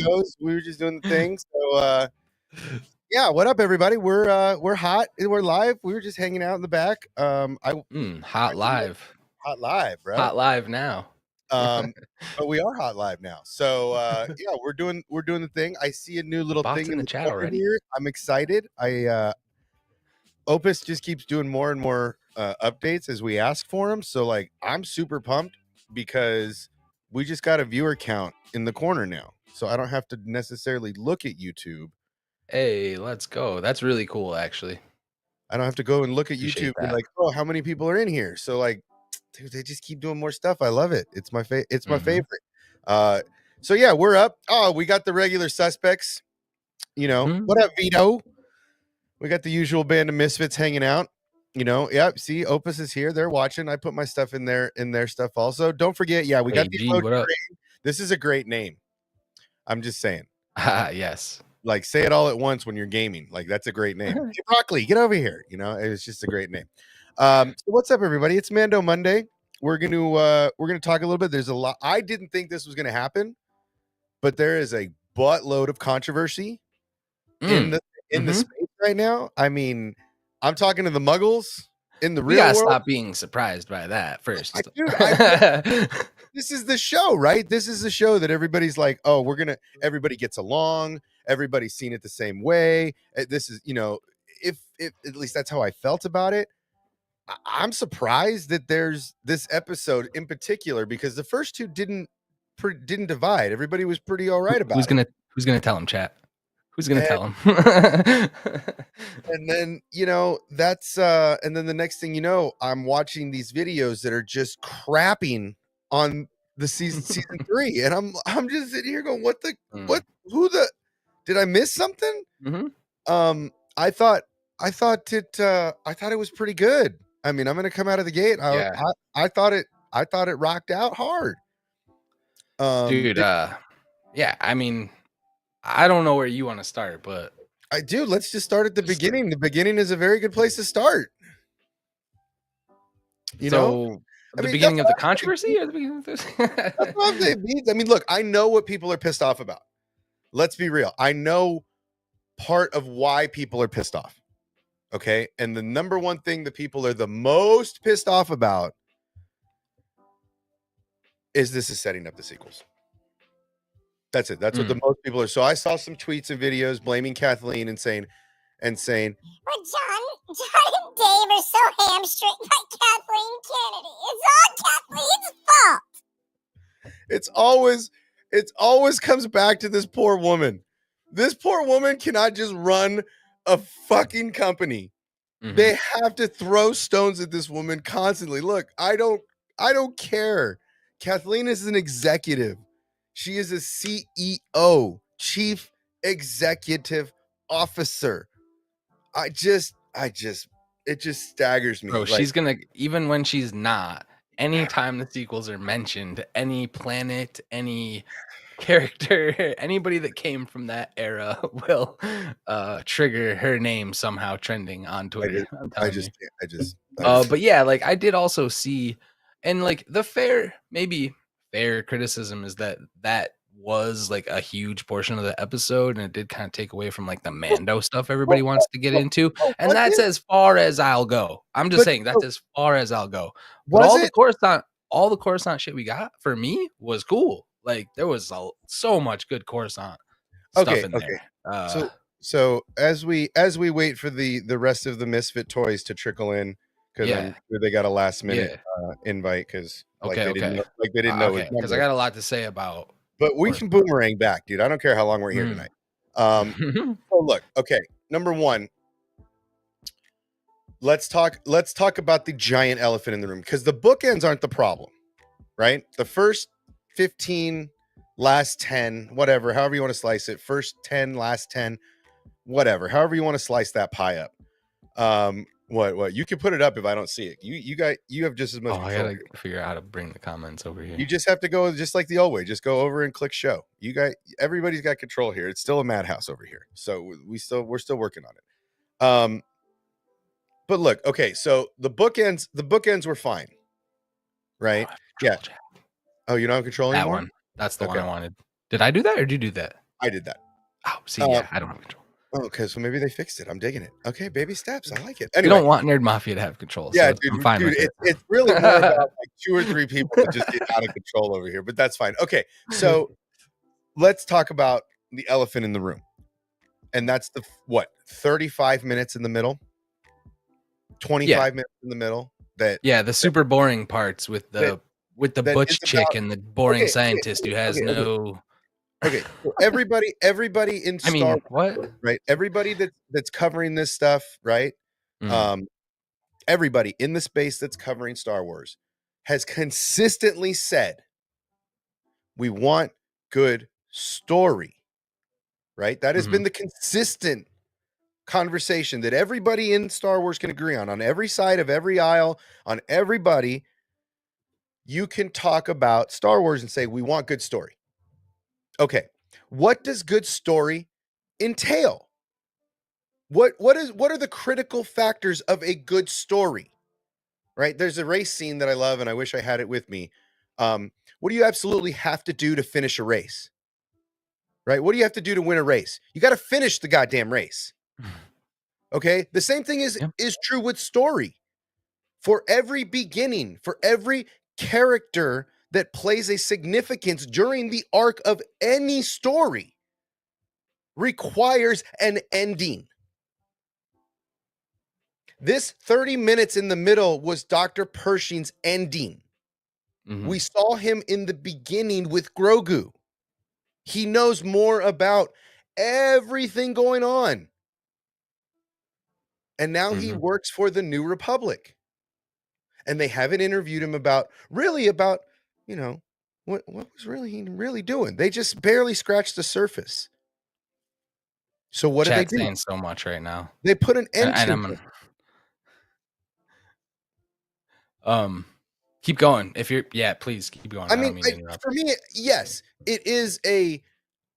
goes. We were just doing the thing. So yeah, what up, everybody? We're hot. We're live. We were just hanging out in the back. Hot live. Hot live, bro. Hot live now. But we are hot live now. So yeah, we're doing the thing. I see a new little thing in the chat already. Here. I'm excited. Opus just keeps doing more and more updates as we ask for them. So like, I'm super pumped because we just got a viewer count in the corner now, so I don't have to necessarily look at YouTube. Hey, let's go. That's really cool, actually. I don't have to go and look at YouTube and like, oh, how many people are in here? So like, dude, they just keep doing more stuff. I love it. It's my my favorite. So yeah, we're up. Oh, we got the regular suspects. You know, what up, Vito? We got the usual band of misfits hanging out. You know, yep. See, Opus is here. They're watching. I put my stuff in their stuff also. Don't forget, yeah, we got the emoji. What up? This is a great name. I'm just saying. Yes. Like, say it all at once when you're gaming. Like, that's a great name. Hey, Broccoli, get over here. You know, it's just a great name. So what's up, everybody? It's Mando Monday. We're gonna talk a little bit. There's a lot. I didn't think this was gonna happen, but there is a buttload of controversy in the space right now. I mean, I'm talking to the Muggles in the real world. Stop being surprised by that first. This is the show, right? This is the show that everybody's like, oh, everybody gets along. Everybody's seen it the same way. This is, you know, if at least that's how I felt about it. I'm surprised that there's this episode in particular because the first two didn't divide. Everybody was pretty all right about it. Who's gonna tell him, chat? Who's gonna tell him? And then, you know, that's and then the next thing you know, I'm watching these videos that are just crapping on the season 3, and I'm just sitting here going, did I miss something? I thought it was pretty good. I mean, I'm gonna come out of the gate. I thought it rocked out hard. Dude, yeah, I mean, I don't know where you want to start, but I do. Let's just start at the beginning. The beginning is a very good place to start. You know, the beginning of the controversy or the beginning of this? That's what I'm saying. I mean, look, I know what people are pissed off about. Let's be real. I know part of why people are pissed off. Okay. And the number one thing that people are the most pissed off about is this is setting up the sequels. That's it. That's what the most people are. So I saw some tweets and videos blaming Kathleen and saying, well, John and Dave are so hamstringed by Kathleen Kennedy. It's all Kathleen's fault. It always comes back to this poor woman. This poor woman cannot just run a fucking company. They have to throw stones at this woman constantly. Look, I don't care. Kathleen is an executive. She is a CEO, Chief Executive Officer. It just staggers me. Bro, she's gonna, even when she's not, anytime the sequels are mentioned, any planet, any character, anybody that came from that era will trigger her name somehow trending on Twitter. But yeah, like I did also see, and like the fair criticism is that was like a huge portion of the episode, and it did kind of take away from like the Mando stuff everybody wants to get into, and that's as far as I'll go. I'm just saying that's as far as I'll go. But all the Coruscant shit we got for me was cool. Like there was so much good Coruscant stuff in there. So as we wait for the rest of the Misfit toys to trickle in, because they got a last minute invite because they didn't know because I got a lot to say about. But we can boomerang back, dude. I don't care how long we're here tonight. So look, okay. Number one, let's talk about the giant elephant in the room, because the bookends aren't the problem, right? The first 15, last 10, whatever, however you want to slice it. First 10, last 10, whatever, however you want to slice that pie up. What you can put it up if I don't see it. You have just as much control. I gotta figure out how to bring the comments over here. You just have to go just like the old way. Just go over and click show. Everybody's got control here. It's still a madhouse over here. So we're still working on it. But look, okay, so the bookends were fine. Right? Yeah. Oh, you don't have control anymore? That one. That's the one I wanted. Did I do that or did you do that? I did that. Oh, see, yeah, I don't have control. Oh, okay, so maybe they fixed it. I'm digging it. Okay, baby steps. I like it. Anyway, You don't want Nerd Mafia to have control, yeah, so I'm fine with it. it's really more about like 2 or 3 people that just get out of control over here, but that's fine. Okay, so let's talk about the elephant in the room, and that's the 35 minutes in the middle, 25 minutes in the middle. The super boring parts with the butch chick and the boring scientist who has no. Okay, so everybody in Star Wars, what? right? Everybody that's covering this stuff, right? Everybody in the space that's covering Star Wars has consistently said, we want good story, right? That has been the consistent conversation that everybody in Star Wars can agree on every side of every aisle, on everybody. You can talk about Star Wars and say, we want good story. Okay, what does good story entail? What are the critical factors of a good story? Right? There's a race scene that I love, and I wish I had it with me. What do you absolutely have to do to finish a race? Right? What do you have to do to win a race? You got to finish the goddamn race. Okay? The same thing is true with story. For every beginning, for every character that plays a significance during the arc of any story requires an ending. This 30 minutes in the middle was Dr. Pershing's ending. We saw him in the beginning with Grogu. He knows more about everything going on. And now he works for the New Republic. And they haven't interviewed him about, you know, what was he really doing? They just barely scratched the surface. So what did they do? Saying so much right now. They put an end to it. Keep going. If you're, please keep going. I mean, for me, yes, it is a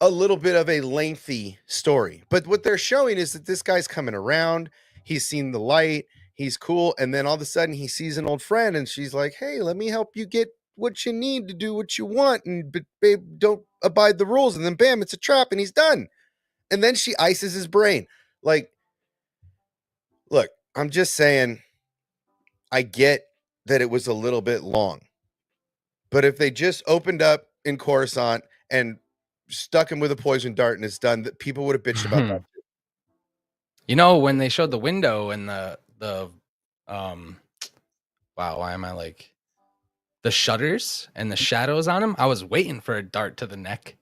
little bit of a lengthy story, but what they're showing is that this guy's coming around. He's seen the light. He's cool. And then all of a sudden he sees an old friend and she's like, hey, let me help you get what you need to do what you want. But babe, don't abide the rules. And then bam, it's a trap and he's done. And then she ices his brain. Like, look, I'm just saying, I get that it was a little bit long, but if they just opened up in Coruscant and stuck him with a poison dart and it's done, that people would have bitched about that too. You know, when they showed the window and the wow, why am I like the shutters and the shadows on him? I was waiting for a dart to the neck.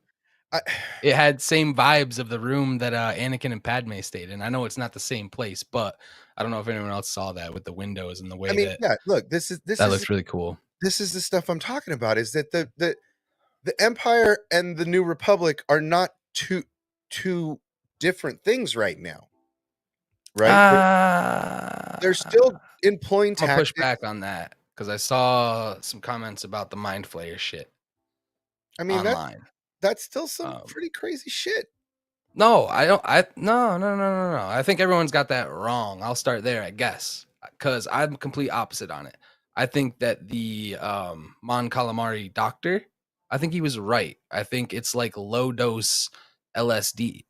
It had same vibes of the room that Anakin and Padme stayed in. I know it's not the same place, but I don't know if anyone else saw that with the windows and the way look, this looks really cool. This is the stuff I'm talking about, is that the Empire and the New Republic are not two different things right now. Right? They're still employing tactics. I'll push back on that because I saw some comments about the Mind Flayer shit. I mean, online. That's still some pretty crazy shit. No, no. I think everyone's got that wrong. I'll start there, I guess, because I'm complete opposite on it. I think that the Mon Calamari doctor, I think he was right. I think it's like low dose LSD.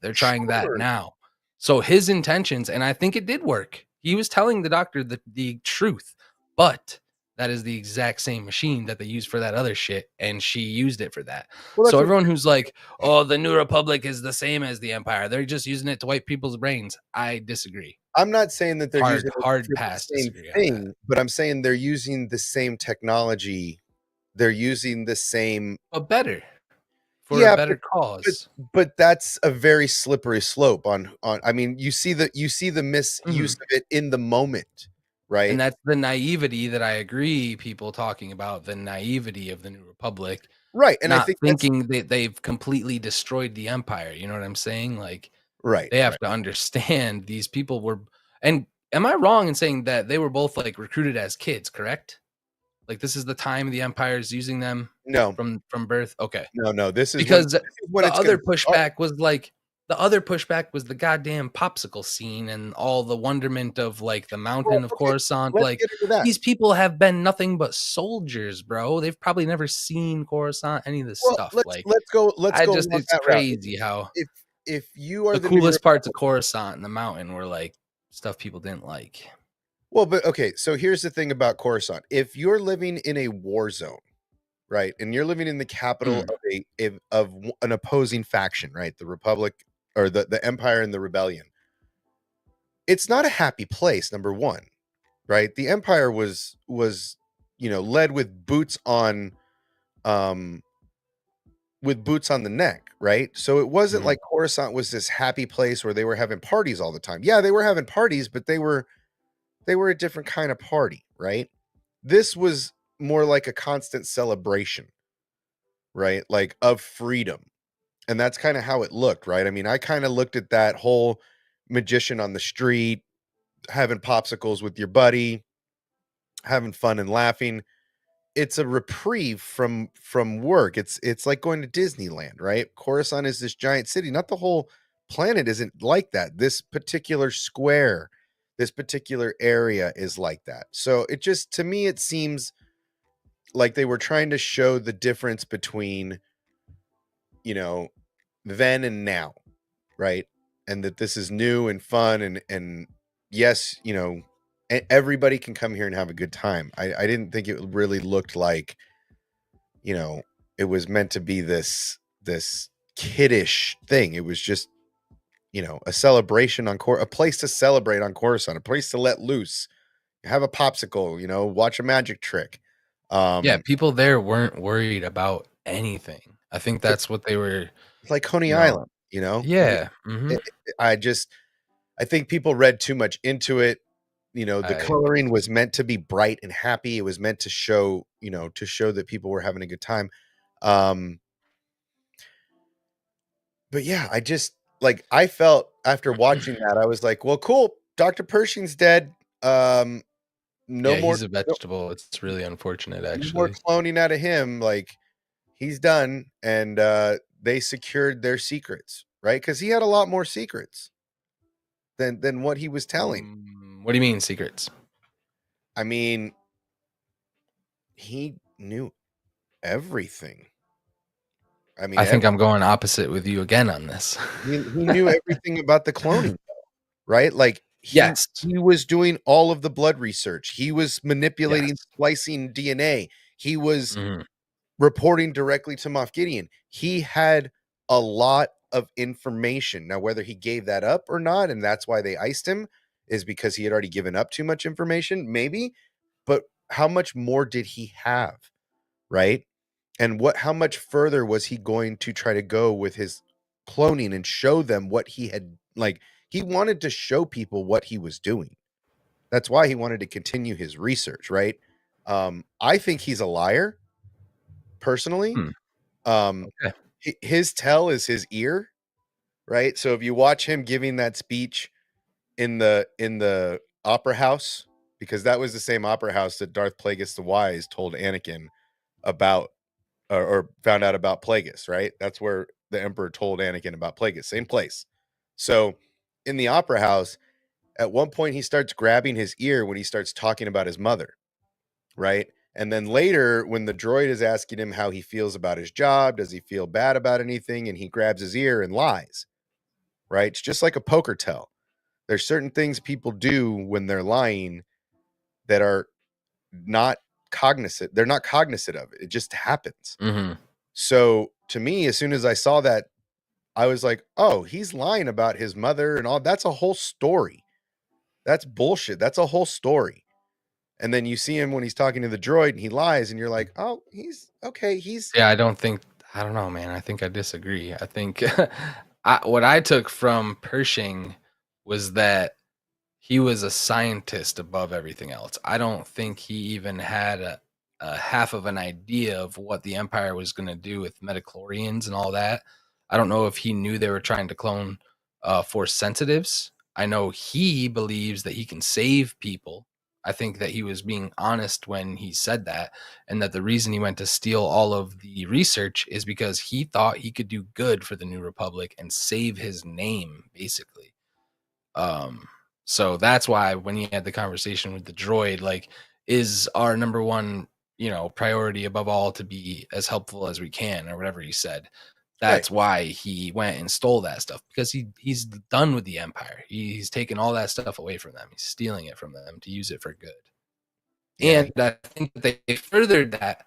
They're trying that now. So his intentions, and I think it did work. He was telling the doctor the truth, but that is the exact same machine that they use for that other shit, and she used it for that. Well, so everyone who's like, oh, the New Republic is the same as the Empire, they're just using it to wipe people's brains. I disagree. I'm not saying that they're using hard pass the same thing, but I'm saying they're using the same technology. They're using the same, but better. For a better cause, but that's a very slippery slope. On I mean, you see the misuse of it in the moment, right? And that's the naivety that I agree. People talking about the naivety of the New Republic, right? And not I think thinking that they've completely destroyed the Empire. You know what I'm saying? Like, right? They have to understand these people were. And am I wrong in saying that they were both like recruited as kids? Correct. Like this is the time the Empire is using them. No, from birth. Okay. No. This is because the other pushback was like The other pushback was the goddamn popsicle scene and all the wonderment of like the mountain of okay, Coruscant. let's Like get into that. these people have been nothing but soldiers, bro. They've probably never seen Coruscant, any of this Well, stuff. let's Like let's I go just, along it's that route. crazy how If you are the the new coolest parts of Republic, Coruscant and the mountain were like stuff people didn't like. well, but okay, so here's the thing about Coruscant. If you're living in a war zone, right, and you're living in the capital Mm, of an opposing faction, right, the Republic or the Empire and the Rebellion, it's not a happy place. Number one, right? The Empire was led um with boots on the neck, right? So it wasn't mhm, like Coruscant was this happy place where they were having parties all the time. Yeah, they were having parties, but they were a different kind of party, right? This was more like a constant celebration, right? Like of freedom. And that's kind of how it looked, right? I mean, I kind of looked at that whole magician on the street, having popsicles with your buddy, having fun and laughing. It's a reprieve from work. It's like going to Disneyland, right? Coruscant is this giant city. Not the whole planet isn't like that. This particular square, this particular area is like that. So it just, to me, it seems like they were trying to show the difference between, you know, then and now, right? And that this is new and fun and yes, everybody can come here and have a good time. I didn't think it really looked like, it was meant to be this kiddish thing. It was just, a celebration a place to celebrate on Coruscant, a place to let loose, have a popsicle, watch a magic trick. yeah, Um, people there weren't worried about anything. I think that's what they were, it's like Coney you know. Island, you know. Yeah, mhm. It, I think people read too much into it. The I coloring was meant to be bright and happy. It was meant to show, that people were having a good time. Um, but yeah, I just like I felt after watching that, I was like, well, cool. Dr. Pershing's dead. No Yeah, more he's a no, vegetable. It's really unfortunate, no more actually. cloning out of him. Like he's done. And they secured their secrets, right? Because he had a lot more secrets than what he was telling. What do you mean secrets? I mean, he knew everything. I mean, I think I'm going opposite with you again on this. he knew everything about the cloning, right? Like Yes. he was doing all of the blood research. He was manipulating, Yes. splicing DNA. He was Mhm. reporting directly to Moff Gideon. He had a lot of information. Now, whether he gave that up or not, and that's why they iced him, is because he had already given up too much information, maybe. But how much more did he have, right? And how much further was he going to try to go with his cloning and show them what he had, like, he wanted to show people what he was doing. That's why he wanted to continue his research, right? I think he's a liar, personally. Hmm, okay. His tell is his ear, right? So if you watch him giving that speech in the opera house, because that was the same opera house that Darth Plagueis the Wise told Anakin about, or found out about Plagueis, right? That's where the Emperor told Anakin about Plagueis, same place. So in the opera house, at one point he starts grabbing his ear when he starts talking about his mother, right? And then later, when the droid is asking him how he feels about his job, does he feel bad about anything? And he grabs his ear and lies, right? It's just like a poker tell. There's certain things people do when they're lying that are not cognizant. They're not cognizant of it. It just happens. Mhm. So to me, as soon as I saw that, I was like, oh, he's lying about his mother and all. That's a whole story. That's bullshit. That's a whole story. And then you see him when he's talking to the droid and he lies, and you're like, oh, he's okay. Yeah, I don't know, man. I think I disagree. I think what I took from Pershing was that he was a scientist above everything else. I don't think he even had a half of an idea of what the Empire was going to do with metachlorians and all that. I don't know if he knew they were trying to clone Force sensitives. I know he believes that he can save people I think that he was being honest when he said that, and that the reason he went to steal all of the research is because he thought he could do good for the New Republic and save his name, basically. So that's why when he had the conversation with the droid, like, is our number one, priority above all to be as helpful as we can, or whatever he said. That's why he went and stole that stuff, because he's done with the Empire. He's taken all that stuff away from them. He's stealing it from them to use it for good. Yeah. And I think that they furthered that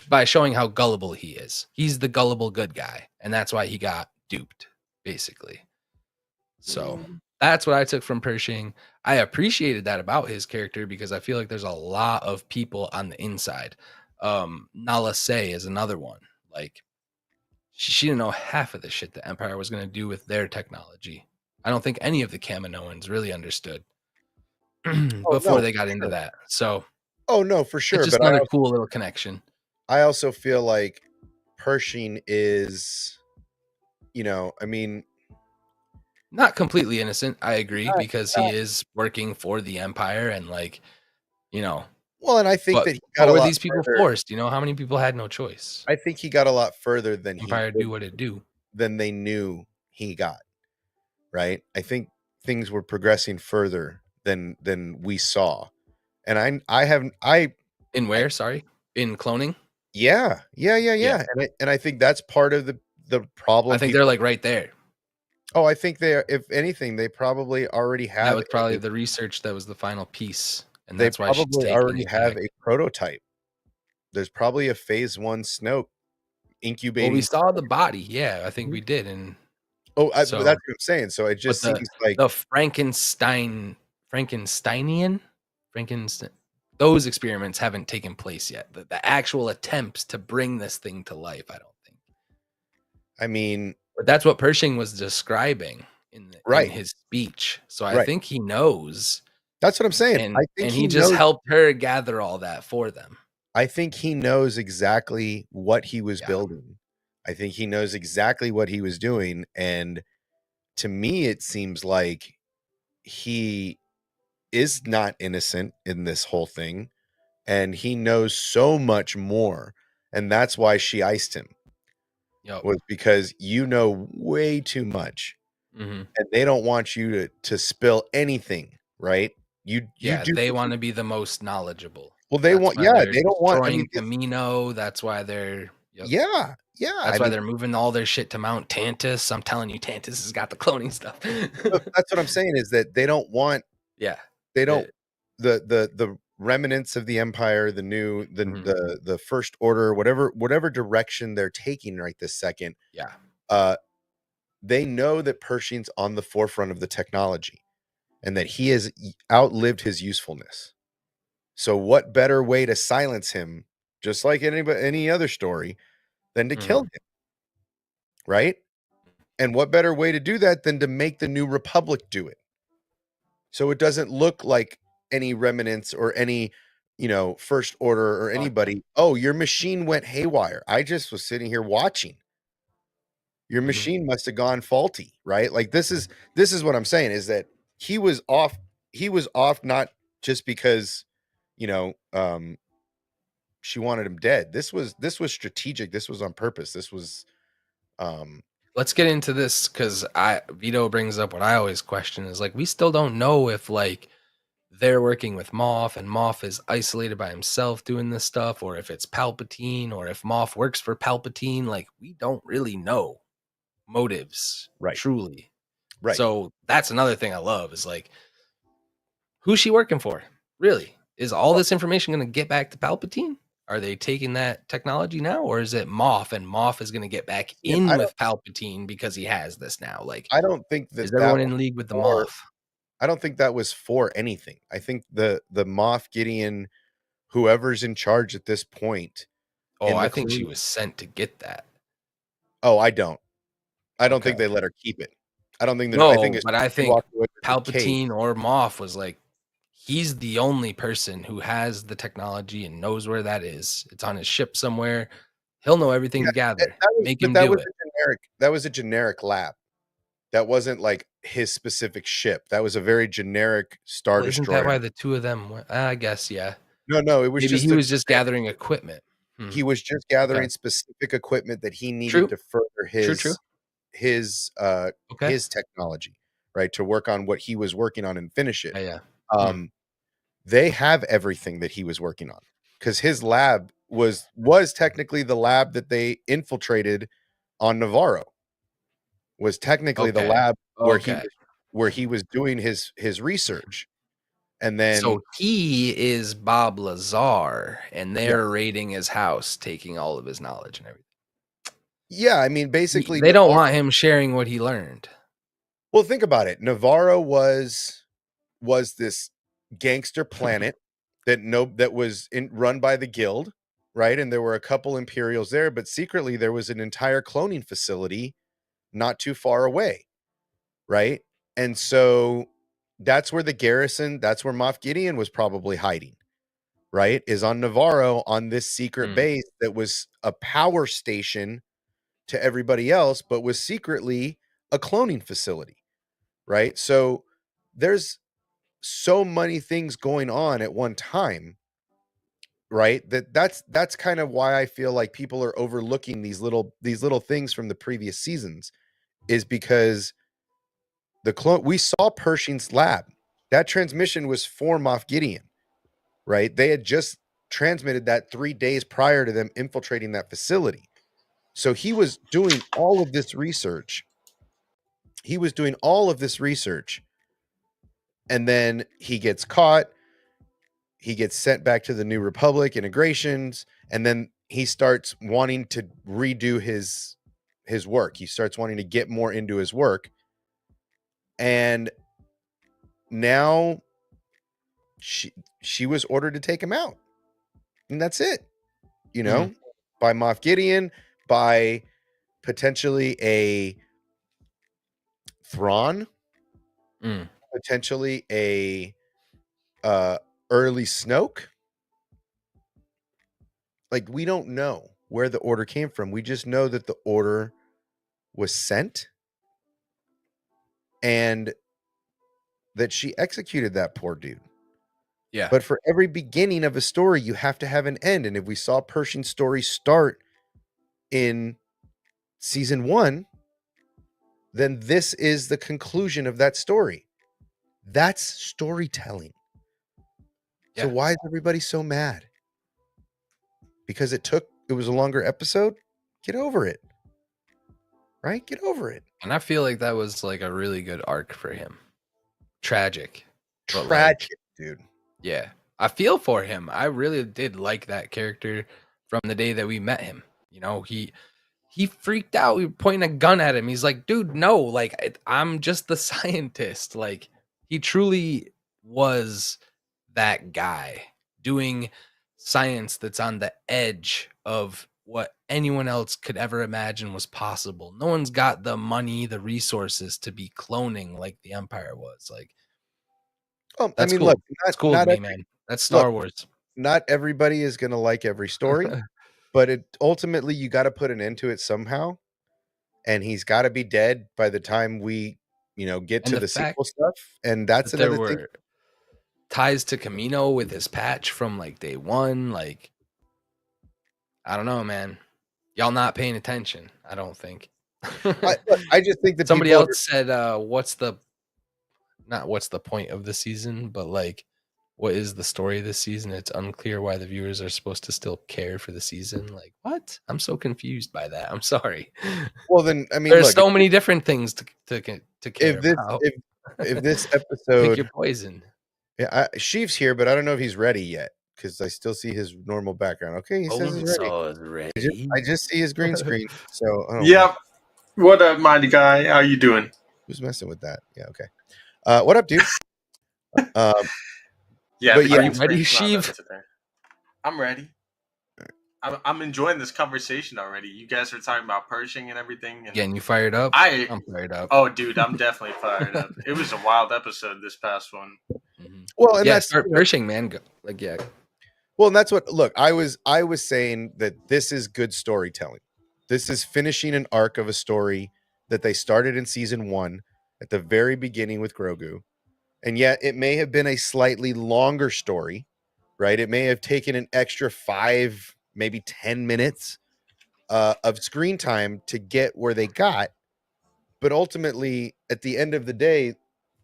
by showing how gullible he is. He's the gullible good guy, and that's why he got duped, basically. So that's what I took from Pershing. I appreciated that about his character, because I feel like there's a lot of people on the inside. Nala Se is another one. Like, she didn't know half of the shit the Empire was going to do with their technology. I don't think any of the Kaminoans really understood before they got into that. So, no, for sure. It's just another cool little connection. I also feel like Pershing is, I mean, not completely innocent. I agree, because he is working for the Empire, and well, and I think that he got but a were lot these people further. forced? How many people had no choice? I think he got a lot further than Empire do what it do. Than they knew he got. Right? I think things were progressing further than we saw. And in where? Sorry, in cloning. Yeah. And I think that's part of the problem. I think they're like right there. Oh, I think they, if anything, they probably already have. That was probably the research that was the final piece, and they that's why she's probably already have a prototype. There's probably a phase 1 Snoke incubating. Well, we saw the body. Yeah, I think we did. And that's what I'm saying. So it just seems like the those experiments haven't taken place yet. The actual attempts to bring this thing to life, I don't think. I mean, but that's what Pershing was describing in his speech. So I think he knows. That's what I'm saying. And, I think he just helped her gather all that for them. I think he knows exactly what he was building. I think he knows exactly what he was doing. And to me, it seems like he is not innocent in this whole thing. And he knows so much more. And that's why she iced him. Was because you know way too much. And they don't want you to spill anything, right? They want to be the most knowledgeable. Well, they want, they don't want Camino. That's why they're, yeah. That's why they're moving all their shit to Mount Tantus. I'm telling you, Tantus has got the cloning stuff. That's what I'm saying, is that they don't want, they don't, the remnants of the Empire, the new, the First Order, whatever direction they're taking right this second. They know that Pershing's on the forefront of the technology, and that he has outlived his usefulness. So what better way to silence him, just like any other story, than to kill him, right? And what better way to do that than to make the New Republic do it, so it doesn't look like any remnants or any, First Order or anybody. Oh, your machine went haywire. I just was sitting here watching. Your machine must have gone faulty, right? Like, this is what I'm saying, is that he was off. He was off not just because, she wanted him dead. This was strategic. This was on purpose. This was. Let's get into this, because Vito brings up what I always question, is like, we still don't know if like they're working with Moff and Moff is isolated by himself doing this stuff, or if it's Palpatine, or if Moff works for Palpatine. Like, we don't really know motives, truly. So that's another thing I love, is like, who's she working for? Really? Is all this information going to get back to Palpatine? Are they taking that technology now, or is it Moff, and Moff is going to get back in with Palpatine because he has this now? Like, I don't think that is everyone in league with the Moff. I don't think that was for anything. I think the Moff Gideon, whoever's in charge at this point. Oh, I think she was sent to get that. Oh, I don't think they let her keep it. I don't think that. No, I think Palpatine or Moff was like, he's the only person who has the technology and knows where that is. It's on his ship somewhere. He'll know everything to gather. Make him do it. That was a generic lab. That wasn't like his specific ship. That was a very generic Star Isn't Destroyer. that why the two of them went? I guess, yeah. No, it was Maybe just he was just gathering equipment. he was just gathering specific equipment that he needed to further True. his technology, right? To work on what he was working on and finish it. Yeah. They have everything that he was working on, because his lab was technically the lab that they infiltrated on Navarro. Was technically the lab where he was doing his research. And then so he is Bob Lazar, and they're raiding his house, taking all of his knowledge and everything. Yeah, I mean, basically they don't want him sharing what he learned. Well, think about it. Navarro was this gangster planet that was run by the guild, right? And there were a couple Imperials there, but secretly there was an entire cloning facility not too far away, right? And so that's where the garrison, that's where Moff Gideon was probably hiding, right? Is on Navarro, on this secret base that was a power station to everybody else, but was secretly a cloning facility, right? So there's so many things going on at one time, right? That's kind of why I feel like people are overlooking these little things from the previous seasons, is because we saw Pershing's lab. That transmission was for Moff Gideon, right? They had just transmitted that 3 days prior to them infiltrating that facility. So he was doing all of this research. And then he gets caught. He gets sent back to the New Republic integrations, and then he starts wanting to redo his work. He starts wanting to get more into his work. And now she was ordered to take him out. And that's it. You know, by Moff Gideon, by potentially a Thrawn, potentially a early Snoke. Like, we don't know where the order came from. We just know that the order was sent and that she executed that poor dude. Yeah. But for every beginning of a story, you have to have an end. And if we saw Pershing's story start in season 1, then this is the conclusion of that story. That's storytelling. So why is everybody so mad? Because it was a longer episode? Get over it. Right? Get over it. And I feel like that was like a really good arc for him. Tragic, dude. Yeah. I feel for him. I really did like that character from the day that we met him. You know, he freaked out. We were pointing a gun at him. He's like, dude, no, like, I'm just the scientist. Like, he truly was that guy doing science that's on the edge of what anyone else could ever imagine was possible. No one's got the money, the resources to be cloning like the Empire was. Like, that's cool. Look, that's cool to me, man. That's Star Wars. Not everybody is going to like every story, but ultimately you got to put an end to it somehow. And he's got to be dead by the time we, get to the sequel stuff. And that's another thing. Ties to Camino with his patch from like day one. Like, I don't know, man. Y'all not paying attention, I don't think. I just think that somebody else said, what's the point of the season? But like, what is the story of this season? It's unclear why the viewers are supposed to still care for the season. Like, what? I'm so confused by that. I'm sorry. Well, then, I mean, there's so many different things to care about. If this episode, pick your poison. Yeah, Sheev's here, but I don't know if he's ready yet because I still see his normal background. Okay, he says he's ready. I just see his green screen. So yep. What up, mighty guy? How you doing? Who's messing with that? Yeah. Okay. What up, dude? Yeah. But are you ready, Sheev? I'm ready. I'm enjoying this conversation already. You guys are talking about Pershing and everything. And getting you fired up? I'm fired up. Oh, dude, I'm definitely fired up. It was a wild episode, this past one. Mm-hmm. Well, and that's Pershing, man. Like, yeah. Well, and that's what. Look, I was saying that this is good storytelling. This is finishing an arc of a story that they started in season 1 at the very beginning with Grogu. And yet it may have been a slightly longer story, right? It may have taken an extra 5, maybe 10 minutes of screen time to get where they got. But ultimately, at the end of the day,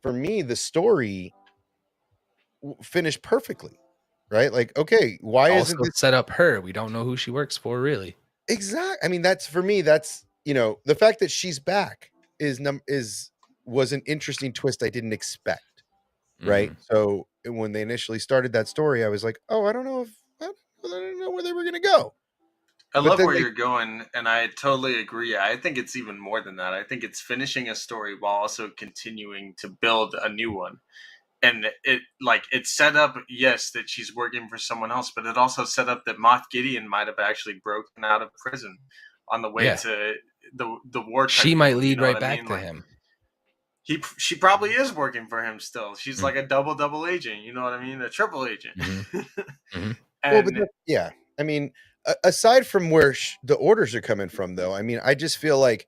for me, the story finished perfectly, right? Like, okay, why isn't Also this set up her. We don't know who she works for, really. exact? I mean, that's for me. That's the fact that she's back was an interesting twist I didn't expect, right? So when they initially started that story, I was like, oh, I don't know I don't know where they were gonna go. I But love then where you're going, and I totally agree. I think it's even more than that. I think it's finishing a story while also continuing to build a new one. And it's set up, yes, that she's working for someone else, but it also set up that Moff Gideon might have actually broken out of prison on the way Yeah. to the war She tribunal. might lead You know right what I back mean? to Like him. she probably is working for him still. She's Mm. like a double agent. You know what I mean? A triple agent. Mm-hmm. well, but And yeah, I mean, aside from where the orders are coming from, though, I mean, I just feel like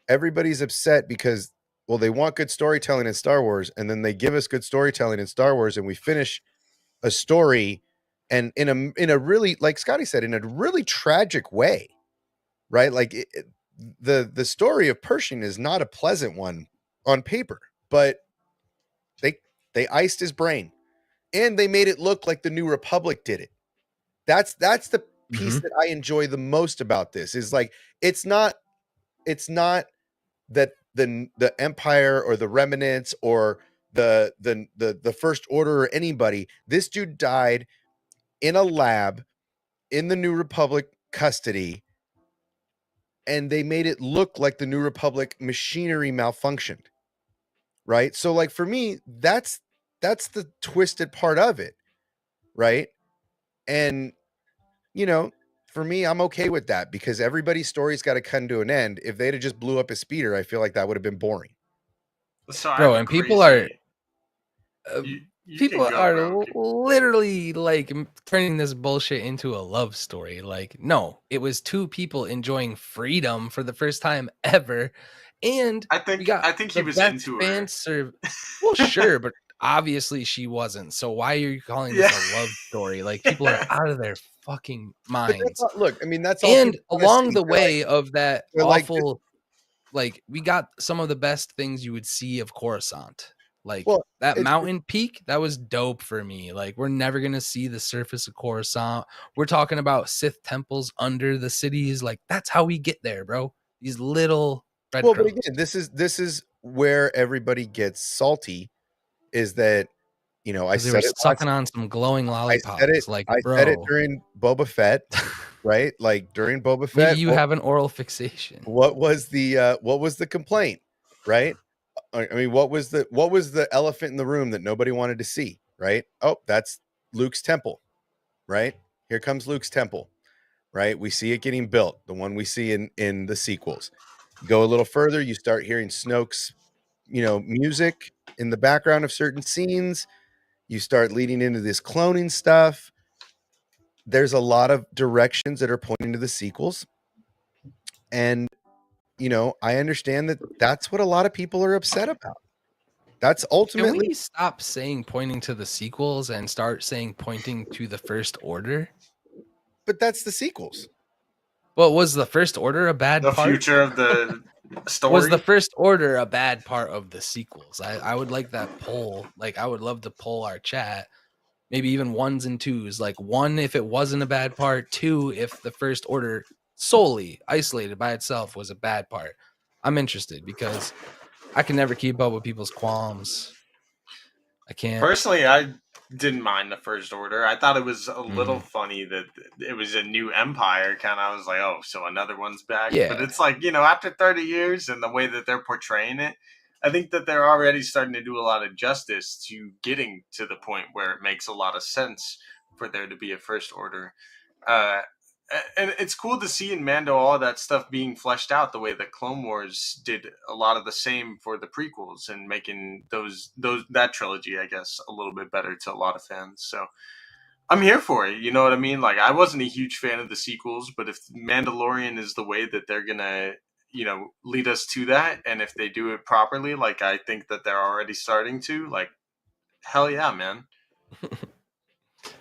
everybody's upset because, well, they want good storytelling in Star Wars, and then they give us good storytelling in Star Wars, and we finish a story, and in a really, like Scotty said, in a really tragic way, right? Like the story of Pershing is not a pleasant one on paper, but they iced his brain, and they made it look like the New Republic did it. That's the piece that I enjoy the most about this. Is like it's not that the Empire or the Remnants or the First Order or anybody. This dude died in a lab in the New Republic custody, and they made it look like the New Republic machinery malfunctioned. Right? So like for me, that's the twisted part of it, right? And for me, I'm okay with that because everybody's story's got to come to an end. If they'd have just blew up a speeder, I feel like that would have been boring. so I have Bro, a and crazy. uh, You can people go, are bro. literally like turning this bullshit into a love story. Like, no, it was two people enjoying freedom for the first time ever, and I we think got he the was best into fan her. serve. Well, sure, but obviously she wasn't. So why are you calling this Yeah. a love story? Like, people are out of their fucking But that's minds. all, look, I mean, that's all And people want to along see. the way of that they're like, awful, like, we got some of the best things you would see of Coruscant. Like, well, that it's mountain peak, that was dope for me. Like, we're never gonna see the surface of Coruscant. We're talking about Sith temples under the cities. Like, that's how we get there, bro. These little well, but breadcrumbs. again, this is where everybody gets salty. Is that I Because they were said it last. sucking on some glowing lollipops. Like, I said it bro, during Boba Fett, right? Like during Boba maybe Fett. you have an oral fixation. What was the complaint, right? I mean, what was the elephant in the room that nobody wanted to see, right? Oh, that's Luke's temple, right? Here comes Luke's temple, right? We see it getting built, the one we see in the sequels. Go a little further, you start hearing Snoke's, music in the background of certain scenes. You start leading into this cloning stuff. There's a lot of directions that are pointing to the sequels, and I understand that that's what a lot of people are upset about. That's Can ultimately, we stop saying pointing to the sequels and start saying pointing to the First Order? but that's the sequels. Well, was the First Order a bad The part? future of the Was the story. First Order a bad part of the sequels? I would like that poll. Like, I would love to poll our chat. Maybe even ones and twos. Like, one, if it wasn't a bad part. Two, if the First Order solely isolated by itself was a bad part. I'm interested because I can never keep up with people's qualms. I can't. Personally, I didn't mind the First Order. I thought it was a little funny that it was a new empire. Kind of, I was like, oh, so another one's back. Yeah. But it's like, after 30 years and the way that they're portraying it, I think that they're already starting to do a lot of justice to getting to the point where it makes a lot of sense for there to be a First Order. Uh, and it's cool to see in Mando all that stuff being fleshed out the way that Clone Wars did a lot of the same for the prequels and making that trilogy, I guess, a little bit better to a lot of fans. So I'm here for it. You know what I mean? Like, I wasn't a huge fan of the sequels, but if Mandalorian is the way that they're gonna, lead us to that. And if they do it properly, like I think that they're already starting to, like, hell yeah, man.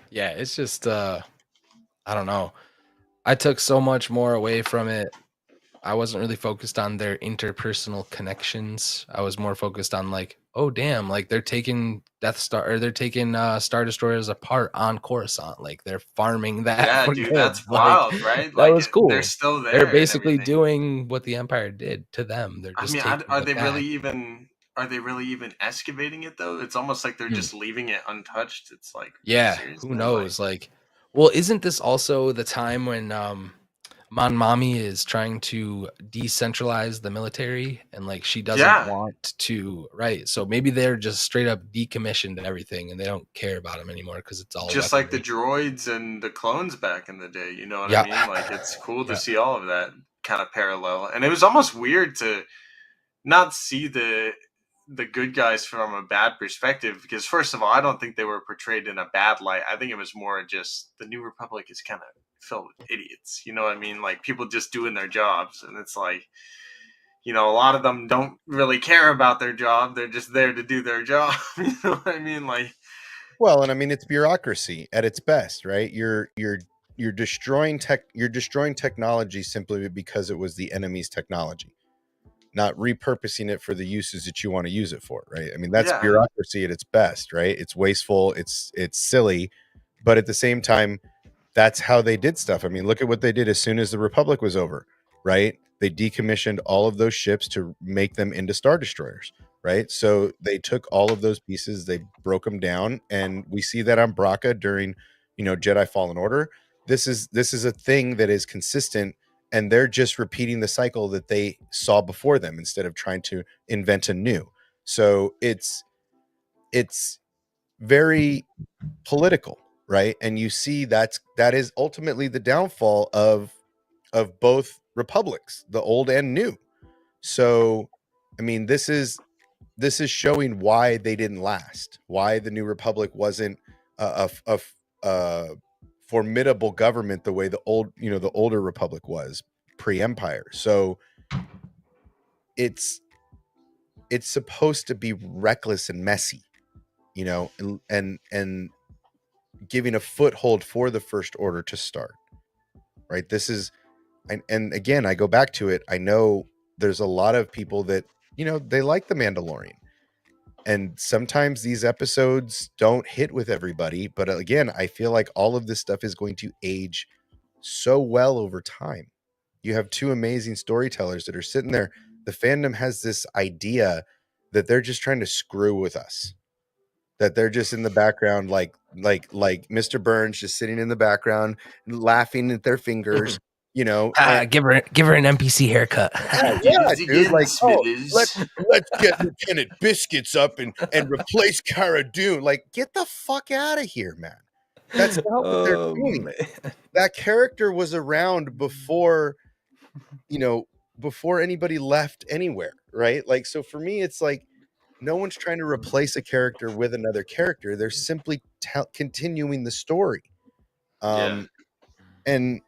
Yeah, it's just I don't know. I took so much more away from it. I wasn't really focused on their interpersonal connections. I was more focused on like, oh damn, like they're taking Death Star or they're taking Star Destroyers apart on Coruscant. Like they're farming that Yeah, for dude, goods. that's Like wild, right? that Like was they're cool. still They're there and basically everything. doing what the Empire did to them. They're I just mean, taking are it they back. really even excavating it though? It's almost like they're just leaving it untouched. It's like, Yeah, seriously, who knows? Like, well, isn't this also the time when Mon Mami is trying to decentralize the military and like she doesn't yeah, want to, right? So maybe they're just straight up decommissioned everything and they don't care about them anymore because it's all just like the weaponry. droids and the clones back in the day. You know what Yeah. I mean? Like it's cool to Yeah. see all of that kind of parallel, and it was almost weird to not see the good guys from a bad perspective, because first of all, I don't think they were portrayed in a bad light. I think it was more just the New Republic is kind of filled with idiots. You know what I mean? Like people just doing their jobs, and it's like, a lot of them don't really care about their job. They're just there to do their job. You know what I mean? Like, Well, and I mean it's bureaucracy at its best, right? You're destroying technology simply because it was the enemy's technology, not repurposing it for the uses that you want to use it for, right? I mean that's yeah, bureaucracy at its best, right? It's wasteful, it's silly, but at the same time that's how they did stuff. I mean, look at what they did as soon as the Republic was over, right? They decommissioned all of those ships to make them into Star Destroyers, right? So they took all of those pieces, they broke them down, and we see that on Braca during, Jedi Fallen Order. This is a thing that is consistent, and they're just repeating the cycle that they saw before them instead of trying to invent a new. So it's very political, right? And you see that is ultimately the downfall of both republics, the old and new. So I mean this is showing why they didn't last, why the New Republic wasn't a formidable government the way the older republic was pre-empire. So it's supposed to be reckless and messy, and giving a foothold for the First Order to start, right? This is, and again, I go back to it. I know there's a lot of people that, they like The Mandalorian. And sometimes these episodes don't hit with everybody. But again, I feel like all of this stuff is going to age so well over time. You have two amazing storytellers that are sitting there. The fandom has this idea that they're just trying to screw with us, that they're just in the background, like Mr. Burns just sitting in the background laughing at their fingers, and Give her an NPC haircut. yeah, dude, like, oh, Smithers. let's get Lieutenant Biscuits up and replace Cara Dune. Like, get the fuck out of here, man. That's not what they're doing. Man. That character was around before, before anybody left anywhere, right? Like, so for me, it's like no one's trying to replace a character with another character. They're simply continuing the story. Yeah. And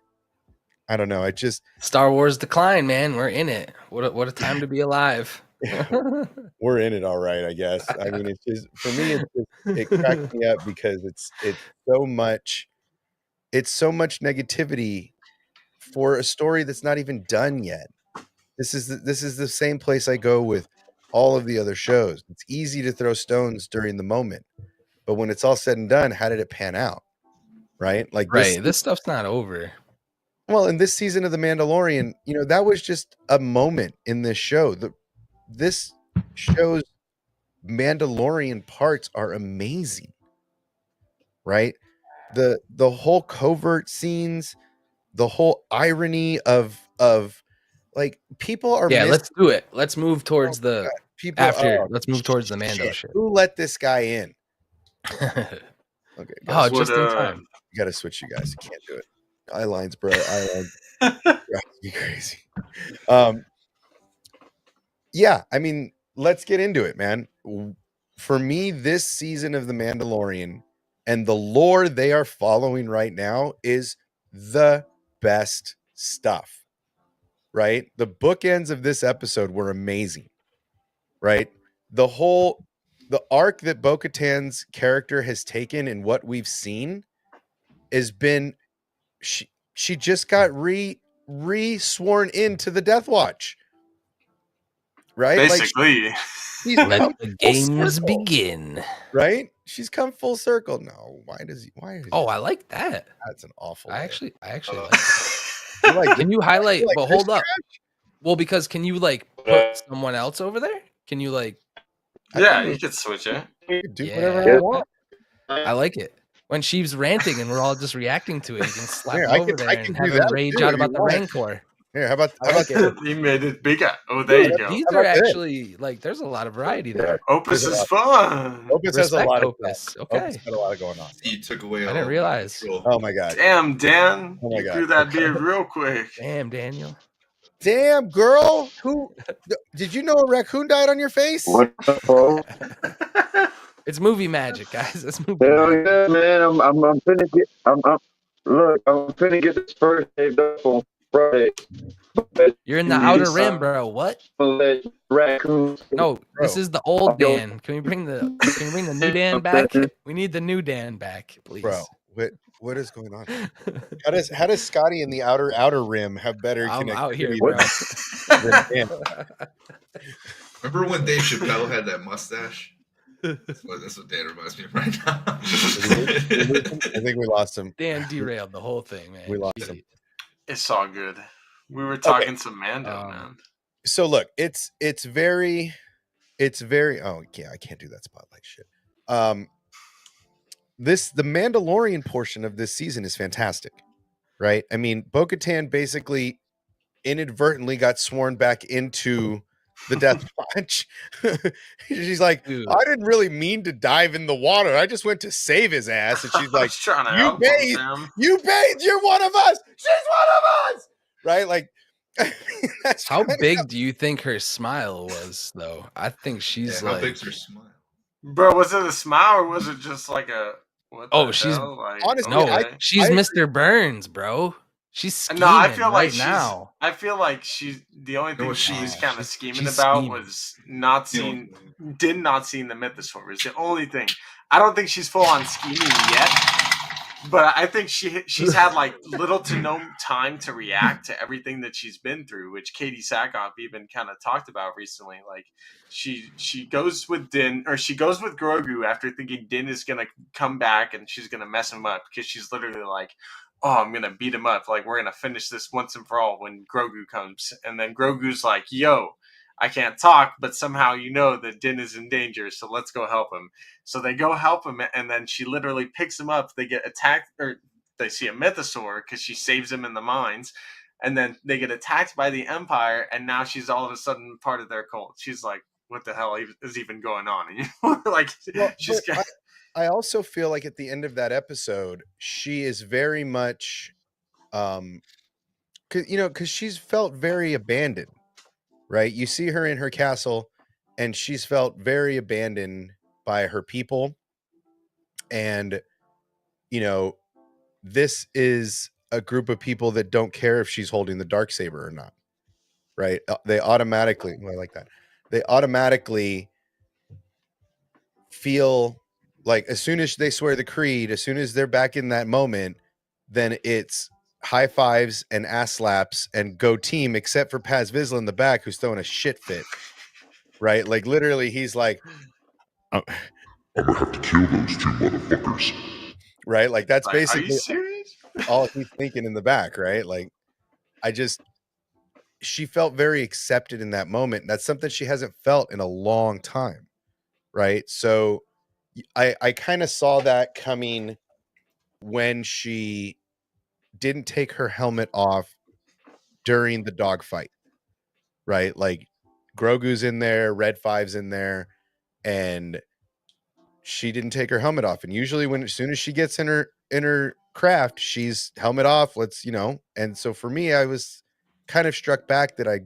I don't know. I just Star Wars decline, man. We're in it. What a time to be alive. we're in it all right, I guess. I mean, it's just, for me, it cracks me up because it's so much negativity for a story that's not even done yet. This is the same place I go with all of the other shows. It's easy to throw stones during the moment, but when it's all said and done, how did it pan out? Right? Like Right. This stuff's not over. well, in this season of The Mandalorian, that was just a moment in this show. This show's Mandalorian parts are amazing, right? The whole covert scenes, the whole irony of like people are Let's do it. Let's move towards the people. let's move towards the Mando shit. Who let this guy in? Okay, guys, just in time. You got to switch, you guys. You can't do it. Eye lines, bro. Eye lines. Drives me crazy. Yeah, I mean, let's get into it, man. For me, this season of The Mandalorian and the lore they are following right now is the best stuff. right? The bookends of this episode were amazing, right? The arc that Bo-Katan's character has taken and what we've seen has been she just got re-sworn into the Death Watch, right? Basically. Like he's Let come the full games circle, begin. right? She's come full circle. No, why is Oh, I like that. that's an awful I layer. actually like that. You like Can you highlight? like But this hold up. Well, because can you like put someone else over there? Can you like? Yeah, you could switch it. do Yeah, whatever I want. I like it. When Sheev's ranting and we're all just reacting to it, you can slap Here, him I over can there and do have him that rage too out if you about the want. Rancor. Here, how about I like it. He made it bigger. Oh, there you go. These How are about this? actually like there's a lot of variety there. Opus is fun. Opus has a Respect lot of Opus. stuff. Okay. Opus got a lot of going on. You took away. I didn't realize. Oh my god. Damn, Dan. Oh my You God. grew that beard real quick. Damn, Daniel. Damn, girl. Who did you know a raccoon died on your face? What the fuck? It's movie magic, guys. It's movie Hell magic. yeah, man! I'm finna get. I'm finna get this first saved up on Friday. You're in the outer rim, bro. What? Let raccoons. No, this Bro. is the old Dan. Can we bring the new Dan back? We need the new Dan back, please. Bro, what is going on? How does Scotty in the outer rim have better I'm connectivity out here, than- bro. than Dan? Remember when Dave Chappelle had that mustache? That's what Dan reminds me of right now. I think we lost him. Dan derailed the whole thing, man. We lost Jeez. him. It's all good. We were talking some Mando, Um, man. So look, it's very oh yeah, I can't do that spotlight shit. The Mandalorian portion of this season is fantastic, right? I mean, Bo-Katan basically inadvertently got sworn back into the Death Watch. She's like, Dude. I didn't really mean to dive in the water. I just went to save his ass. And she's I like, was trying to you help him, bathed. Sam. You bathed. You're one of us. She's one of us. Right? Like, that's How kinda- big do you think her smile was, though? I think she's How like. big's her smile? Bro, was it a smile or was it just like a what the Oh, she's- hell? Like, honestly, No, okay. she's I- Mr. Burns, bro. She's scheming No, I feel like right now. I feel like she's the only thing No, she was she's- kind of scheming she's about scheming. was not You know, seeing, did not seeing the mythosaur. Was the only thing. I don't think she's full on scheming yet, but I think she's had like little to no time to react to everything that she's been through, which Katie Sackhoff even kind of talked about recently. Like she goes with Din, or she goes with Grogu after thinking Din is gonna come back and she's gonna mess him up, because she's literally like, oh, I'm gonna beat him up. Like, we're gonna finish this once and for all when Grogu comes. And then Grogu's like, yo, I can't talk, but somehow you know that Din is in danger, so let's go help him. So they go help him, and then she literally picks him up. They get attacked, or they see a mythosaur because she saves him in the mines. And then they get attacked by the Empire, and now she's all of a sudden part of their cult. She's like, what the hell is even going on? Like, Well, she's but got... I also feel like at the end of that episode, she is very much, because she's felt very abandoned, right? You see her in her castle, and she's felt very abandoned by her people. And, this is a group of people that don't care if she's holding the Darksaber or not, right? They automatically, I like that. They automatically feel like as soon as they swear the creed, as soon as they're back in that moment, then it's high fives and ass slaps and go team, except for Paz Vizsla in the back, who's throwing a shit fit, right? Like literally he's like, I'm gonna have to kill those two motherfuckers, right? Like that's Like, are basically you serious? all he's thinking in the back, right? Like she felt very accepted in that moment. That's something she hasn't felt in a long time, right? So I kind of saw that coming when she didn't take her helmet off during the dogfight, right? Like Grogu's in there, Red Five's in there, and she didn't take her helmet off. And usually as soon as she gets in her craft, she's helmet off. And so for me, I was kind of struck back that I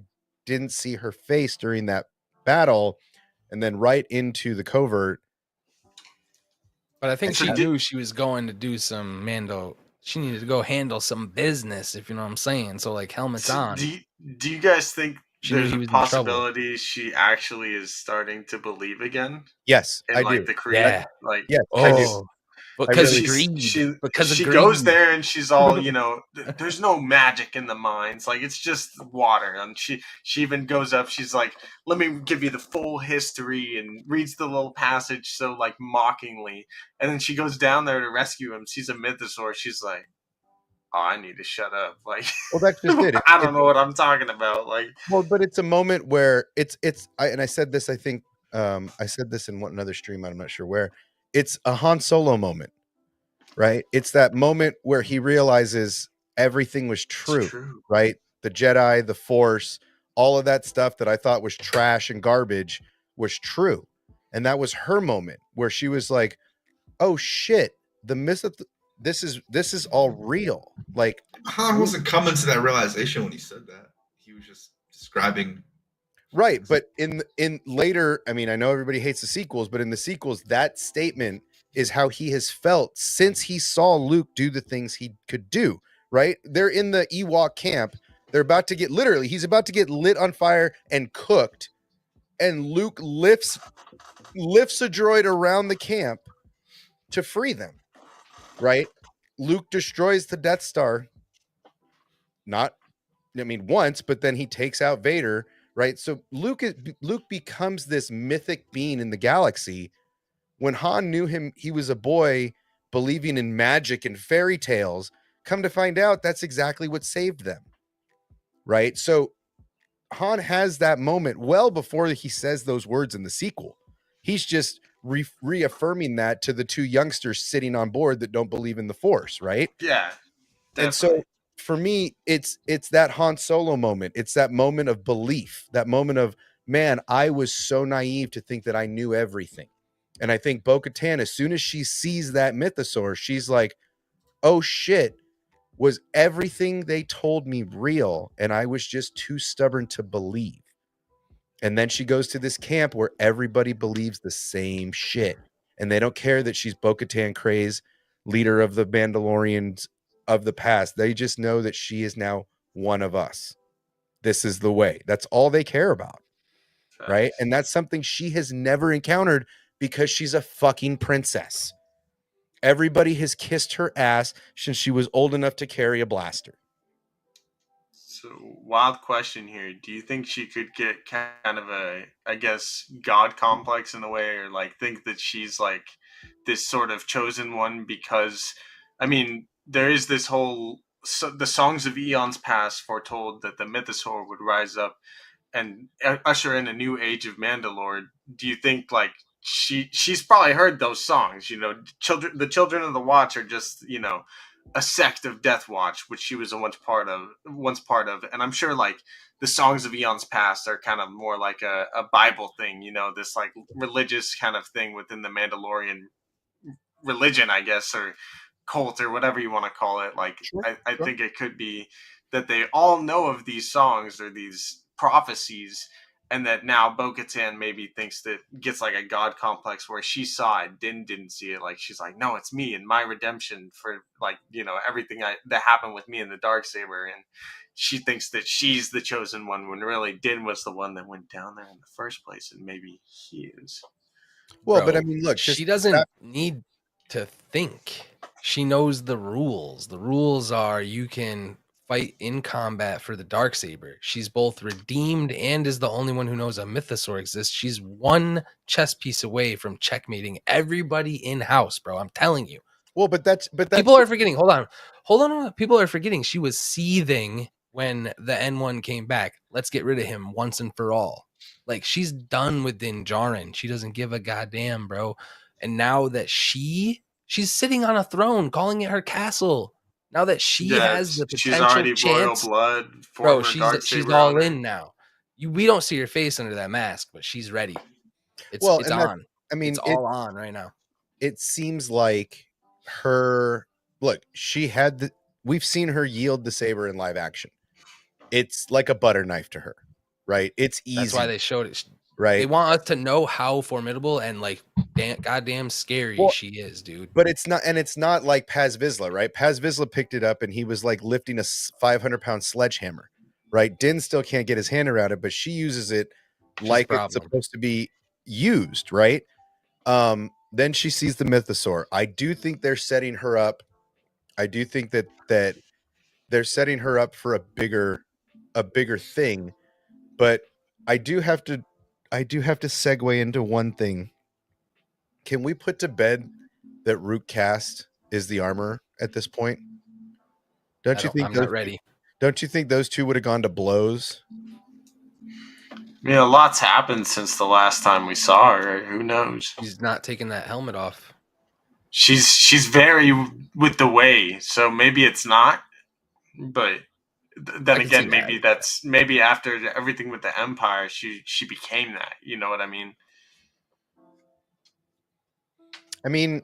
didn't see her face during that battle, and then right into the covert. But I think So she did- knew she was going to do some Mando she needed to go handle some business, if you know what I'm saying. So like helmets on. Do you guys think She knew there's he a was in trouble. possibility she actually is starting to believe again Yes, in I like do. the creed? Yeah. Like Yes, I do. Oh, because really of do. greed. Because of she greed. goes there and she's all, you know, there's no magic in the mines, like it's just water. And she even goes up, she's like, let me give you the full history, and reads the little passage so like mockingly, and then she goes down there to rescue him, sees a mythosaur, she's like, oh, I need to shut up, like Well, that's just it. I don't know what I'm talking about, like. Well, but it's a moment where I said this, I think I said this in another stream, I'm not sure where. It's a Han Solo moment, right? It's that moment where he realizes everything was true, right? The Jedi, the Force, all of that stuff that I thought was trash and garbage was true. And that was her moment where she was like, "Oh shit, this is all real." Like Han wasn't coming to that realization when he said that. He was just describing. Right, but in later, I mean, I know everybody hates the sequels, but in the sequels, that statement is how he has felt since he saw Luke do the things he could do, right? They're in the Ewok camp. They're about to get he's about to get lit on fire and cooked, and Luke lifts a droid around the camp to free them, right? Luke destroys the Death Star. Once, but then he takes out Vader, right? So Luke becomes this mythic being in the galaxy. When Han knew him, he was a boy believing in magic and fairy tales. Come to find out, that's exactly what saved them, right? So Han has that moment well before he says those words in the sequel. He's just reaffirming that to the two youngsters sitting on board that don't believe in the Force, right? Yeah, definitely. And so for me, it's that Han Solo moment. It's that moment of belief, that moment of, man, I was so naive to think that I knew everything. And I think Bo-Katan, as soon as she sees that mythosaur, she's like, oh shit, was everything they told me real? And I was just too stubborn to believe. And then she goes to this camp where everybody believes the same shit. And they don't care that she's Bo-Katan Kryze, leader of the Mandalorians of the past. They just know that she is now one of us. This is the way. That's all they care about. Right? And that's something she has never encountered because she's a fucking princess. Everybody has kissed her ass since she was old enough to carry a blaster. So, wild question here. Do you think she could get kind of a, I guess, God complex in a way, or like think that she's like this sort of chosen one? Because, I mean, there is this whole, the songs of eons past foretold that the mythosaur would rise up and usher in a new age of Mandalore. Do you think like she's probably heard those songs? You know, the Children of the Watch are just, you know, a sect of Death Watch, which she was once part of, and I'm sure like the songs of eons past are kind of more like a Bible thing, you know, this like religious kind of thing within the Mandalorian religion, I guess, or cult or whatever you want to call it. Like, sure. I think it could be that they all know of these songs or these prophecies, and that now Bo-Katan maybe thinks that, gets like a God complex where she saw it, didn't see it. Like, she's like, no, it's me and my redemption for, like, you know, everything that happened with me and the Darksaber. And she thinks that she's the chosen one when really Din was the one that went down there in the first place, and maybe he is. Well, but I mean, look, she doesn't need to think. She knows the rules. The rules are you can fight in combat for the Darksaber. She's both redeemed and is the only one who knows a mythosaur exists. She's one chess piece away from checkmating everybody in house, bro. I'm telling you. Well, but that's people are forgetting. Hold on. People are forgetting she was seething when the N1 came back. Let's get rid of him once and for all. Like, she's done with Din Djarin. She doesn't give a goddamn, bro. And now that she's sitting on a throne, calling it her castle. Now that she has the potential, she's already chance, royal blood, bro. She's all in now. We don't see her face under that mask, but she's ready. It's on. I mean, it's all on right now. It seems like we've seen her yield the saber in live action. It's like a butter knife to her, right? It's easy. That's why they showed it, right? They want us to know how formidable and like goddamn scary Well, she is, dude. But it's not like Paz Vizsla, right? Paz Vizsla picked it up and he was like lifting a 500-pound sledgehammer, right? Din still can't get his hand around it, but she uses it like it's supposed to be used, right? Then she sees the mythosaur. I do think they're setting her up. I do think that they're setting her up for a bigger thing, but I do have to segue into one thing. Can we put to bed that Root Cast is the armor at this point? Don't you think I'm not ready. Don't you think those two would have gone to blows? A lot's happened since the last time we saw her. Who knows? She's not taking that helmet off. She's very with the way, so maybe it's not. But then again, maybe after everything with the Empire, she became that. You know what I mean? I mean,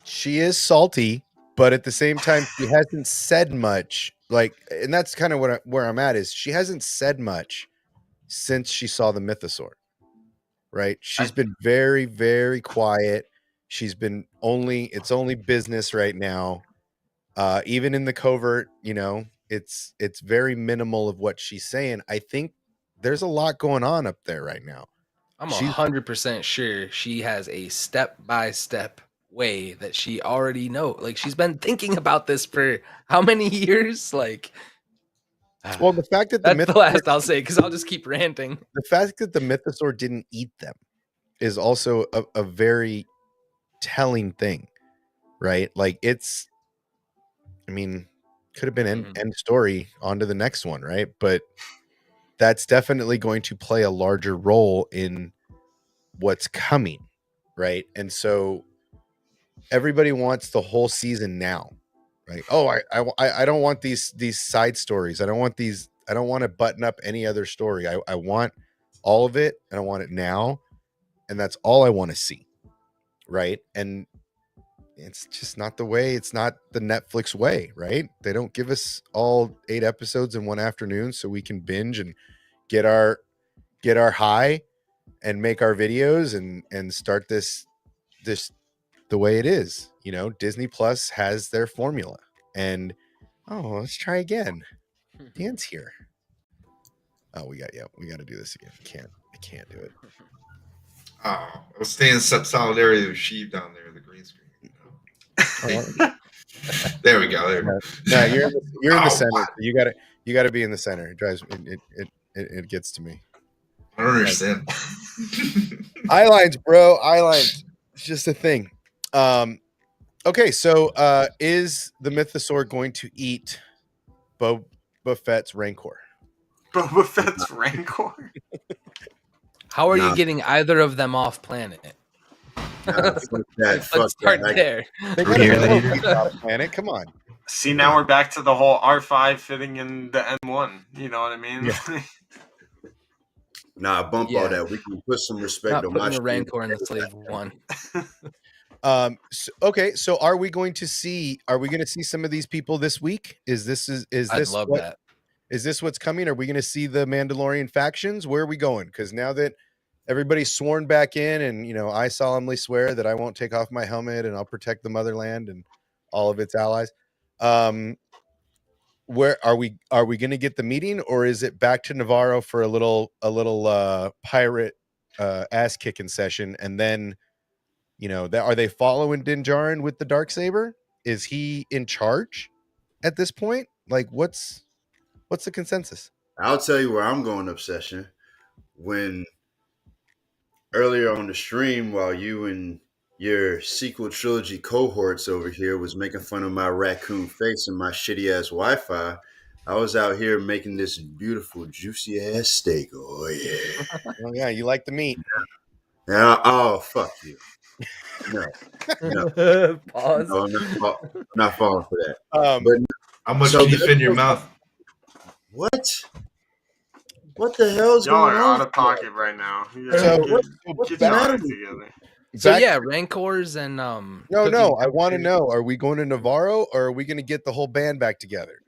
she is salty, but at the same time, she hasn't said much. Like, and that's kind of where I'm at is she hasn't said much since she saw the mythosaur. Right? She's been very, very quiet. She's been it's only business right now. Even in the covert, it's very minimal of what she's saying. I think there's a lot going on up there right now. I'm 100% sure she has a step-by-step way that she already knows. Like, she's been thinking about this for how many years? Like, well, the fact that that's the last I'll say, because I'll just keep ranting. The fact that the mythosaur didn't eat them is also a very telling thing, right? Like, it's, I mean, could have been end story, on to the next one, right? But that's definitely going to play a larger role in what's coming, right? And so everybody wants the whole season now, right? Oh, I don't want these side stories. I don't want to button up any other story. I want all of it, and I want it now, and that's all I want to see, right? And it's just not the way. It's not the Netflix way, right? They don't give us all 8 episodes in one afternoon so we can binge and get our high and make our videos and start this the way it is. Disney Plus has their formula, and let's try again. Dan's here. Oh, we got to do this again. I can't do it. Oh, I was staying in solidarity with Sheev down there in the green screen. There we go. No, you're in the center. Wow. You gotta be in the center. It drives it gets to me. I don't understand. Eye lines, bro. Eye lines. It's just a thing. Okay, so is the mythosaur going to eat Boba Fett's Rancor? Boba Fett's Rancor? How are you getting either of them off planet? Let's start there. Planet, come on. See, now we're back to the whole R5 fitting in the N1. You know what I mean? Yeah. Nah, bump all that. We can put some respect on my the Rancor in the Slave One. So are we going to see some of these people this week? Is this that? Is this what's coming? Are we going to see the Mandalorian factions? Where are we going? Because now that everybody's sworn back in, and I solemnly swear that I won't take off my helmet and I'll protect the motherland and all of its allies. Where are we going to get the meeting, or is it back to Navarro for a little pirate ass kicking session, and then are they following Din Djarin with the Darksaber? Is he in charge at this point? Like, what's the consensus? I'll tell you where I'm going, Obsession. When earlier on the stream, while you and your sequel trilogy cohorts over here was making fun of my raccoon face and my shitty ass Wi-Fi, I was out here making this beautiful juicy ass steak. Oh yeah. Oh yeah, you like the meat. Yeah. Oh fuck you. No. Pause. No, I'm not falling for that. But how much do you fit in your mouth? What? What the hell's Y'all going are on? out of pocket right now. What's the matter together? So yeah, Rancors and No. I want to know: are we going to Navarro, or are we going to get the whole band back together?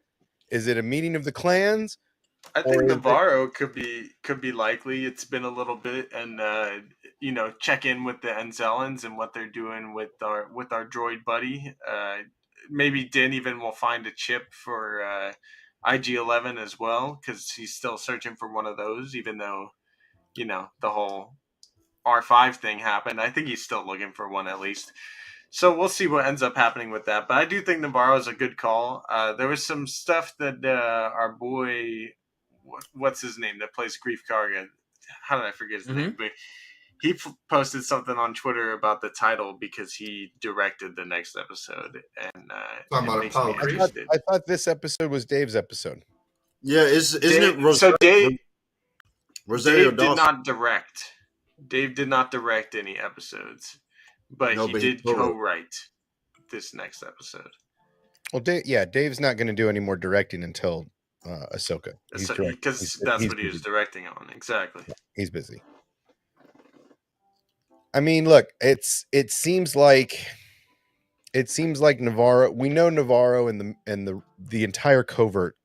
Is it a meeting of the clans, I Or think is it? Navarro could be likely. It's been a little bit, and check in with the Enzellans and what they're doing with our droid buddy. Maybe Din even will find a chip for IG-11 as well, because he's still searching for one of those, even though the whole R5 thing happened. I think he's still looking for one at least. So we'll see what ends up happening with that. But I do think Navarro is a good call. There was some stuff that our boy, what's his name, that plays Grief Karga. How did I forget his name? But he posted something on Twitter about the title because he directed the next episode, and Talking it about makes me Apollo Creed? interested. I thought this episode was Dave's episode. Yeah, isn't it So Dave Rosario did Dawson? not direct. Dave did not direct any episodes, but No, he but he did co-wrote. co-write this next episode. Well, Dave's not going to do any more directing until Ahsoka. He's directing Because that's he's what he was busy. directing on. Exactly. He's busy. I mean, look, it seems like Navarro. We know Navarro and the entire covert.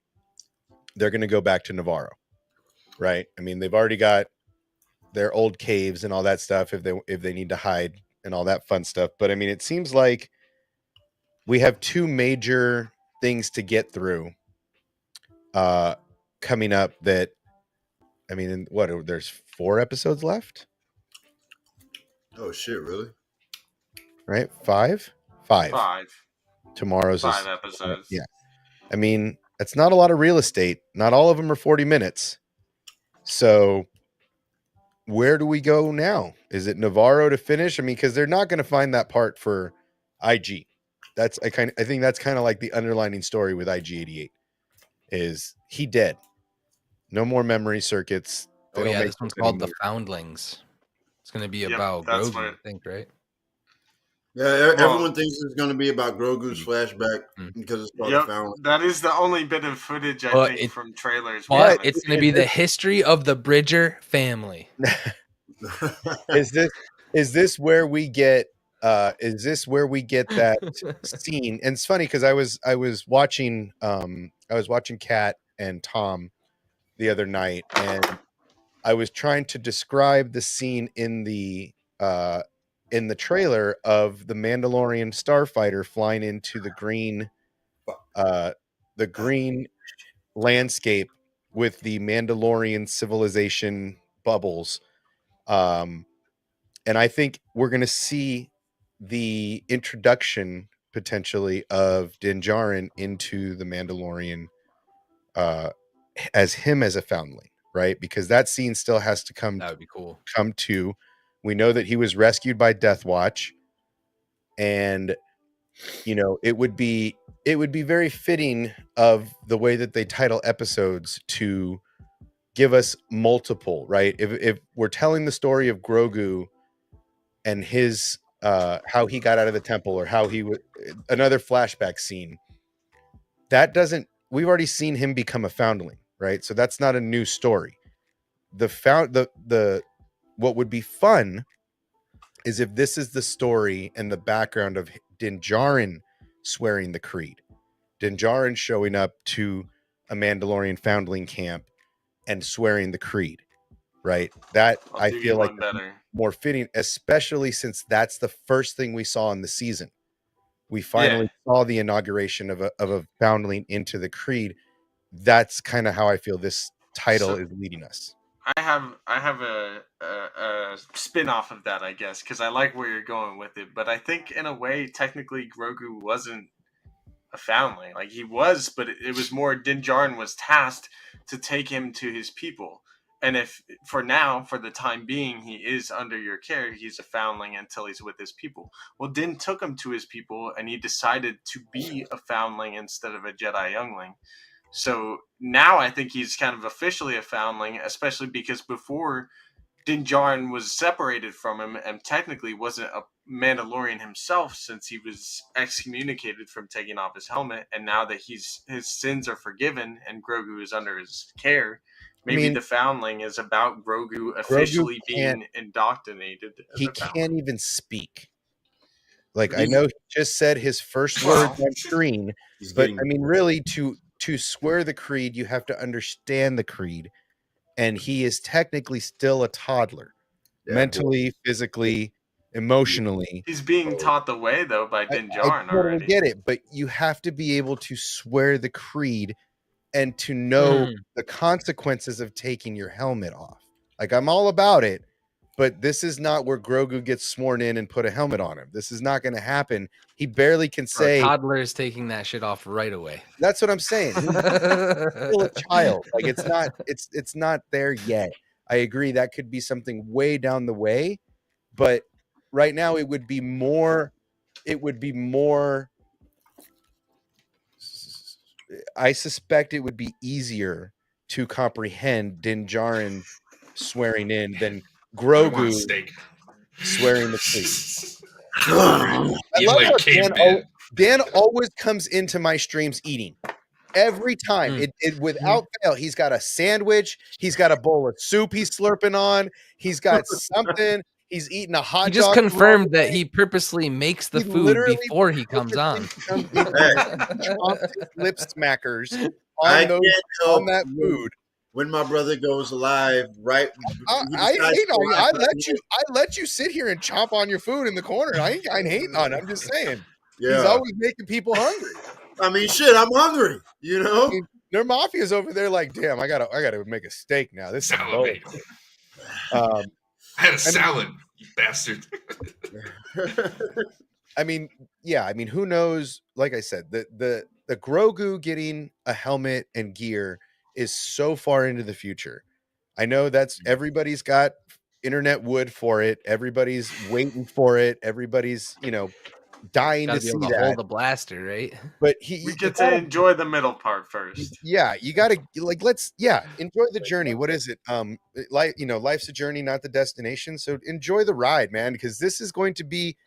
They're going to go back to Navarro, right? I mean, they've already got their old caves and all that stuff if they need to hide and all that fun stuff. But I mean, it seems like we have two major things to get through coming up. That I mean, there's 4 episodes left. Oh shit! Really? Right? 5. Tomorrow's 5 episodes. Yeah. I mean, that's not a lot of real estate. Not all of them are 40 minutes. So where do we go now? Is it Navarro to finish? I mean, because they're not going to find that part for IG. I think that's kind of like the underlining story with IG-88 is he dead. No more memory circuits. Oh yeah, this one's called The Foundlings. It's going to be about Grogu, I think, right? Yeah, everyone thinks it's going to be about Grogu's flashback because it's called The Foundlings. That is the only bit of footage I think from trailers. But it's going to be the history of the Bridger family. Is this where we get that scene? And it's funny because I was watching Kat and Tom the other night, and I was trying to describe the scene in the trailer of the Mandalorian starfighter flying into the green landscape with the Mandalorian civilization bubbles. And I think we're going to see the introduction potentially of Din Djarin into the Mandalorian as a foundling, right? Because that scene still has to come. That would be cool. Come to. We know that he was rescued by Death Watch, and it would be very fitting of the way that they title episodes to give us multiple, right? If we're telling the story of Grogu and his how he got out of the temple, or how he would another flashback scene, we've already seen him become a foundling, right? So that's not a new story. What would be fun is if this is the story and the background of Din Djarin swearing the creed, Din Djarin showing up to a Mandalorian foundling camp and swearing the creed, right? That I feel like more fitting, especially since that's the first thing we saw in the season. We finally saw the inauguration of a foundling into the creed. That's kind of how I feel this title is leading us. I have a spin-off of that, I guess, because I like where you're going with it. But I think in a way, technically, Grogu wasn't a foundling. Like, he was, but it was more Din Djarin was tasked to take him to his people. And if for the time being, he is under your care, he's a foundling until he's with his people. Well, Din took him to his people, and he decided to be a foundling instead of a Jedi youngling. So now I think he's kind of officially a foundling, especially because before Din Djarin was separated from him and technically wasn't a Mandalorian himself, since he was excommunicated from taking off his helmet. And now that his sins are forgiven and Grogu is under his care, maybe the foundling is about Grogu officially being indoctrinated. He can't even speak. Like, I know he just said his first words on screen, but I mean, really, to to swear the creed, you have to understand the creed, and he is technically still a toddler, mentally, physically, emotionally. He's being taught the way though by Din I Djarin totally already. get it, but you have to be able to swear the creed and to know the consequences of taking your helmet off. Like, I'm all about it, but this is not where Grogu gets sworn in and put a helmet on him. This is not going to happen. He barely can say. A toddler is taking that shit off right away. That's what I'm saying. He's still a child. Like, it's not there yet. I agree that could be something way down the way, but right now it would be more. I suspect it would be easier to comprehend Din Djarin swearing in than Grogu swearing the creed. I love how Dan always comes into my streams eating. Every time, it without fail, he's got a sandwich, he's got a bowl of soup he's slurping on, he's got something, he's eating a hot dog. He just confirmed that he purposely makes the food before he comes on. Lip smackers on that food. When my brother goes live, right? I hate on you. I let you sit here and chomp on your food in the corner. I ain't hating on it. I'm just saying. Yeah. He's always making people hungry. I mean, shit, I'm hungry, you know? I mean, their mafia's over there like, damn, I gotta make a steak now. This salad. I had a salad, you bastard. I mean, yeah, I mean, who knows? Like I said, the Grogu getting a helmet and gear is so far into the future. I know that's everybody's got internet wood for it. Everybody's waiting for it. Everybody's, dying to see that. Hold the blaster, right? But we get to enjoy the middle part first. Yeah, you gotta enjoy the journey. What is it? Life's a journey, not the destination. So enjoy the ride, man, because this is going to be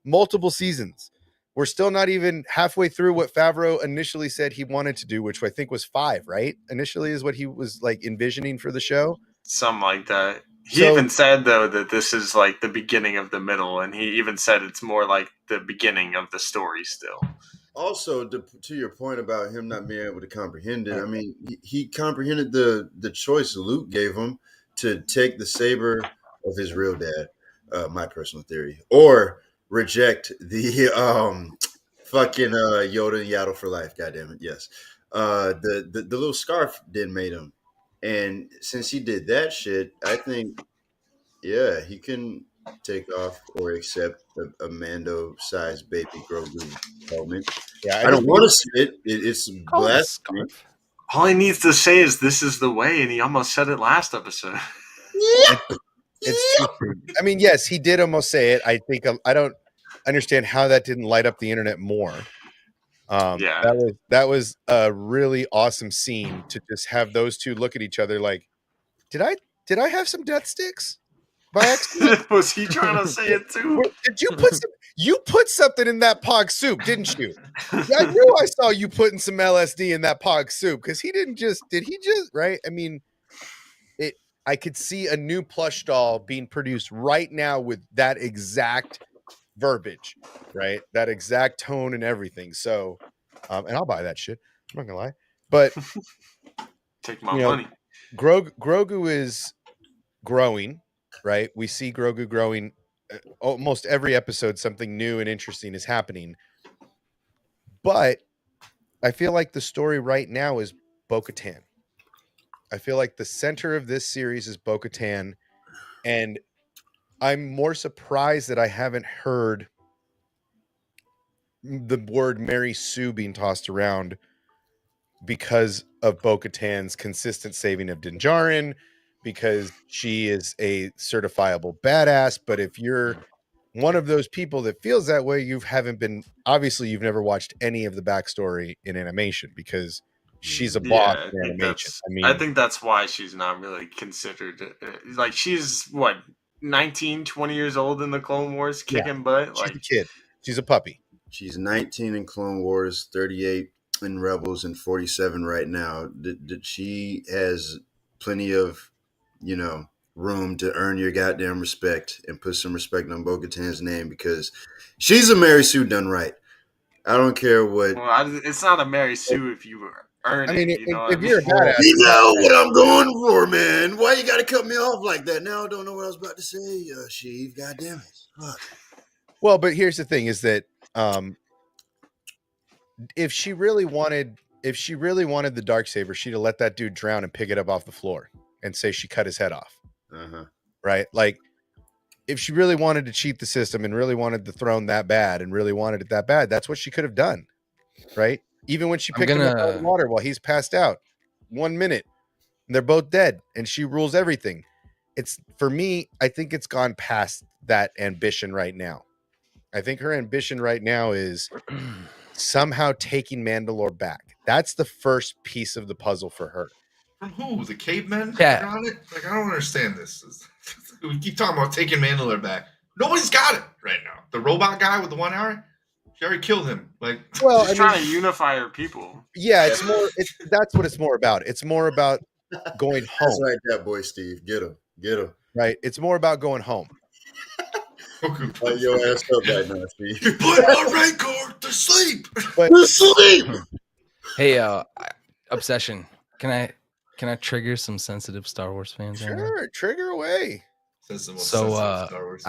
multiple seasons. We're still not even halfway through what Favreau initially said he wanted to do, which I think was 5, right? Initially is what he was like envisioning for the show. Something like that. He even said, though, that this is like the beginning of the middle, and he even said it's more like the beginning of the story still. Also, to your point about him not being able to comprehend it, I mean, he comprehended the choice Luke gave him to take the saber of his real dad, my personal theory, or reject the fucking Yoda and Yaddle for life. Goddamn it, yes. The little scarf didn't made him. And since he did that shit, I think, yeah, he can take off or accept a Mando-sized baby Grogu helmet. Yeah, I don't want to see it. It's blasphemy. All he needs to say is, "This is the way," and he almost said it last episode. Yeah, it's true. I mean, yes, he did almost say it. I think I don't understand how that didn't light up the internet more. That was a really awesome scene to just have those two look at each other like, did I have some death sticks by accident? Was he trying to say it too? Did you put something in that pog soup, didn't you? I knew I saw you putting some LSD in that pog soup, because did he just right? I mean, I could see a new plush doll being produced right now with that exact verbiage, right? That exact tone and everything. So, and I'll buy that shit. I'm not gonna lie, but take my money. Grogu is growing, right? We see Grogu growing almost every episode. Something new and interesting is happening, but I feel like the story right now is Bo-Katan. I feel like the center of this series is Bo-Katan, and I'm more surprised that I haven't heard the word Mary Sue being tossed around because of Bo-Katan's consistent saving of Din Djarin, because she is a certifiable badass. But if you're one of those people that feels that way, you've never watched any of the backstory in animation, because she's a boss in animation. I think that's why she's not really considered. Like, she's what, 19, 20 years old in the Clone Wars, kicking butt. She's a kid. She's a puppy. She's 19 in Clone Wars, 38 in Rebels, and 47 right now. She has plenty of, room to earn your goddamn respect and put some respect on Bo-Katan's name, because she's a Mary Sue done right. I don't care what. Well, it's not a Mary Sue if you earn I mean, it. You know what I if you're a mean? badass, You know what I'm going for, man. Why you gotta cut me off like that? Now I don't know what I was about to say, Sheev. God damn it. Fuck. well, but here's the thing: is that if she really wanted the Darksaber, she'd have let that dude drown and pick it up off the floor and say she cut his head off. Uh-huh. Right? Like, if she really wanted to cheat the system and really wanted the throne that bad and really wanted it that bad, that's what she could have done. Right? Even when she picked him up out of the water while he's passed out, 1 minute, and they're both dead, and she rules everything. It's, for me, I think it's gone past that ambition right now. I think her ambition right now is somehow taking Mandalore back. That's the first piece of the puzzle for her. From who? The cavemen? Yeah. Are on it? Like, I don't understand this. We keep talking about taking Mandalore back. Nobody's got it right now. The robot guy with the 1 hour, she already killed him. Like, well, she's trying to unify her people. Yeah, it's more. That's what it's more about. It's more about going home. That's right, that boy, Steve. Get him. Right. It's more about going home. Your ass up right now, Steve. You put my Rancor to sleep. To sleep. Hey, Obsession. Can I trigger some sensitive Star Wars fans? Right now? Sure, trigger away. So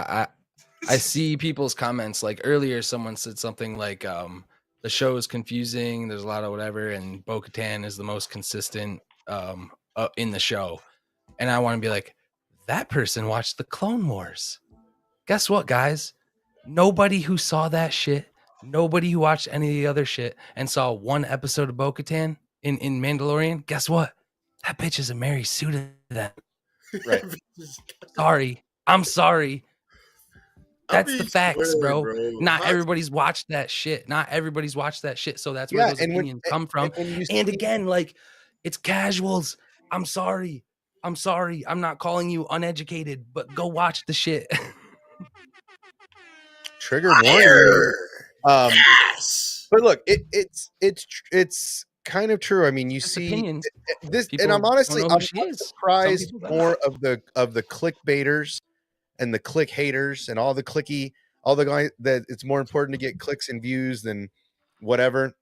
I see people's comments. Like earlier, someone said something like the show is confusing. There's a lot of whatever, and Bo-Katan is the most consistent in the show. And I want to be like, that person watched the Clone Wars. Guess what, guys? Nobody who saw that shit, nobody who watched any of the other shit and saw one episode of Bo-Katan in Mandalorian, guess what? That bitch is a Mary Sue to them. Right. Sorry. I'm sorry. That's the facts, bro. Not everybody's watched that shit. So that's where those opinions come from. And again, like, it's casuals. I'm sorry. I'm not calling you uneducated, but go watch the shit. Trigger warning. Yes. But look, it's kind of true. I mean, you see opinions. This, People and I'm honestly, I'm surprised more of the clickbaiters and the click haters and all the guys that it's more important to get clicks and views than whatever.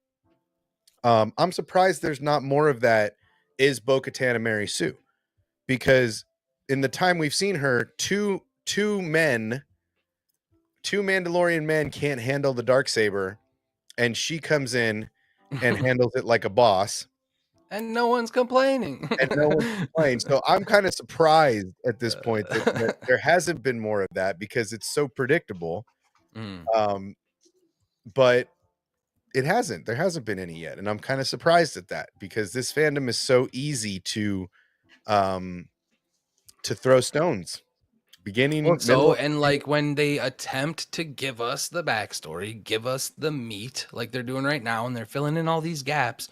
I'm surprised there's not more of that. Is Bo-Katan a Mary Sue? Because in the time we've seen her, two Mandalorian men can't handle the Darksaber, and she comes in and handles it like a boss. And no one's complaining. So I'm kind of surprised at this point that there hasn't been more of that because it's so predictable. But it hasn't. There hasn't been any yet, and I'm kind of surprised at that because this fandom is so easy to throw stones. And like when they attempt to give us the backstory, give us the meat, like they're doing right now, and they're filling in all these gaps.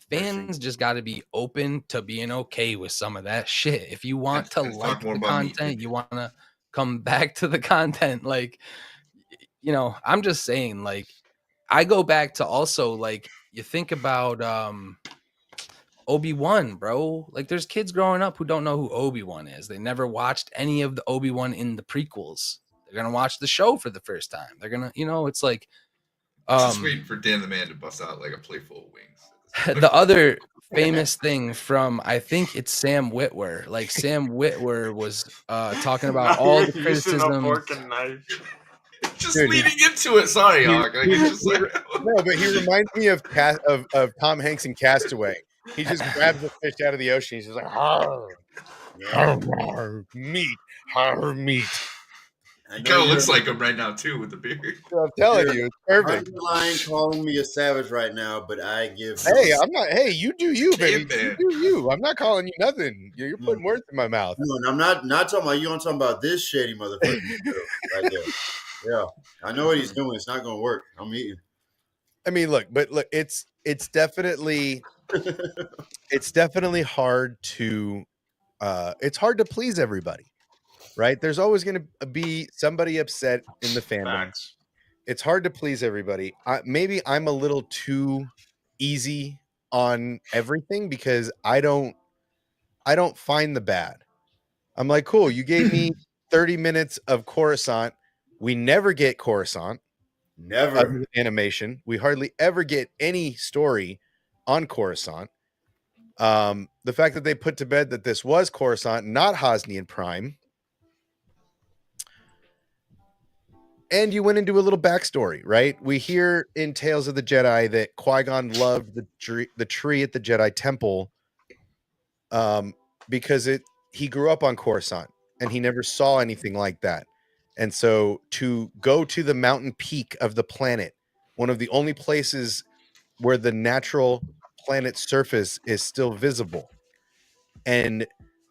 Fans just got to be open to being okay with some of that shit. If you want to like the content, you want to come back to the content. Like, you know, I'm just saying, like, I go back to also, like, you think about Obi-Wan, bro. Like, there's kids growing up who don't know who Obi-Wan is. They never watched any of the Obi-Wan in the prequels. They're gonna watch the show for the first time. They're gonna, you know, it's like just waiting for Dan the Man to bust out like a playful wings. The other famous thing from, I think it's Sam Witwer. Like, Sam Witwer was talking about all the criticisms. Fork and knife. Just leading into it. Sorry, Hawk. No, but he reminds me of Tom Hanks in Castaway. He just grabs the fish out of the ocean. He's just like, "Har, har, meat, har, meat." He kind of looks like him right now too with the beard. I'm telling you, it's perfect. Underline calling me a savage right now, but I give. Hey, I'm not. Hey, you do you, baby. You do you. I'm not calling you nothing. You're putting words in my mouth. No, I'm not talking about you. I'm talking about this shady motherfucker right there. Yeah, I know what he's doing. It's not going to work. I'm eating. I mean, look, it's definitely hard to it's hard to please everybody, right? There's always going to be somebody upset in the fandom. Facts. It's hard to please everybody. Maybe I'm a little too easy on everything because I don't find the bad. I'm like, cool, you gave me 30 minutes of Coruscant. We never get Coruscant. Never. Animation. We hardly ever get any story on Coruscant. The fact that they put to bed that this was Coruscant, not Hosnian Prime. And you went into a little backstory, right? We hear in Tales of the Jedi that Qui-Gon loved the tree at the Jedi Temple because he grew up on Coruscant and he never saw anything like that. And so to go to the mountain peak of the planet, one of the only places where the natural planet's surface is still visible, and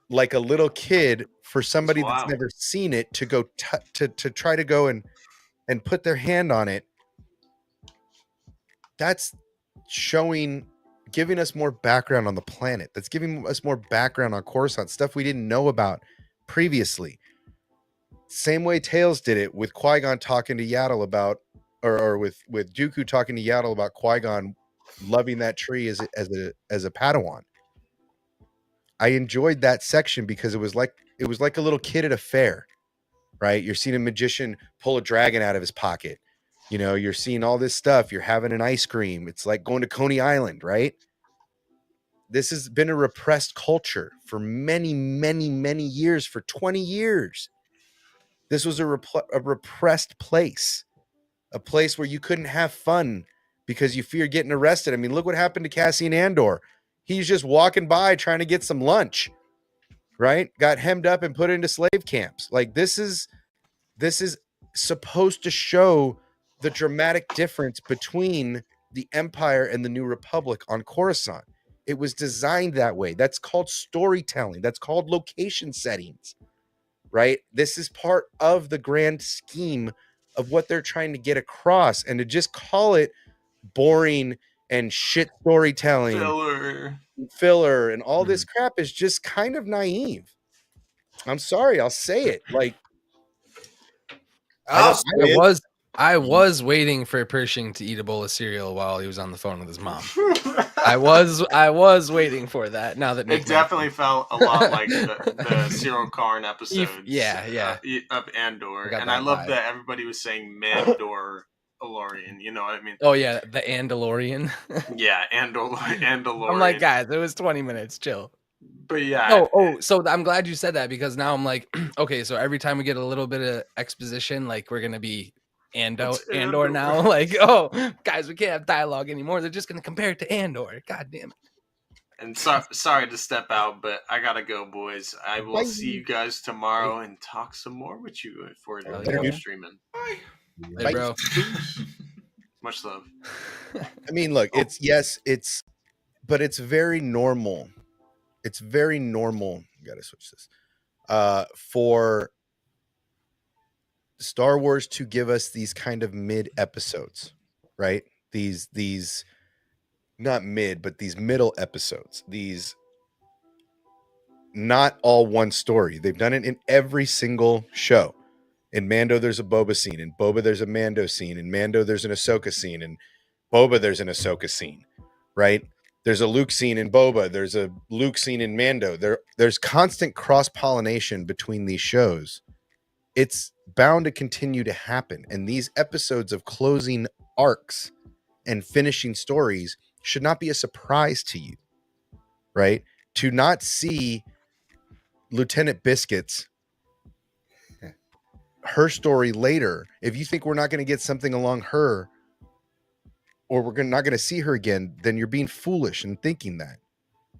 like a little kid, for somebody that's never seen it, to go to try to go and put their hand on it, that's giving us more background on the planet. That's giving us more background on Coruscant, stuff we didn't know about previously. Same way Tales did it with Qui-Gon talking to Yaddle about, or with Dooku talking to Yaddle about Qui-Gon loving that tree as a Padawan. I enjoyed that section because it was like a little kid at a fair, right? You're seeing a magician pull a dragon out of his pocket. You know, you're seeing all this stuff. You're having an ice cream. It's like going to Coney Island, right? This has been a repressed culture for many, many, many years, for 20 years. This was a repressed place, a place where you couldn't have fun because you fear getting arrested. I mean, look what happened to Cassian Andor. He's just walking by trying to get some lunch, right? Got hemmed up and put into slave camps. Like, this is supposed to show the dramatic difference between the Empire and the New Republic on Coruscant. It was designed that way. That's called storytelling. That's called location settings, right? This is part of the grand scheme of what they're trying to get across. And to just call it boring and shit storytelling, filler and all this crap is just kind of naive. I'm sorry, I'll say it. Like, I was waiting for Pershing to eat a bowl of cereal while he was on the phone with his mom. I was waiting for that. Now that it definitely felt a lot like the Cyril Karn episodes. Of Andor, and I love that everybody was saying Mandalorian. You know what I mean? Oh yeah, the Andalorian. Yeah, Andalorian. I'm like, guys, it was 20 minutes. Chill. But yeah. So I'm glad you said that, because now I'm like, okay, so every time we get a little bit of exposition, like, we're gonna be Andor now. Like, oh, guys, we can't have dialogue anymore. They're just gonna compare it to Andor. God damn it. And sorry to step out, but I gotta go, boys. I will see you guys tomorrow and talk some more with you for streaming. Bye. Hey, bro. Much love. I mean, look, but it's very normal. It's very normal. Gotta switch this. For Star Wars to give us these kind of mid episodes, right? These not mid, but these middle episodes. These not all one story. They've done it in every single show. In Mando, there's a Boba scene. In Boba, there's a Mando scene. In Mando, there's an Ahsoka scene. In Boba, there's an Ahsoka scene, right? There's a Luke scene in Boba. There's a Luke scene in Mando. There's constant cross-pollination between these shows. It's bound to continue to happen. And these episodes of closing arcs and finishing stories should not be a surprise to you, right? To not see Lieutenant Biscuits, her story later, if you think we're not going to get something along her, or we're not going to see her again, then you're being foolish in thinking that.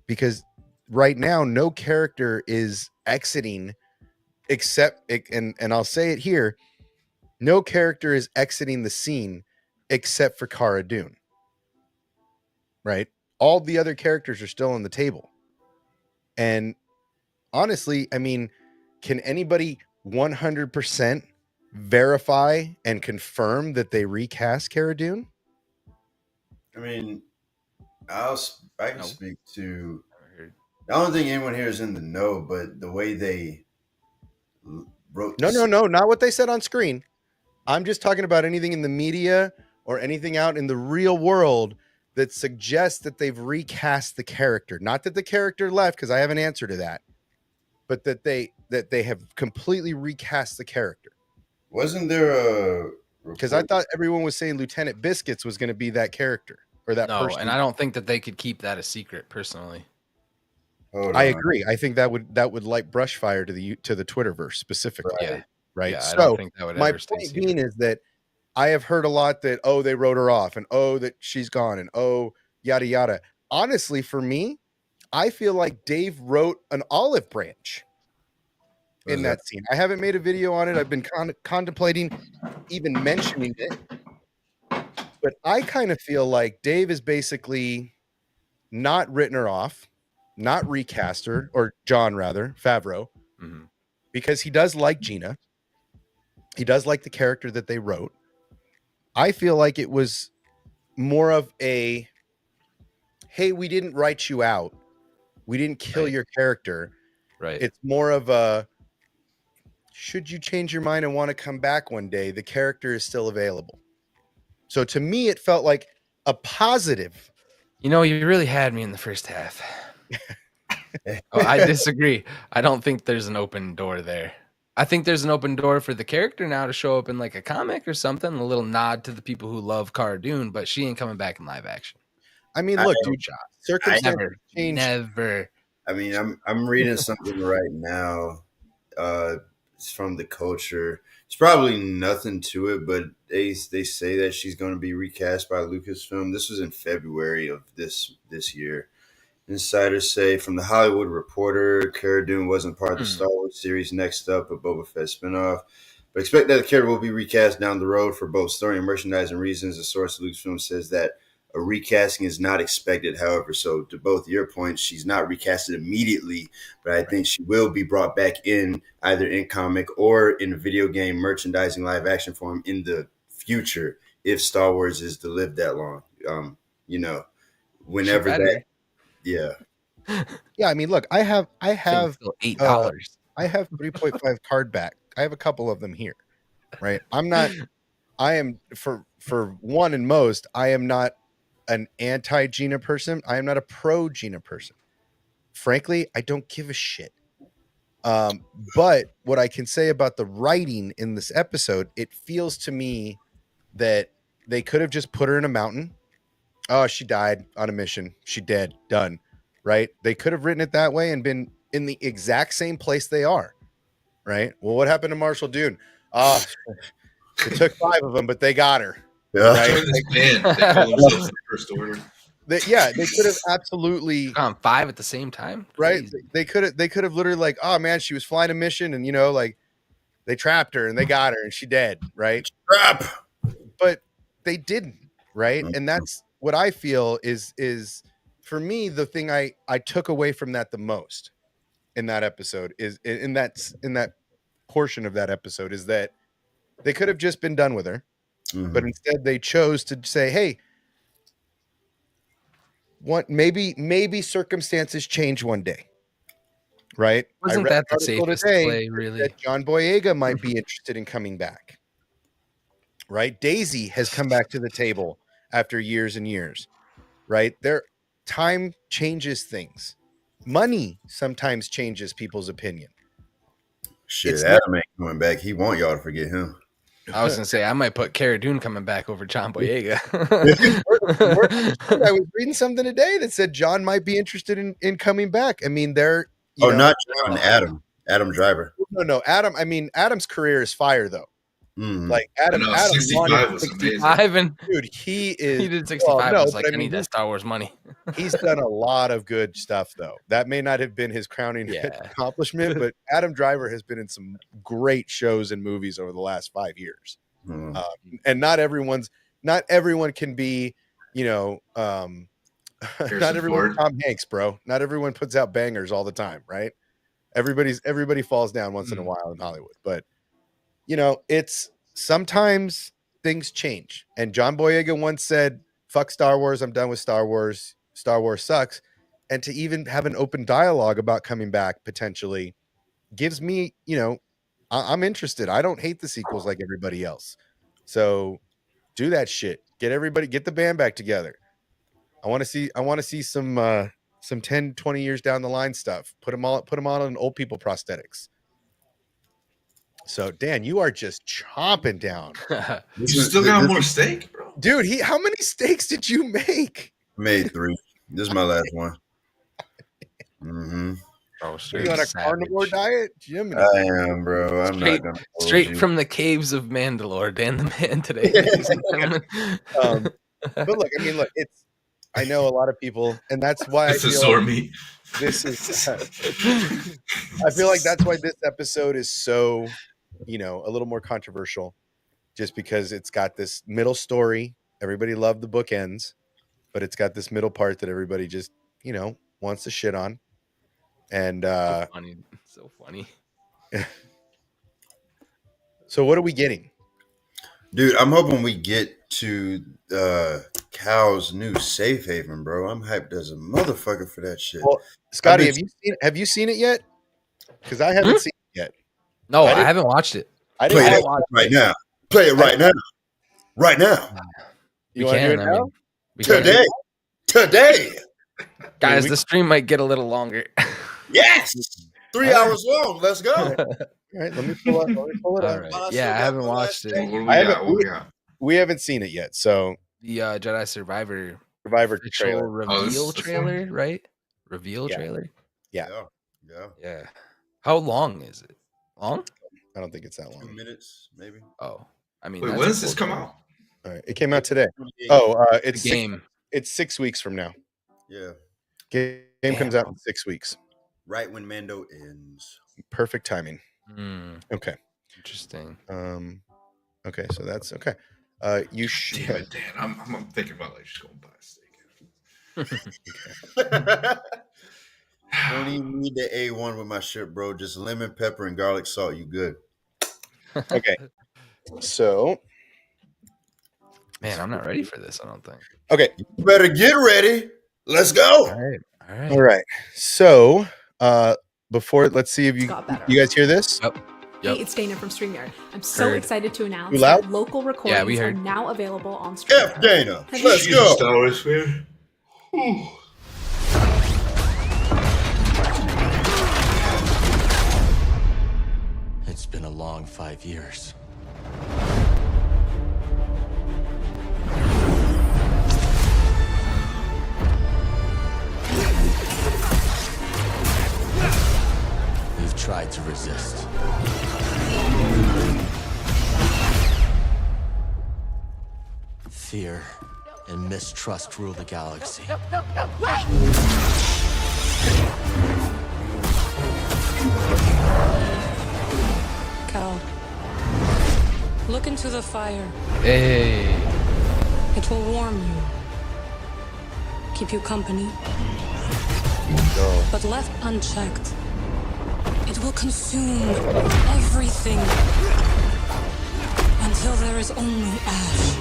Because right now, no character is exiting except, and I'll say it here, no character is exiting the scene except for Cara Dune, right? All the other characters are still on the table. And honestly, I mean, can anybody 100% verify and confirm that they recast Cara Dune? I mean, I can speak to. I don't think anyone here is in the know, but the way they wrote. No, not what they said on screen. I'm just talking about anything in the media or anything out in the real world that suggests that they've recast the character. Not that the character left, because I have an answer to that, but that they have completely recast the character. Wasn't there a? Because I thought everyone was saying Lieutenant Biscuits was going to be that character or that person. And I don't think that they could keep that a secret, personally. I agree. I think that would light brush fire to the Twitterverse specifically. Yeah. Right. Yeah, I so don't think that would my ever stay point secret. being is that I have heard a lot that, oh, they wrote her off and oh, that she's gone and oh, yada yada. Honestly, for me, I feel like Dave wrote an olive branch in that scene. I haven't made a video on it. I've been contemplating even mentioning it, but I kind of feel like Dave is basically not written her off, not recast her, or John rather, Favreau, because he does like Gina. He does like the character that they wrote. I feel like it was more of a, hey, we didn't write you out. We didn't kill your character. Right. It's more of a, should you change your mind and want to come back one day, the character is still available. So to me, it felt like a positive. You know, you really had me in the first half. I disagree. I don't think there's an open door there. I think there's an open door for the character now to show up in like a comic or something, a little nod to the people who love Cara Dune, but she ain't coming back in live action. I mean, look, dude, circumstances change. Never. I mean, I'm reading something right now. It's from the culture. It's probably nothing to it, but they say that she's going to be recast by Lucasfilm. This was in February of this year. Insiders say from the Hollywood Reporter, Cara Dune wasn't part of the Star Wars series Next Up, a Boba Fett spinoff. But expect that the character will be recast down the road for both story and merchandising reasons. A source at Lucasfilm says that a recasting is not expected, however. So to both your points, she's not recasted immediately, but I think she will be brought back in either in comic or in a video game merchandising live action form in the future if Star Wars is to live that long. Whenever that. Yeah. Yeah, I mean, look, I have $8. I have 3.5 card back. I have a couple of them here. Right. I am for one and most, I am not an anti-Gina person. I am not a pro-Gina person. Frankly, I don't give a shit. But what I can say about the writing in this episode, it feels to me that they could have just put her in a mountain. Oh, she died on a mission. She dead. Done. Right? They could have written it that way and been in the exact same place they are. Right? Well, what happened to Marshall Dune? It took 5 of them, but they got her. Yeah. Right? They call themselves the First Order. They could have absolutely on 5 at the same time. Right? They could have literally like, oh man, she was flying a mission, and like they trapped her and they got her and she dead. Right? Trap. But they didn't. Right? And that's what I feel is for me the thing I took away from that the most in that episode is in that portion of that episode is that they could have just been done with her, but instead they chose to say, hey, maybe circumstances change one day. Right? Wasn't that the safest play, really? That John Boyega might be interested in coming back. Right? Daisy has come back to the table after years and years. Right? Time changes things. Money sometimes changes people's opinion. Shit, Adam ain't coming back. He want y'all to forget him. I was gonna say I might put Cara Dune coming back over John Boyega. I was reading something today that said John might be interested in coming back. I mean, not John, Adam Driver. No, Adam. I mean, Adam's career is fire though. Like Adam 65 was amazing. Dude, he did 65. I was like, I need that Star Wars money. He's done a lot of good stuff though. That may not have been his crowning accomplishment, but Adam Driver has been in some great shows and movies over the last 5 years. And not everyone can be, not everyone Tom Hanks, bro. Not everyone puts out bangers all the time, right? Everybody falls down once in a while in Hollywood, but it's sometimes things change. And John Boyega once said, fuck Star Wars. I'm done with Star Wars. Star Wars sucks. And to even have an open dialogue about coming back potentially gives me, I'm interested. I don't hate the sequels like everybody else. So do that shit. Get the band back together. I want to see some 10, 20 years down the line stuff. Put them on old people prosthetics. So Dan, you are just chomping down. You still got more steak, bro? Dude, how many steaks did you make? Made 3. This is my last one. Mm-hmm. Oh, Are you on a carnivore diet, Jiminy? I am, bro. I'm Straight, not gonna hold straight you. from the caves of Mandalore, Dan the Man today, ladies and gentlemen. But look, I mean, look, it's. I know a lot of people, and that's why It's I a feel sore like meat. this is. I feel like that's why this episode is so, a little more controversial, just because it's got this middle story. Everybody loved the bookends, but it's got this middle part that everybody just, wants to shit on. And So funny. So funny. So what are we getting? Dude, I'm hoping we get to Cal's new safe haven, bro. I'm hyped as a motherfucker for that shit. Well, Scotty, have you seen it yet? Because I haven't seen it yet. No, I haven't watched it. I Play didn't it right now. Play it right now. Right now. You want to do it now? Today. Guys, the stream might get a little longer. Yes. 3 hours long. Let's go. All right, let me pull it All up. right. Yeah, I haven't watched it. What we got? We haven't seen it yet. So The Jedi Survivor trailer. reveal trailer, right? Reveal trailer. Yeah. How long is it? Long? I don't think it's that long. 2 minutes, maybe. Oh, I mean, Wait, when does this come out? All right, it came out today. Oh, it's the game. It's 6 weeks from now. Yeah. Game comes out in 6 weeks. Right when Mando ends. Perfect timing. Okay. Interesting. Okay, so that's okay. You should. Damn it, Dan. I'm thinking about just going buy a steak. Don't even need the A1 with my shit, bro. Just lemon, pepper, and garlic salt. You good? Okay. So, man, I'm not ready for this. I don't think. Okay, you better get ready. Let's go. All right. So, let's see if you guys hear this. Yep. Hey, it's Dana from StreamYard. I'm so excited to announce You loud? that local recordings are now available on F StreamYard. Dana. Let's go. Star Wars fan. It's been a long 5 years. We've tried to resist. Fear and mistrust rule the galaxy. Cal, look into the fire. Hey. It will warm you, keep you company. But left unchecked, it will consume everything until there is only ash.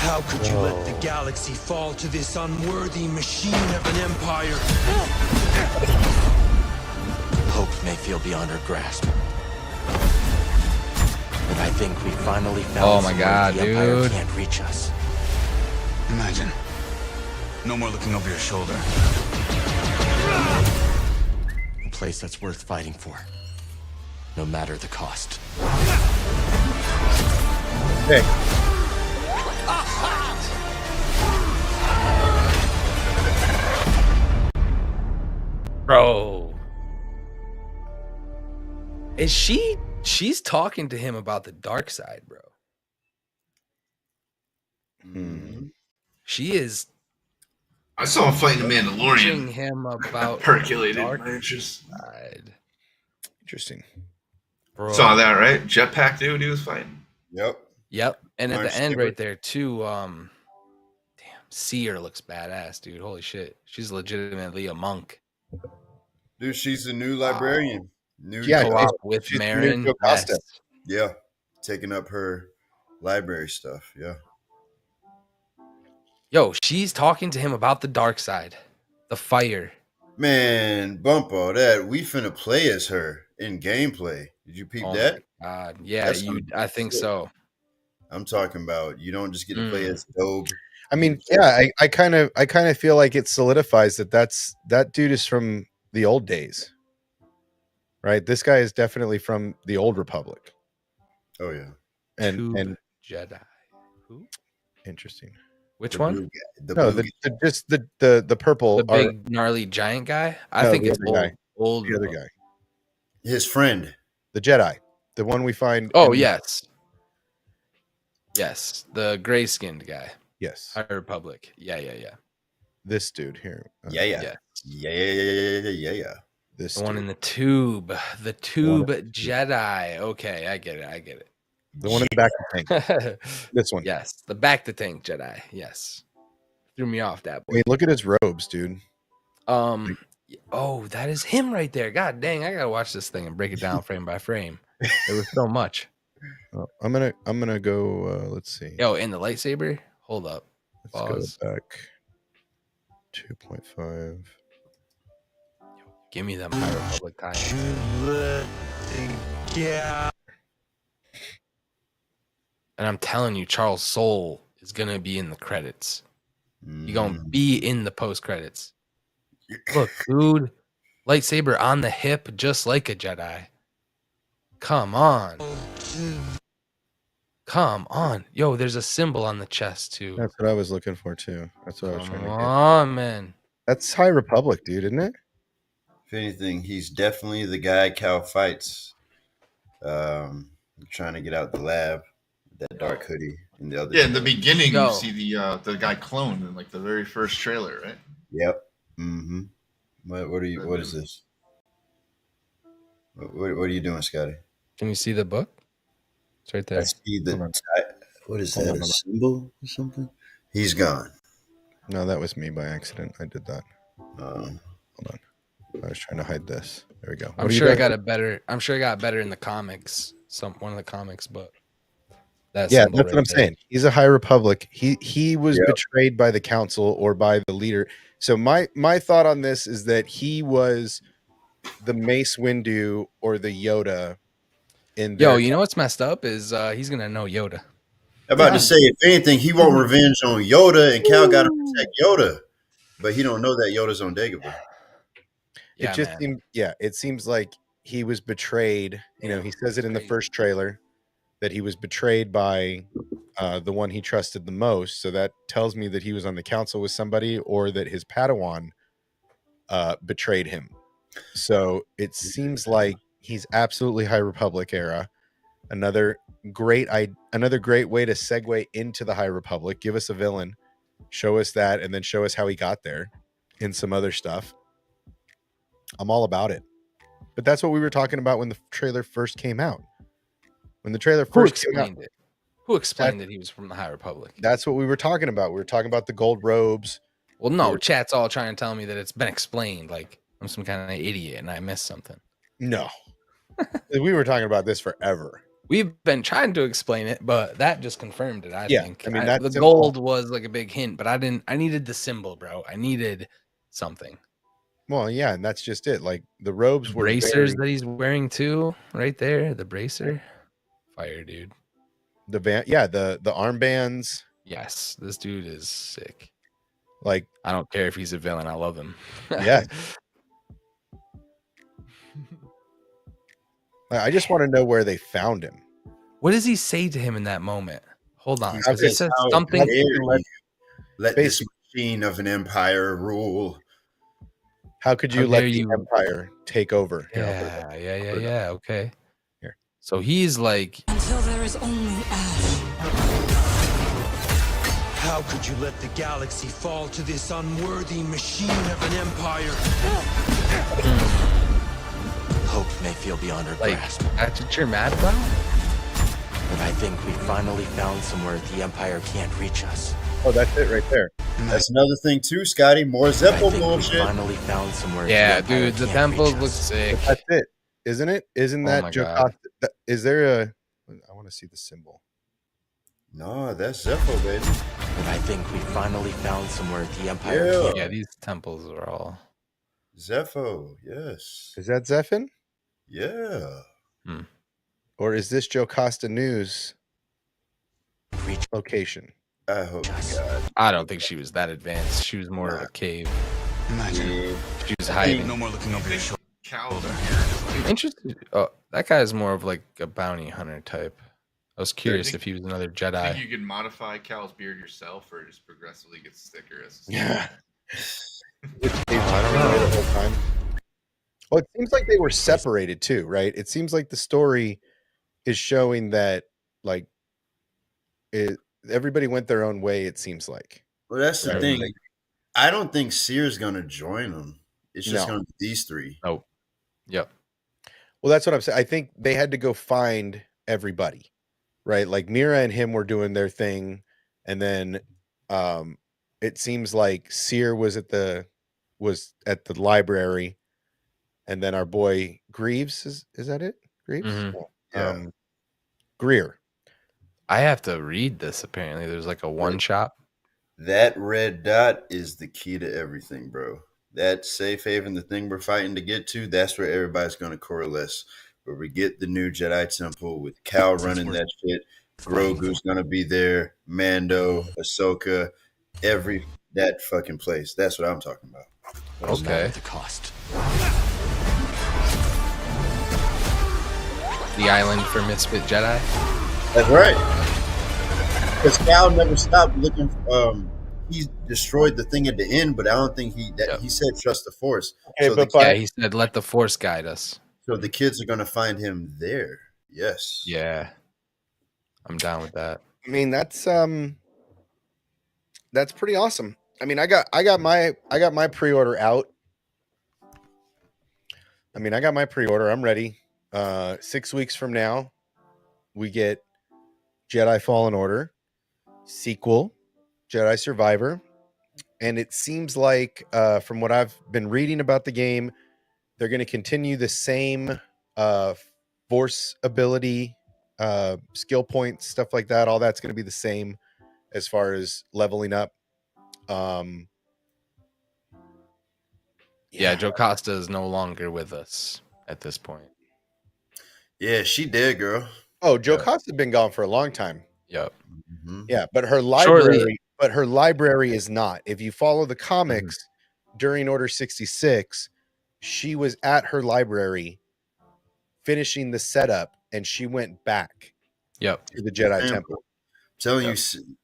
How could you let the galaxy fall to this unworthy machine of an empire? Hope may feel beyond our grasp. But I think we finally found Oh my somewhere God, the Empire dude. can't reach us. Imagine. No more looking over your shoulder. A place that's worth fighting for. No matter the cost. Hey. Bro. Is she's talking to him about the dark side, bro. She is I saw him fighting the teaching Mandalorian. him about Percolated dark my interest. side. Interesting. Bro. Saw that, right? Jetpack dude he was fighting. Yep. And at March the end Stewart. right there too, damn, Seer looks badass, dude. Holy shit. She's legitimately a monk. Dude, she's the new librarian. New Yeah, job. Co-op with she's the new Marin. Jocasta. Yes. Yeah. Taking up her library stuff. Yeah. Yo, she's talking to him about the dark side. The fire. Man, bump all that. We finna play as her in gameplay. Did you peep Oh that? my God. Yeah, That's gonna be I think sick. so. I'm talking about you don't just get to play as Dobe. I mean, yeah, I kind of feel like it solidifies that dude is from the old days, right? This guy is definitely from the old Republic. Oh yeah. And Jedi. Who? Interesting. Which one? Blue guy. The purple. The big gnarly giant guy. I think it's old. The other guy. His friend. The Jedi. The one we find. Oh, yes. Yes. The gray skinned guy. Yes. High Republic. Yeah. This dude here. Yeah. This one in the tube. The tube Jedi. Okay, I get it. The one in the back of the tank. This one. Yes. The back the tank Jedi. Yes. Threw me off that boy. I mean, look at his robes, dude. Oh, that is him right there. God dang, I gotta watch this thing and break it down frame by frame. There was so much. Oh, I'm gonna go. Let's see. Yo, and the lightsaber. Hold up. Let's go back. 2.5. Give me them High Republic tie. Yeah. And I'm telling you, Charles Soule is gonna be in the credits. He's gonna be in the post credits. Look, dude, lightsaber on the hip, just like a Jedi. Come on. Yo, there's a symbol on the chest too. That's what I was looking for too. That's what I was trying to get. Come on, man. That's High Republic, dude, isn't it? If anything, he's definitely the guy Cal fights. Trying to get out the lab. That dark hoodie and the other. Yeah, in the beginning, you see the guy cloned in like the very first trailer, right? Yep. Mm-hmm. What is this? What are you doing, Scotty? Can you see the book? It's right there. I see what is that? A symbol or something? He's gone. No, that was me by accident. I did that. Hold on. I was trying to hide this. There we go. I'm sure I got it better in the comics. One of the comics, but that's what I'm saying. He's a High Republic. He was betrayed by the council or by the leader. So my thought on this is that he was the Mace Windu or the Yoda. You know what's messed up is he's gonna know Yoda. I'm about to say, if anything, he want revenge on Yoda, and Cal got to protect Yoda, but he don't know that Yoda's on Dagobah. It seems like he was betrayed. He says it in the first trailer that he was betrayed by the one he trusted the most. So that tells me that he was on the council with somebody, or that his Padawan betrayed him. So it seems like he's absolutely High Republic era. Another great way to segue into the High Republic. Give us a villain, show us that, and then show us how he got there in some other stuff. I'm all about it. But that's what we were talking about when the trailer first came out. When the trailer first came out, who explained that he was from the High Republic? That's what we were talking about. We were talking about the gold robes. Well, no, chat's all trying to tell me that it's been explained. Like I'm some kind of idiot and I missed something. No, we were talking about this forever. We've been trying to explain it, but that just confirmed it. I think. I mean, the gold was like a big hint, but I needed the symbol, bro. I needed something. Well, yeah, and that's just it. Like the robes were bracers that he's wearing too, right there. The bracer, fire, dude. The armbands. Yes, this dude is sick. Like I don't care if he's a villain. I love him. Yeah. I just want to know where they found him. What does he say to him in that moment? Hold on. He says something. Let this machine of an empire rule. How could you let the empire take over? Yeah. Okay. Here. So he's like, until there is only ash. How could you let the galaxy fall to this unworthy machine of an empire? Hope may feel beyond our grasp. That's what you're mad about? And I think we finally found somewhere the Empire can't reach us. Oh, that's it right there. That's another thing too, Scotty. More Zeppo bullshit. We finally found somewhere. Yeah, dude, the temples look sick. But that's it, isn't it? Isn't that Jocasta? Is there a? I want to see the symbol. No, that's Zeppo, baby. And I think we finally found somewhere the Empire can't. Yeah, these temples are all Zepho. Yes. Is that Zephon? Yeah. Or is this Jocasta News location? I hope God. I don't think she was that advanced. She was more of a cave. Imagine. She was hiding. No more looking over your shoulder. Cows. Interesting. Oh, that guy is more of like a bounty hunter type I was curious if he was another Jedi. I think you could modify Cal's beard yourself, or just progressively get thicker as. Yeah. I don't know. The whole time. Well, it seems like they were separated too, right? It seems like the story is showing that like everybody went their own way. It seems like. Well, that's the Right. thing. Like, I don't think Seer's gonna join them. It's just No. gonna be these three. Oh, yep. well, that's what I'm saying. I think they had to go find everybody, right? Like Mira and him were doing their thing, and then it seems like Seer was at the library, and then our boy Greaves is that it? Greaves? Mhm. Yeah. Greer. I have to read this. Apparently, there's like a one shot. That red dot is the key to everything, bro. That safe haven, the thing we're fighting to get to, that's where everybody's going to coalesce. Where we get the new Jedi Temple with Cal running that shit. Grogu's going to be there. Mando, Ahsoka, that fucking place. That's what I'm talking about. Okay. At the cost. The island for misfit Jedi. That's right. Because Cal never stopped looking. He destroyed the thing at the end, but I don't think he said trust the Force. Okay, so he said let the Force guide us. So the kids are going to find him there. Yes. Yeah. I'm down with that. I mean, that's pretty awesome. I mean, I got my pre-order out. I mean, I got my pre-order. I'm ready. 6 weeks from now, we get Jedi Fallen Order, sequel, Jedi Survivor, and it seems like from what I've been reading about the game, they're going to continue the same Force ability, skill points, stuff like that. All that's going to be the same as far as leveling up. Yeah, Jocasta is no longer with us at this point. Yeah, she did, girl. Oh, Jocasta's been gone for a long time. Yep. Mm-hmm. Yeah, but her library is not. If you follow the comics during Order 66, she was at her library finishing the setup, and she went back to the Jedi Temple. Telling you,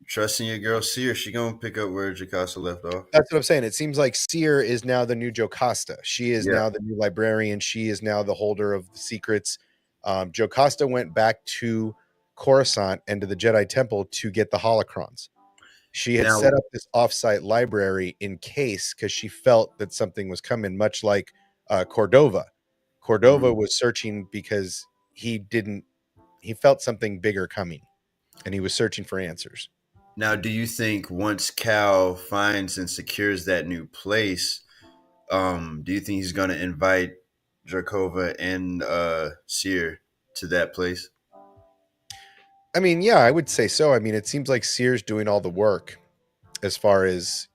trusting your girl Seer, she gonna pick up where Jocasta left off. That's what I'm saying. It seems like Seer is now the new Jocasta. She is now the new librarian. She is now the holder of the secrets. Jocasta went back to Coruscant and to the Jedi Temple to get the holocrons. She had set up this offsite library in case, because she felt that something was coming, much like Cordova. Cordova was searching because he felt something bigger coming, and he was searching for answers. Now, do you think once Cal finds and secures that new place, do you think he's going to invite Drakova and Seer to that place? I mean, yeah, I would say so. I mean, it seems like Seer's doing all the work as far as,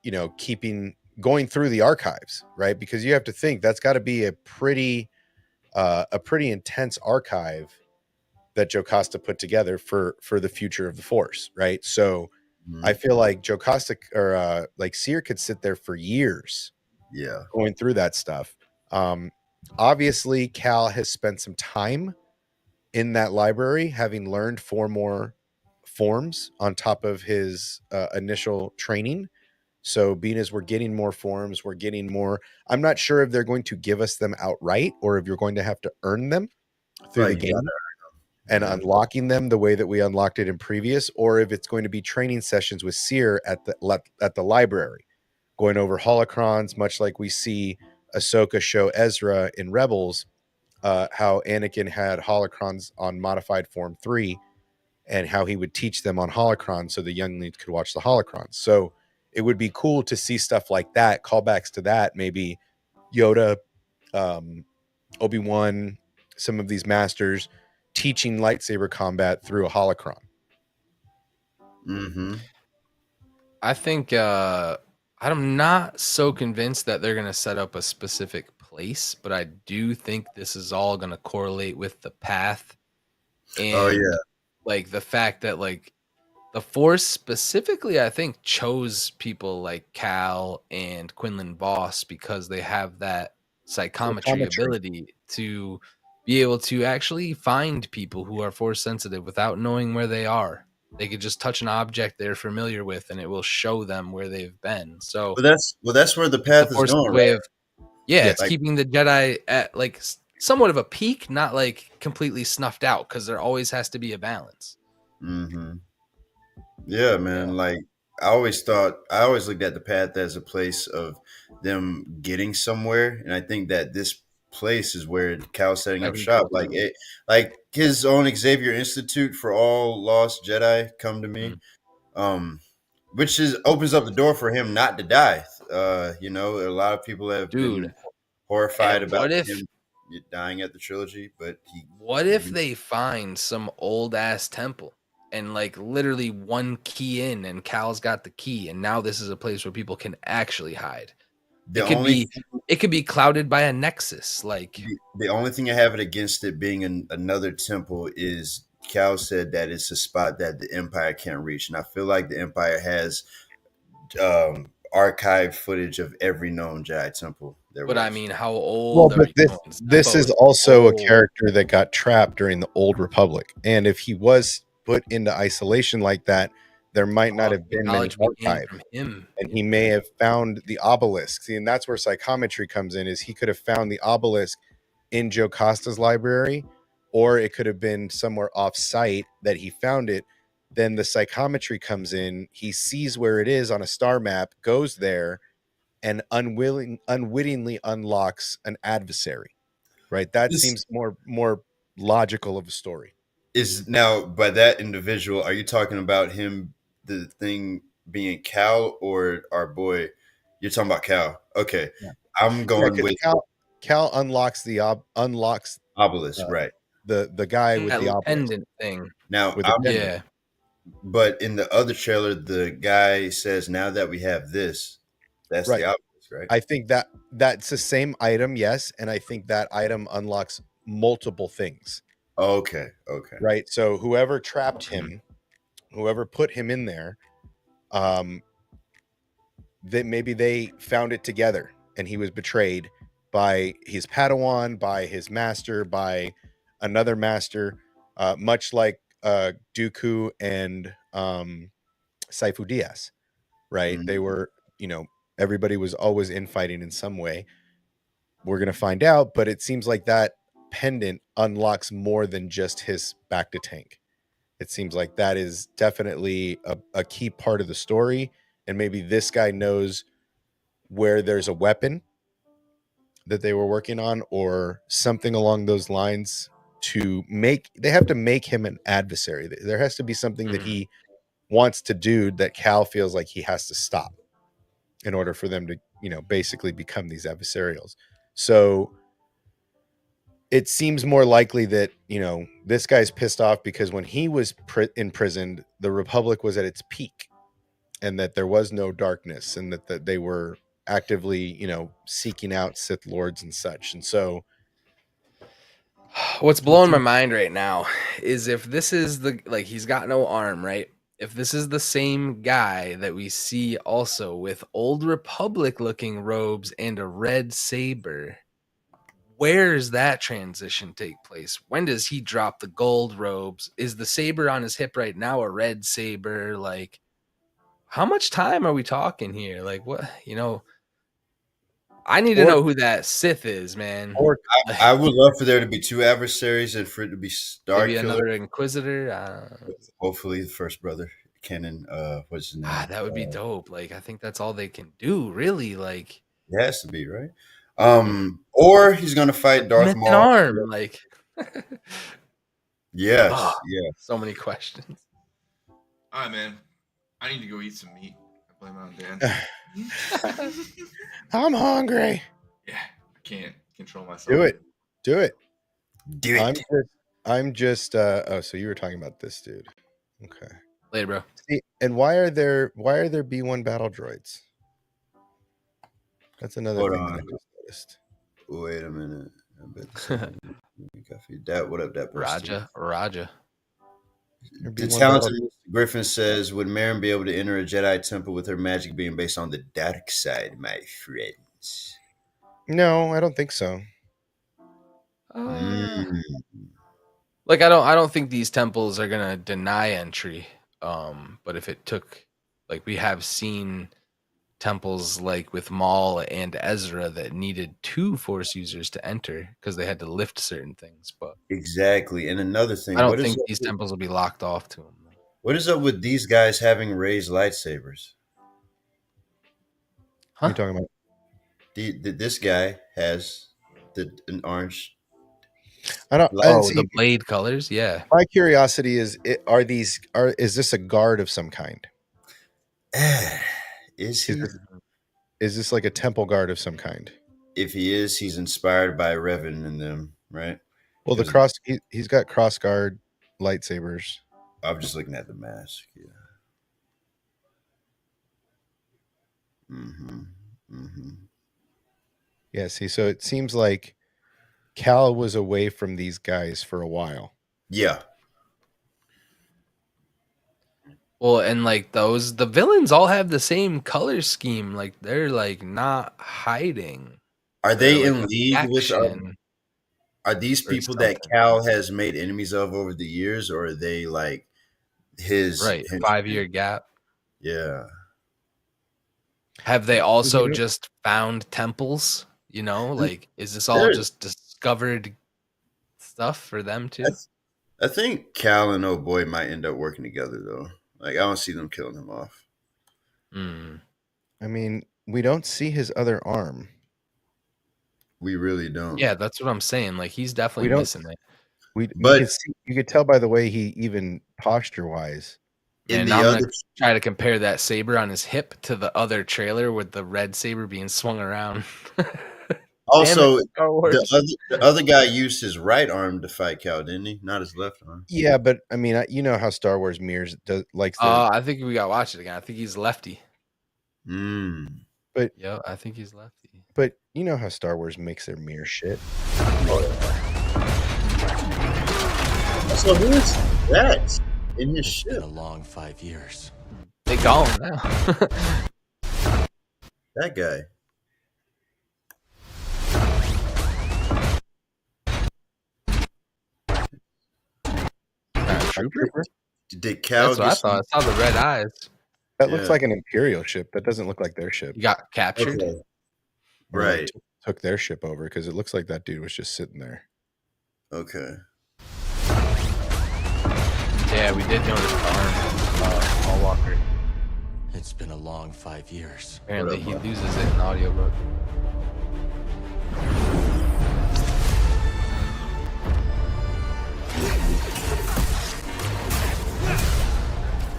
going through the archives, right? Because you have to think that's got to be a pretty intense archive that Jocasta put together for the future of the Force, right? So I feel like Jocasta or like Seer could sit there for years, going through that stuff. Obviously, Cal has spent some time in that library, having learned 4 more forms on top of his initial training. So being as we're getting more forms, we're getting more. I'm not sure if they're going to give us them outright or if you're going to have to earn them through the game and unlocking them the way that we unlocked it in previous, or if it's going to be training sessions with Seer at the library, going over holocrons, much like we see Ahsoka show Ezra in Rebels, how Anakin had holocrons on modified form 3 and how he would teach them on holocrons so the younglings could watch the holocrons. So it would be cool to see stuff like that, callbacks to that, maybe Yoda, Obi-Wan, some of these masters teaching lightsaber combat through a holocron. I think I'm not so convinced that they're going to set up a specific place, but I do think this is all going to correlate with the path. And like the fact that like the Force specifically, I think, chose people like Cal and Quinlan Voss because they have that psychometry ability to be able to actually find people who are force sensitive without knowing where they are. They could just touch an object they're familiar with, and it will show them where they've been. So, that's where the path is going, way right? of it's like, keeping the Jedi at like somewhat of a peak, not like completely snuffed out, because there always has to be a balance. Mm-hmm. Yeah, man. Like I always looked at the path as a place of them getting somewhere, and I think that this place is where Cal's setting up shop. Like his own Xavier Institute for all lost Jedi come to me, which opens up the door for him not to die. A lot of people have been horrified about him dying at the trilogy, but what if they find some old ass temple and like literally one key in, and Cal's got the key, and now this is a place where people can actually hide? It could be clouded by a nexus. Like the only thing I have it against it being another temple is Cal said that it's a spot that the Empire can't reach, and I feel like the Empire has archived footage of every known Jedi temple. But I mean, how old are you? This is also a character that got trapped during the Old Republic, and if he was put into isolation like that, there might not have been many archives from him, and he may have found the obelisk. See, and that's where psychometry comes in. Is he could have found the obelisk in Joe Costa's library, or it could have been somewhere off-site that he found it. Then the psychometry comes in. He sees where it is on a star map, goes there, and unwittingly unlocks an adversary. Right? That seems more logical of a story. Is now by that individual, are you talking about him, the thing being Cal, or our boy? You're talking about Cal. Okay. Yeah. I'm going with Cal unlocks the obelisk, right? The guy with the obelisk pendant thing. Now, but in the other trailer, the guy says, "Now that we have this, that's the obelisk, right?" I think that's the same item, yes, and I think that item unlocks multiple things. Okay. Right. So whoever trapped him, whoever put him in there, that maybe they found it together, and he was betrayed by his Padawan, by his master, by another master, much like Dooku and Saifu Diaz, right? They were, everybody was always infighting in some way. We're going to find out, but it seems like that pendant unlocks more than just his back to tank. It seems like that is definitely a key part of the story, and maybe this guy knows where there's a weapon that they were working on or something along those lines they have to make him an adversary. There has to be something that he wants to do that Cal feels like he has to stop in order for them to, basically become these adversarials. So it seems more likely that, this guy's pissed off because when he was imprisoned, the Republic was at its peak and that there was no darkness and that they were actively, seeking out Sith Lords and such. And so what's blowing my mind right now is if this is he's got no arm, right? If this is the same guy that we see also with Old Republic looking robes and a red saber, where's that transition take place? When does he drop the gold robes? Is the saber on his hip right now a red saber? Like, how much time are we talking here? Like, what, I need to know who that Sith is, man. I would love for there to be two adversaries and for it to be Star maybe Killer. Another Inquisitor. Hopefully, the first brother, Kenan. What's his name? That would be dope. Like, I think that's all they can do, really. Like, it has to be, right? Or he's gonna fight Darth Maul. Arm, like. Yes. So many questions. All right, man. I need to go eat some meat. I blame it on Dan. I'm hungry. Yeah, I can't control myself. Do it. I'm just so you were talking about this dude. Okay. Later, bro. See, and why are there B1 battle droids? That's another thing that I just noticed. Wait a minute. What up, that person? Raja. The talented Mr. Griffin says, would Marin be able to enter a Jedi temple with her magic being based on the dark side, my friends? No, I don't think so. Like I don't think these temples are gonna deny entry. But if it took, like, we have seen temples like with Maul and Ezra that needed 2 Force users to enter because they had to lift certain things. But exactly. And another thing, I don't think these temples will be locked off to them. What is up with these guys having raised lightsabers? What are you talking about? This guy has an orange. I don't. The blade colors. Yeah. My curiosity is: is this a guard of some kind? Is he? Is this like a temple guard of some kind? If he is, he's inspired by Revan and them, right? Well, he's got cross guard lightsabers. I'm just looking at the mask. Yeah. Yeah. See, so it seems like Cal was away from these guys for a while. Yeah. Well, and like the villains all have the same color scheme. Like they're like not hiding. Are they like in league with? Are these people that Cal has made enemies of over the years, or are they like his 5-year gap? Yeah. Have they also just found temples? You know, like is this all just discovered stuff for them too? I think Cal and old boy might end up working together though. Like I don't see them killing him off. I mean, we don't see his other arm. We really don't. Yeah, that's what I'm saying. Like he's definitely missing it. You could tell by the way he even posture wise. And now I'm gonna try to compare that saber on his hip to the other trailer with the red saber being swung around. Also, the other guy used his right arm to fight Cal, didn't he? Not his left arm. Yeah, but I mean, you know how Star Wars mirrors likes. I think we gotta watch it again. I think he's lefty. But yeah, I think he's lefty. But you know how Star Wars makes their mirror shit. So who is that in his ship? It's been a long 5 years. They call him now. That guy. Trooper? Did Cal? That's what I thought. I saw the red eyes. That looks like an Imperial ship. That doesn't look like their ship. You got captured, right? Took their ship over because it looks like that dude was just sitting there. Okay. Yeah, we did notice the arm, Paul Walker. It's been a long 5 years. Apparently, he loses it in audiobook.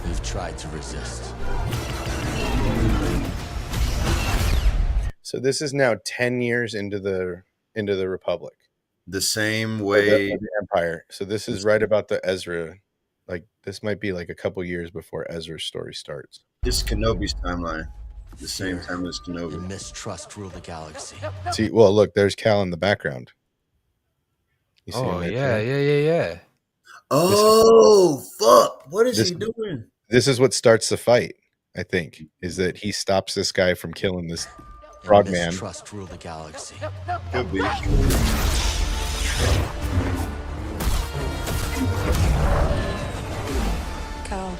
We've tried to resist. So this is now 10 years into the Republic. The same way the Empire. So this is right about the Ezra. Like this might be like a couple years before Ezra's story starts. This is Kenobi's timeline. The same time as Kenobi. And mistrust rule the galaxy. See, well, look, there's Cal in the background. You see yeah. Oh, fuck. What is he doing? This is what starts the fight, I think, is that he stops this guy from killing this frogman. Mistrust rule the galaxy. Could be. Cal,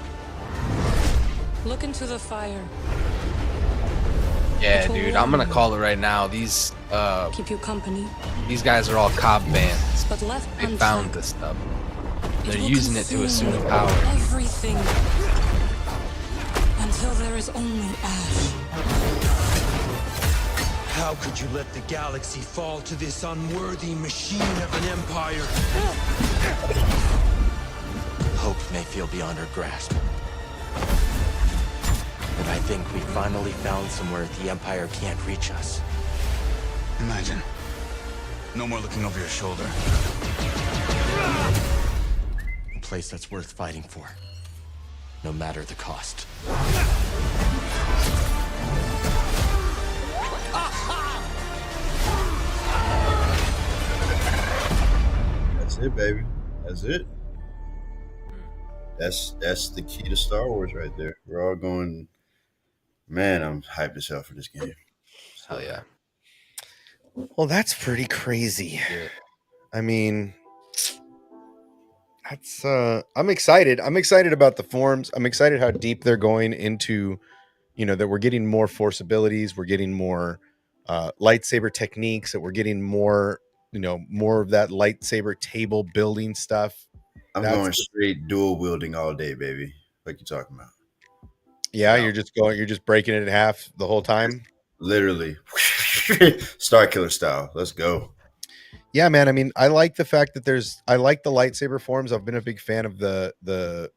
look into the fire. Yeah, dude, I'm gonna call it right now. These keep you company. These guys are all Cobb bands. But left they found this stuff. They're using it to assume power. Everything until there is only ash. How could you let the galaxy fall to this unworthy machine of an empire? Hope may feel beyond our grasp. But I think we finally found somewhere the Empire can't reach us. Imagine. No more looking over your shoulder. A place that's worth fighting for. No matter the cost. That's it, baby. That's it. That's the key to Star Wars right there. We're all going, man, I'm hyped as hell for this game. Hell yeah. Well, that's pretty crazy. I mean, that's I'm excited. I'm excited about the forms. I'm excited how deep they're going into, that we're getting more force abilities, we're getting more lightsaber techniques, that we're getting more, more of that lightsaber table building stuff. I'm going straight dual wielding all day, baby. Like you talking about? Yeah, you're just breaking it in half the whole time. Literally, Star Killer style. Let's go. Yeah, man. I mean, I like the fact that I like the lightsaber forms. I've been a big fan of the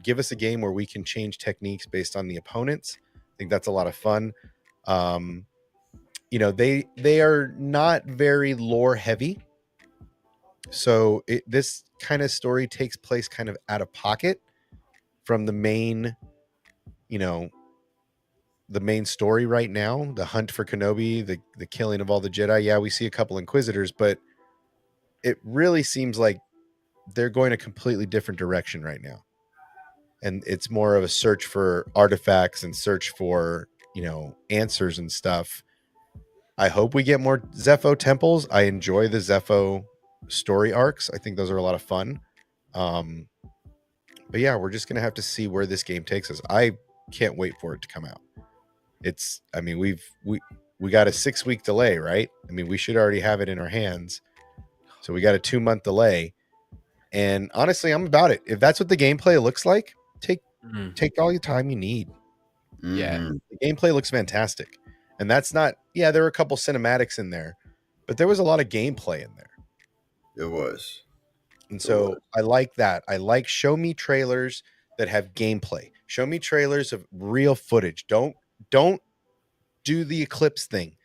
give us a game where we can change techniques based on the opponents. I think that's a lot of fun. They are not very lore heavy. So this kind of story takes place kind of out of pocket from the main, the main story right now, the hunt for Kenobi, the killing of all the Jedi. Yeah, we see a couple Inquisitors, but it really seems like they're going a completely different direction right now. And it's more of a search for artifacts and search for, answers and stuff. I hope we get more Zepho temples. I enjoy the Zepho story arcs. I think those are a lot of fun. But yeah, we're just going to have to see where this game takes us. I can't wait for it to come out. We got a 6-week delay, right? I mean, we should already have it in our hands. So we got a 2-month delay. And honestly, I'm about it. If that's what the gameplay looks like, take all your time you need. Yeah. The gameplay looks fantastic. And that's not, there were a couple cinematics in there, but there was a lot of gameplay in there. It was. And so I like that. I like show me trailers that have gameplay. Show me trailers of real footage. Don't do the Eclipse thing.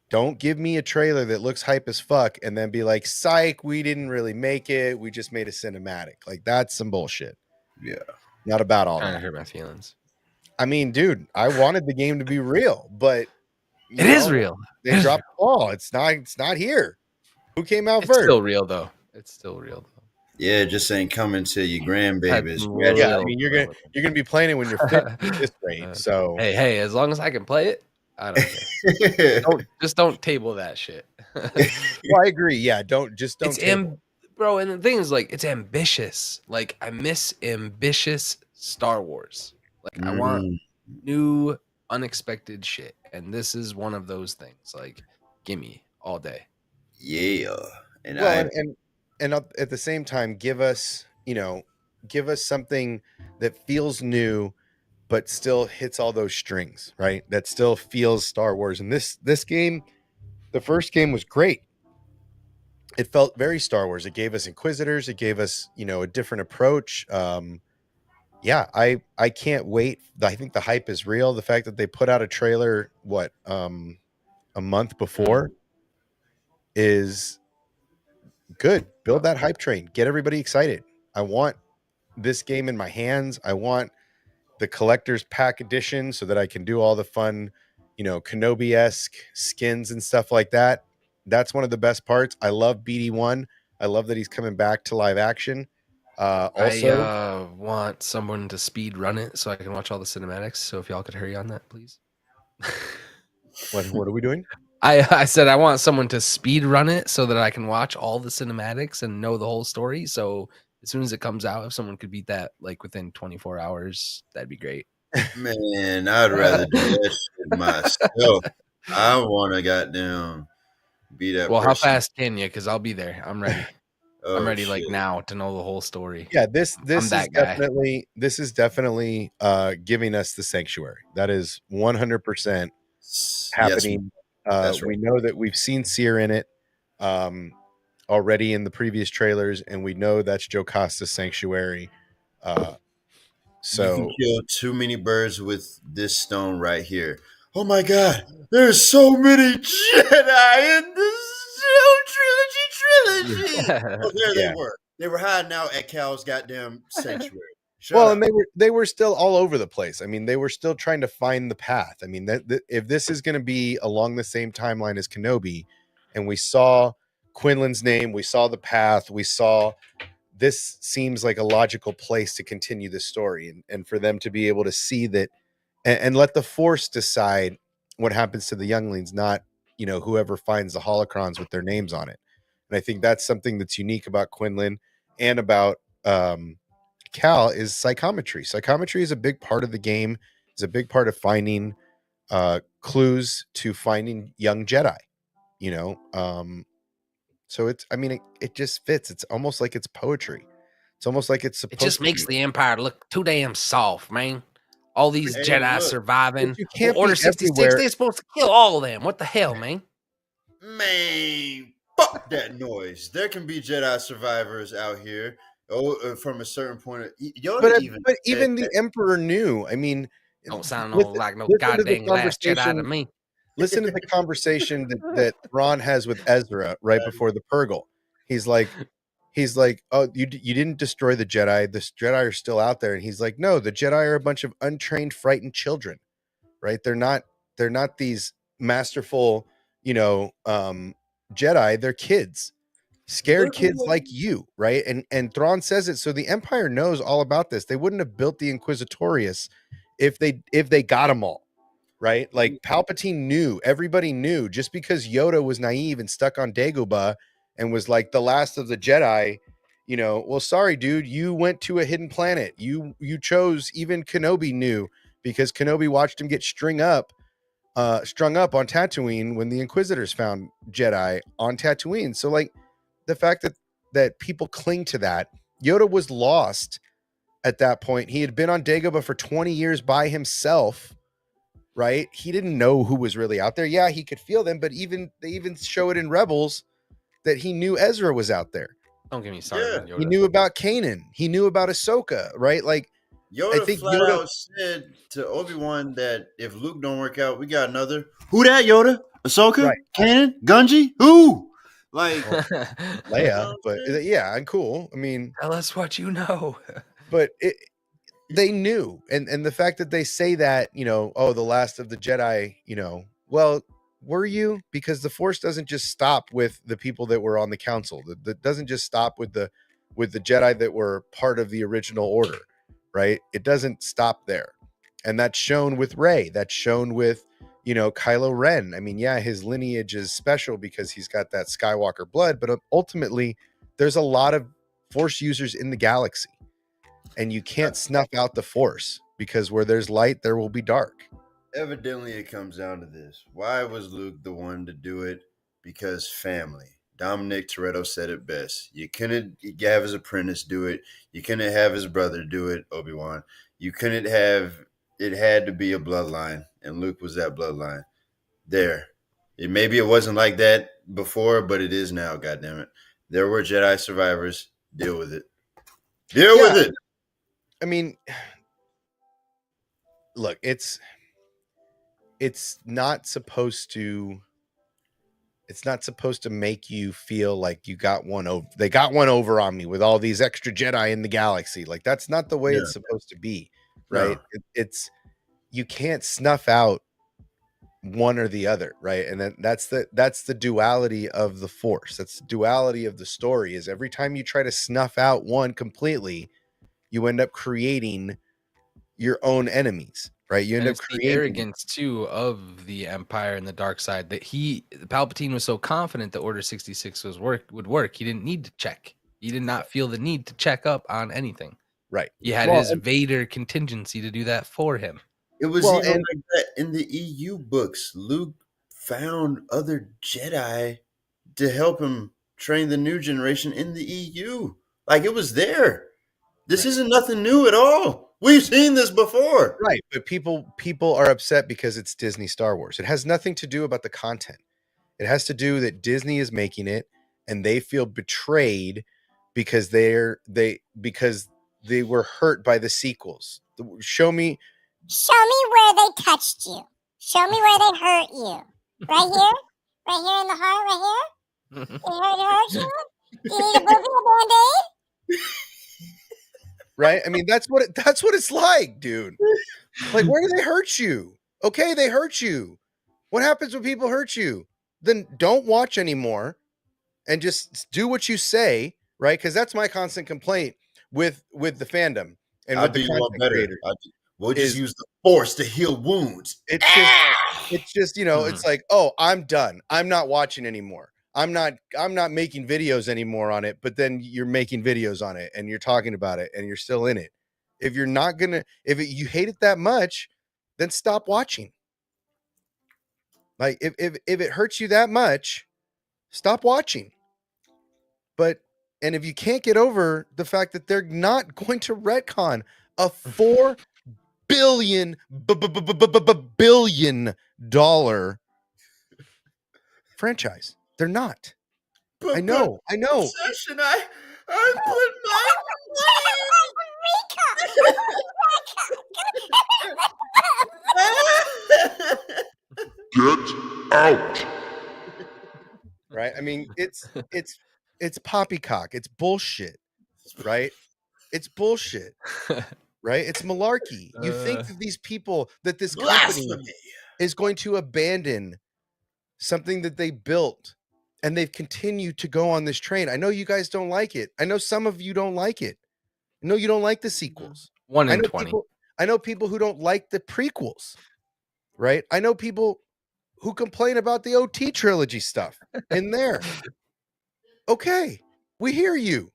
Don't give me a trailer that looks hype as fuck and then be like, psych, we didn't really make it. We just made a cinematic. Like, that's some bullshit. Yeah. Not about all Trying that. to hurt my feelings. I mean, dude, I wanted the game to be real, but it is real. They dropped the ball. It's not here. Who came out first? It's still real though. It's still real though. Yeah, it just ain't coming to your grandbabies. Yeah, I mean, you're gonna be playing it when you're 50 at this rate. So hey, as long as I can play it, I don't care. don't table that shit. Well, I agree. Yeah, don't. Bro, and the thing is, like, it's ambitious. Like, I miss ambitious Star Wars. Like, I want new, unexpected shit, and this is one of those things. Like, gimme all day. Yeah, and at the same time, give us something that feels new, but still hits all those strings, right? That still feels Star Wars. And this game, the first game was great. It felt very Star Wars. It gave us Inquisitors. It gave us, a different approach. Yeah, I can't wait. I think the hype is real. The fact that they put out a trailer, a month before is good. Build that hype train. Get everybody excited. I want this game in my hands. I want the collector's pack edition so that I can do all the fun, Kenobi-esque skins and stuff like that. That's one of the best parts. I love BD1. I love that he's coming back to live action. Also, I want someone to speed run it so I can watch all the cinematics. So if y'all could hurry on that, please. What are we doing? I said I want someone to speed run it so that I can watch all the cinematics and know the whole story. So as soon as it comes out, if someone could beat that like within 24 hours, that'd be great. Man, I'd rather do that shit myself. I want to goddamn be that. Well, how fast can you? Because I'll be there. I'm ready. I'm ready shit. like now to know the whole story. Yeah, this is definitely giving us the Sanctuary. That is 100% happening. That's right. We know that we've seen Seer in it already in the previous trailers, and we know that's Jocasta's Sanctuary. So you can kill too many birds with this stone right here. Oh my God, there's so many Jedi in this trilogy. Oh, there they were. They were hiding out at Cal's goddamn sanctuary. And they were still all over the place. I mean, they were still trying to find the path. I mean, if this is going to be along the same timeline as Kenobi, and we saw Quinlan's name, we saw the path, this seems like a logical place to continue the story, and for them to be able to see that and let the Force decide what happens to the younglings, not whoever finds the holocrons with their names on it. And I think that's something that's unique about Quinlan and about Cal is psychometry. Psychometry is a big part of the game. It's a big part of finding clues to finding young Jedi, so it just fits. It's almost like it's poetry. It's almost like it's supposed to. It just makes the Empire look too damn soft, man. All these Jedi surviving. You can't Order 66, they're supposed to kill all of them. What the hell, man? Man, fuck that noise. There can be Jedi survivors out here. From a certain point of Yoda but even the Emperor knew. I mean, don't sound like no goddamn last Jedi to me. Listen to the conversation that Ron has with Ezra right before the Purgle. He's like, oh, you didn't destroy the Jedi. The Jedi are still out there. And he's like, no, the Jedi are a bunch of untrained, frightened children, right? They're not these masterful, Jedi. They're kids, scared kids like you, right? And Thrawn says it. So the Empire knows all about this. They wouldn't have built the Inquisitorius if they got them all. Right? Like Palpatine knew, everybody knew, just because Yoda was naive and stuck on Dagobah and was like the last of the Jedi, well, sorry, dude, you went to a hidden planet. You chose, even Kenobi knew, because Kenobi watched him get strung up on Tatooine when the Inquisitors found Jedi on Tatooine. So like the fact that people cling to that, Yoda was lost at that point. He had been on Dagobah for 20 years by himself. Right? He didn't know who was really out there. Yeah, he could feel them, but they even show it in Rebels that he knew Ezra was out there. Don't get me started. Yeah. He knew about Kanan. He knew about Ahsoka, right? Like Yoda, I think flat out said to Obi-Wan that if Luke don't work out, we got another. Who that, Yoda? Ahsoka? Right. Kanan? Gunji? Who? Like Leia, but yeah, I'm cool. I mean, tell us what you know. But they knew, and the fact that they say that, oh, the last of the Jedi, well, were you? Because the Force doesn't just stop with the people that were on the council. That doesn't just stop with the Jedi that were part of the original order, right? It doesn't stop there, and that's shown with Rey. That's shown with Kylo Ren. I mean, yeah, his lineage is special because he's got that Skywalker blood, but ultimately, there's a lot of Force users in the galaxy. And you can't snuff out the Force, because where there's light, there will be dark. Evidently, it comes down to this. Why was Luke the one to do it? Because family. Dominic Toretto said it best. You couldn't have his apprentice do it. You couldn't have his brother do it, Obi-Wan. You couldn't have – it had to be a bloodline, and Luke was that bloodline. There. Maybe it wasn't like that before, but it is now, goddammit. There were Jedi survivors. Deal with it. Deal with it. I mean, look, it's not supposed to make you feel like you got one over. They got one over on me with all these extra Jedi in the galaxy. Like, that's not the way it's supposed to be, right? No. It's you can't snuff out one or the other, right? And then that's the duality of the Force. That's the duality of the story. Is every time you try to snuff out one completely, you end up creating your own enemies, right? You end up creating the arrogance too of the Empire and the dark side that Palpatine was so confident that Order 66 would work. He didn't need to check. He did not feel the need to check up on anything. Right. He had his Vader contingency to do that for him. It was even like that in the EU books. Luke found other Jedi to help him train the new generation in the EU. Like, it was there. This isn't nothing new at all. We've seen this before. Right, but people are upset because it's Disney Star Wars. It has nothing to do about the content. It has to do that Disney is making it and they feel betrayed because they were hurt by the sequels. Show me where they touched you. Show me where they hurt you. Right here? Right here in the heart, right here? They hurt you? Do you need a boogie, a Band-Aid? Right? I mean, that's what it's like, dude. Like, where do they hurt you? Okay, they hurt you. What happens when people hurt you? Then don't watch anymore and just do what you say, right? Because that's my constant complaint with the fandom and with the content creators. We'll just use the Force to heal wounds. It's just it's like, oh, I'm done. I'm not watching anymore. I'm not making videos anymore on it, but then you're making videos on it and you're talking about it and you're still in it. If you're not gonna, you hate it that much, then stop watching. Like if it hurts you that much, stop watching. And if you can't get over the fact that they're not going to retcon a $4 billion franchise, they're not. I know. Session, I put my Get out. Right? I mean, it's poppycock. It's bullshit. Right? It's bullshit. Right? It's malarkey. You think that these people, that this company is going to abandon something that they built, and they've continued to go on this train. I know you guys don't like it. I know some of you don't like it. I know you don't like the sequels. 1 in 20. I know people who don't like the prequels. Right? I know people who complain about the OT trilogy stuff in there. Okay, we hear you.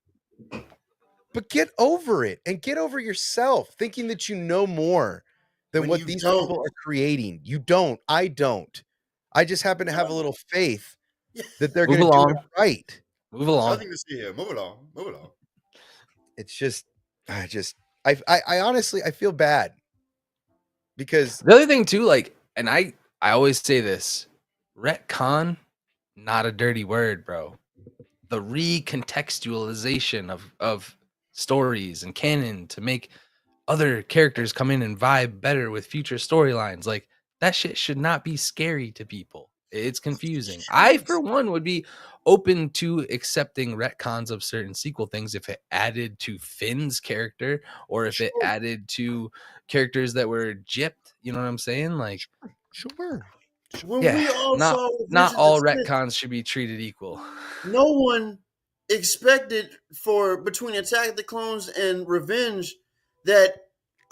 But get over it and get over yourself thinking that you know more than what these people are creating. You don't. I don't. I just happen to have a little faith that they're going to do it right. Move along. Nothing to see here. Move along. It's just, I honestly, I feel bad because the other thing too, like, and I always say this, retcon, not a dirty word, bro. The recontextualization of stories and canon to make other characters come in and vibe better with future storylines, like that shit should not be scary to people. It's confusing. I, for one, would be open to accepting retcons of certain sequel things if it added to Finn's character or if it added to characters that were gypped. You know what I'm saying? Like, sure. Yeah, not all retcons should be treated equal. No one expected for between Attack of the Clones and Revenge that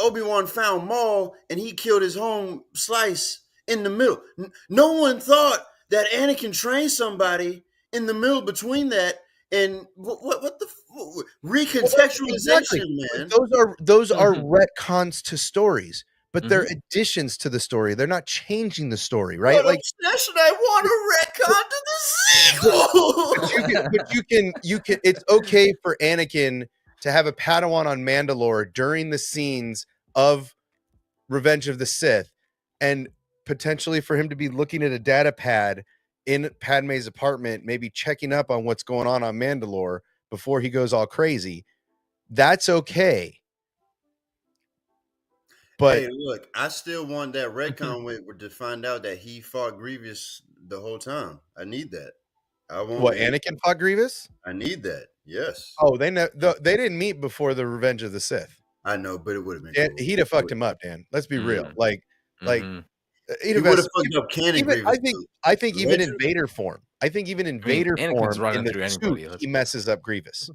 Obi-Wan found Maul and he killed his home slice in the middle. No one thought that Anakin trained somebody in the middle between that and what the recontextualization, exactly. man. Those are retcons to stories, but they're additions to the story. They're not changing the story, right? But like, obsession, I want a retcon to the sequel. But you can. It's okay for Anakin to have a Padawan on Mandalore during the scenes of Revenge of the Sith, and potentially for him to be looking at a data pad in Padme's apartment, maybe checking up on what's going on Mandalore before he goes all crazy. That's okay. But hey, look, I still want that retcon to find out that he fought Grievous the whole time. I need that. I want what Anakin fought Grievous. I need that. Yes. Oh, they didn't meet before the Revenge of the Sith. I know, but it would have been. Cool. He'd have fucked him up, Dan. Let's be real. Like, he would have fucked up Canon Grievous. I think even in Vader form. I think even in Vader form, in the suit, he messes up Grievous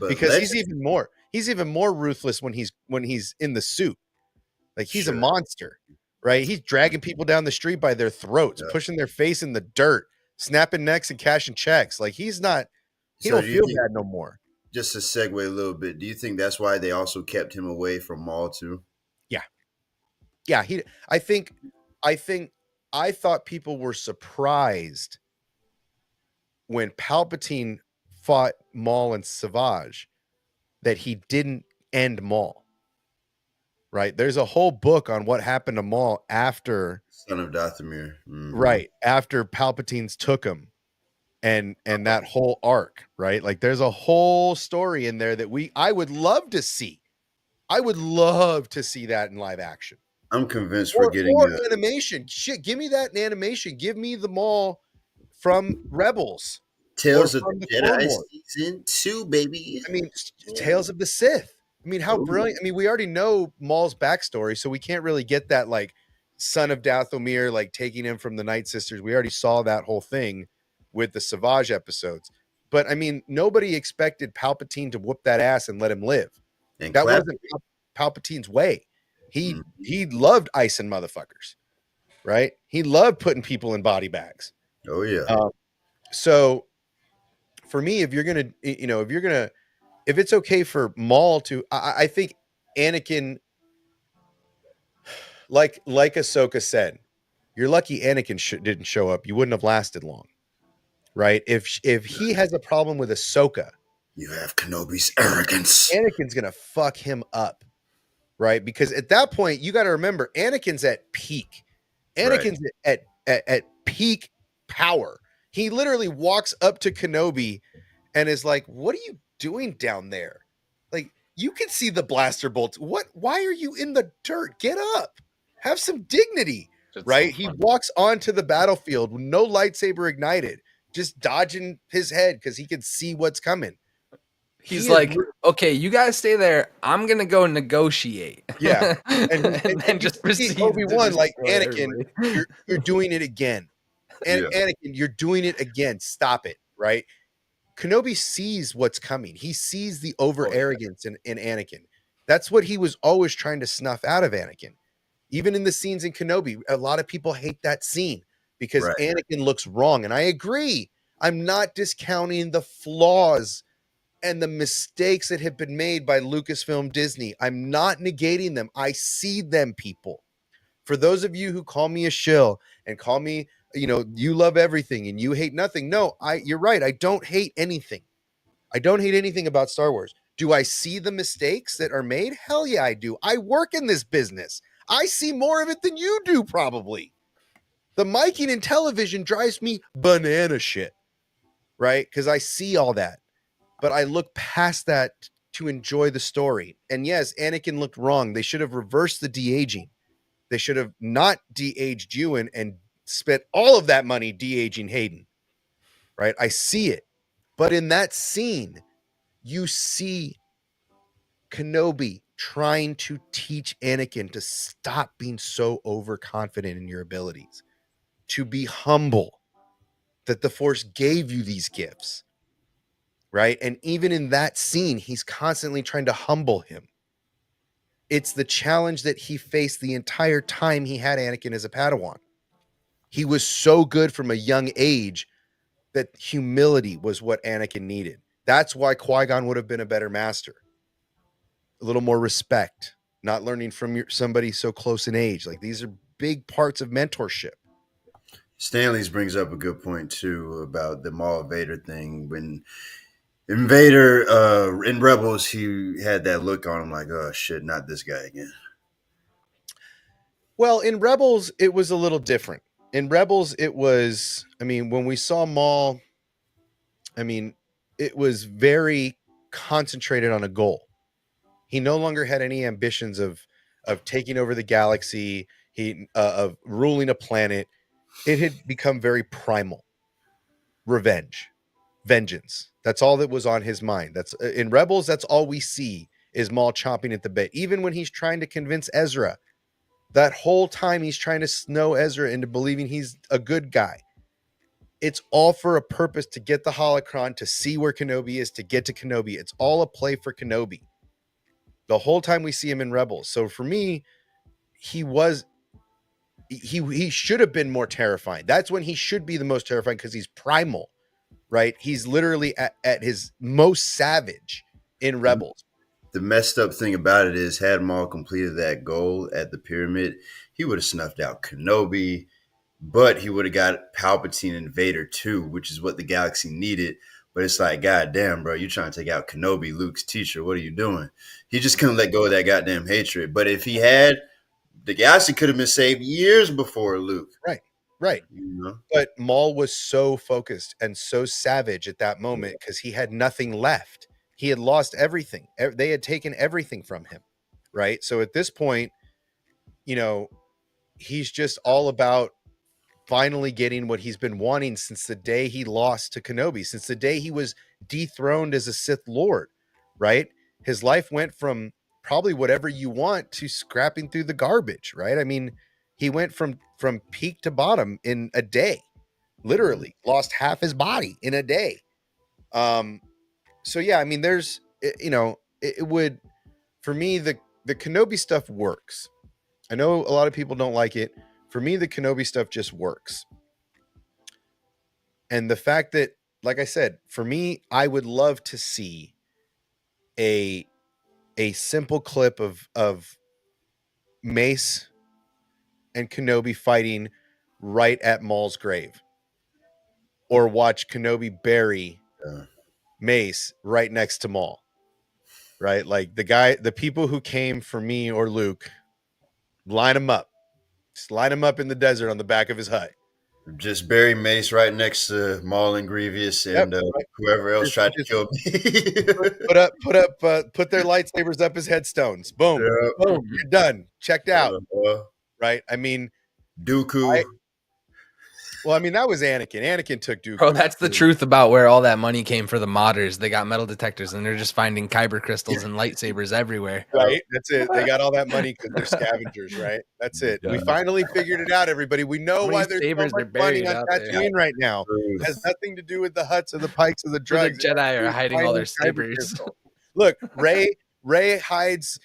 because he's even more ruthless when he's in the suit. Like he's a monster, right? He's dragging people down the street by their throats, pushing their face in the dirt, snapping necks and cashing checks. Like he don't feel bad no more. Just to segue a little bit, do you think that's why they also kept him away from Maul too? Yeah. I thought people were surprised when Palpatine fought Maul and Savage that he didn't end Maul. Right. There's a whole book on what happened to Maul after Son of Dathomir. Mm-hmm. Right. After Palpatine's took him and that whole arc. Right. Like there's a whole story in there that I would love to see. I would love to see that in live action. I'm convinced we're getting animation. Shit. Give me that in animation. Give me the Maul from Rebels. Tales of the Jedi Season 2, baby. I mean, Tales of the Sith. I mean, how brilliant. I mean, we already know Maul's backstory, so we can't really get that, like, son of Dathomir, like, taking him from the Night Sisters. We already saw that whole thing with the Savage episodes. But, I mean, nobody expected Palpatine to whoop that ass and let him live. And that wasn't Palpatine's way. He loved icing motherfuckers, right? He loved putting people in body bags. Oh, yeah. So for me, if it's okay for Maul to, I think Anakin, like Ahsoka said, you're lucky Anakin didn't show up. You wouldn't have lasted long, right? If he has a problem with Ahsoka, you have Kenobi's arrogance. Anakin's gonna fuck him up, right? Because at that point, you got to remember, Anakin's at peak. Anakin's at peak power. He literally walks up to Kenobi and is like, "What are you doing down there? Like, you can see the blaster bolts. Why are you in the dirt? Get up. Have some dignity." Right? He walks onto the battlefield with no lightsaber ignited, just dodging his head because he can see what's coming. He's like, okay, you guys stay there. I'm gonna go negotiate. Yeah, and then just proceed. Obi-Wan, like, Anakin, you're doing it again. And Anakin, you're doing it again. Stop it, right? Kenobi sees what's coming. He sees the over arrogance in Anakin. That's what he was always trying to snuff out of Anakin. Even in the scenes in Kenobi, a lot of people hate that scene because Anakin looks wrong. And I agree. I'm not discounting the flaws and the mistakes that have been made by Lucasfilm Disney. I'm not negating them. I see them, people. For those of you who call me a shill and call me, you love everything and you hate nothing. No, you're right. I don't hate anything. I don't hate anything about Star Wars. Do I see the mistakes that are made? Hell yeah, I do. I work in this business. I see more of it than you do, probably. The miking in television drives me banana shit, right? Because I see all that. But I look past that to enjoy the story. And yes, Anakin looked wrong. They should have reversed the de-aging. They should have not de-aged Ewan and spent all of that money de-aging Hayden. Right? I see it. But in that scene, you see Kenobi trying to teach Anakin to stop being so overconfident in your abilities, to be humble, that the Force gave you these gifts. Right? And even in that scene, he's constantly trying to humble him. It's the challenge that he faced the entire time he had Anakin as a Padawan. He was so good from a young age that humility was what Anakin needed. That's why Qui-Gon would have been a better master. A little more respect, not learning from somebody so close in age. Like, these are big parts of mentorship. Stanley's brings up a good point too about the Maul Vader thing. When in Vader in Rebels, he had that look on him like, oh shit, not this guy again. Well, in Rebels, it was a little different. In Rebels, it was, when we saw Maul, it was very concentrated on a goal. He no longer had any ambitions of taking over the galaxy, of ruling a planet. It had become very primal. Vengeance. That's all that was on his mind. That's in Rebels, that's all we see is Maul chomping at the bit. Even when he's trying to convince Ezra, that whole time he's trying to snow Ezra into believing he's a good guy. It's all for a purpose, to get the holocron, to see where Kenobi is, to get to Kenobi. It's all a play for Kenobi. The whole time we see him in Rebels. So for me, he should have been more terrifying. That's when he should be the most terrifying, because he's primal, right? He's literally at his most savage in Rebels. The messed up thing about it is, had Maul completed that goal at the pyramid, he would have snuffed out Kenobi, but he would have got Palpatine and Vader too, which is what the galaxy needed. But it's like, God damn, bro, you're trying to take out Kenobi, Luke's teacher. What are you doing? He just couldn't let go of that goddamn hatred. But if he had, the galaxy could have been saved years before Luke. Right. But Maul was so focused and so savage at that moment because he had nothing left. He had lost everything. They had taken everything from him, right? So at this point, he's just all about finally getting what he's been wanting since the day he lost to Kenobi, since the day he was dethroned as a Sith Lord, right? His life went from probably whatever you want to scrapping through the garbage, right? He went from peak to bottom in a day, literally lost half his body in a day. So yeah, there's, it would, for me, the Kenobi stuff works. I know a lot of people don't like it. For me, the Kenobi stuff just works. And the fact that, like I said, for me, I would love to see a simple clip of Mace and Kenobi fighting right at Maul's grave, or watch Kenobi bury Mace right next to Maul. Right, like the people who came for me or Luke, line them up, just line them up in the desert on the back of his hut. Just bury Mace right next to Maul and Grievous and whoever else tried to kill me. Put their lightsabers up as headstones. Boom, boom, you're done. Checked out. Right? I mean, Dooku. Well, I mean, that was Anakin. Anakin took Dooku. Bro, that's the truth about where all that money came for the modders. They got metal detectors, and they're just finding kyber crystals and lightsabers everywhere. Right? That's it. They got all that money because they're scavengers, right? That's it. We finally figured it out, everybody. We know why there's so much money on Tatooine right now. It has nothing to do with the huts or the pikes or the drugs. The Jedi are hiding all their sabers. Look, Rey hides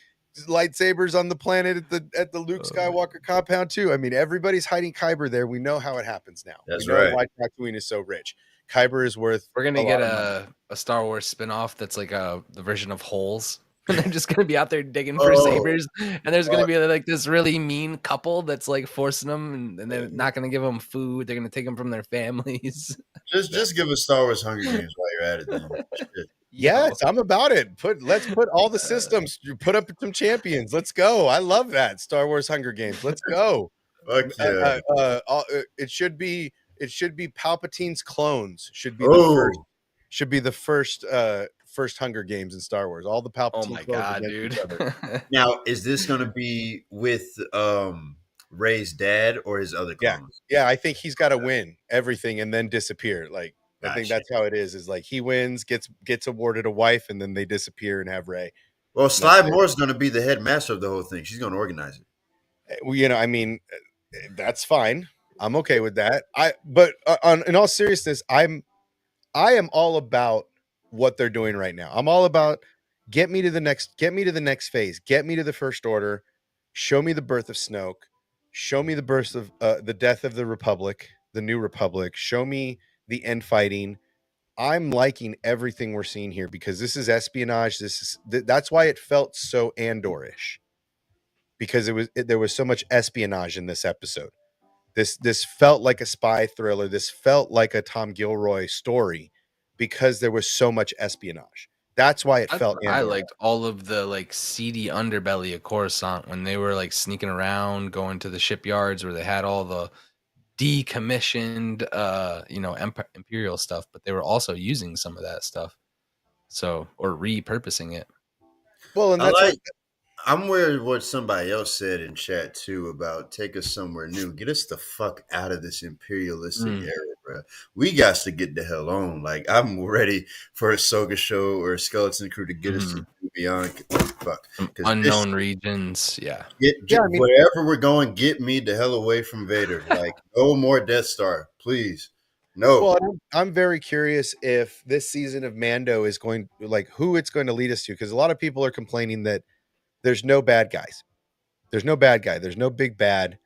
lightsabers on the planet at the Luke Skywalker compound too. I mean, everybody's hiding kyber there. We know how it happens now. That's we know right. Why Tatooine is so rich. Kyber is worth. We're gonna get a Star Wars spinoff that's like the version of Holes. And they're just gonna be out there digging for sabers, and there's gonna be like this really mean couple that's like forcing them, and they're not gonna give them food. They're gonna take them from their families. Just give us Star Wars Hunger Games while you're at it. Then. Yes, I'm about it. Let's put all the systems. You put up some champions. Let's go. I love that Star Wars Hunger Games. Let's go. Fuck yeah. It should be Palpatine's clones. Should be the first Hunger Games in Star Wars. All the Palpatine. Oh my god, dude! Now, is this going to be with Rey's dad or his other clones? Yeah. I think he's got to win everything and then disappear. Like I think that's how it is. Is like he wins, gets awarded a wife, and then they disappear and have Rey. Well, Sly Moore's going to be the headmaster of the whole thing. She's going to organize it. Well, I mean, that's fine. I'm okay with that. But in all seriousness, I am all about what they're doing right now. I'm all about get me to the next phase. Get me to the First Order. Show me the birth of Snoke. Show me the birth of the death of the Republic, the New Republic. Show me the end fighting. I'm liking everything we're seeing here because this is espionage. That's why it felt so Andor-ish, because there was so much espionage in this episode. This felt like a spy thriller. This felt like a Tom Gilroy story because there was so much espionage. That's why it felt Andor. I liked all of the like seedy underbelly of Coruscant when they were like sneaking around, going to the shipyards where they had all the decommissioned Imperial stuff, but they were also using some of that stuff, or repurposing it. Well, and that's I'm worried what somebody else said in chat too about take us somewhere new, get us the fuck out of this imperialistic era, bro. We got to get the hell on. Like I'm ready for a Ahsoka show or a Skeleton Crew to get us to beyond unknown regions. Wherever we're going, get me the hell away from Vader. Like no more Death Star, please. No. Well, I'm very curious if this season of Mando is going, like, who it's going to lead us to, because a lot of people are complaining that there's no bad guys. There's no bad guy. There's no big bad.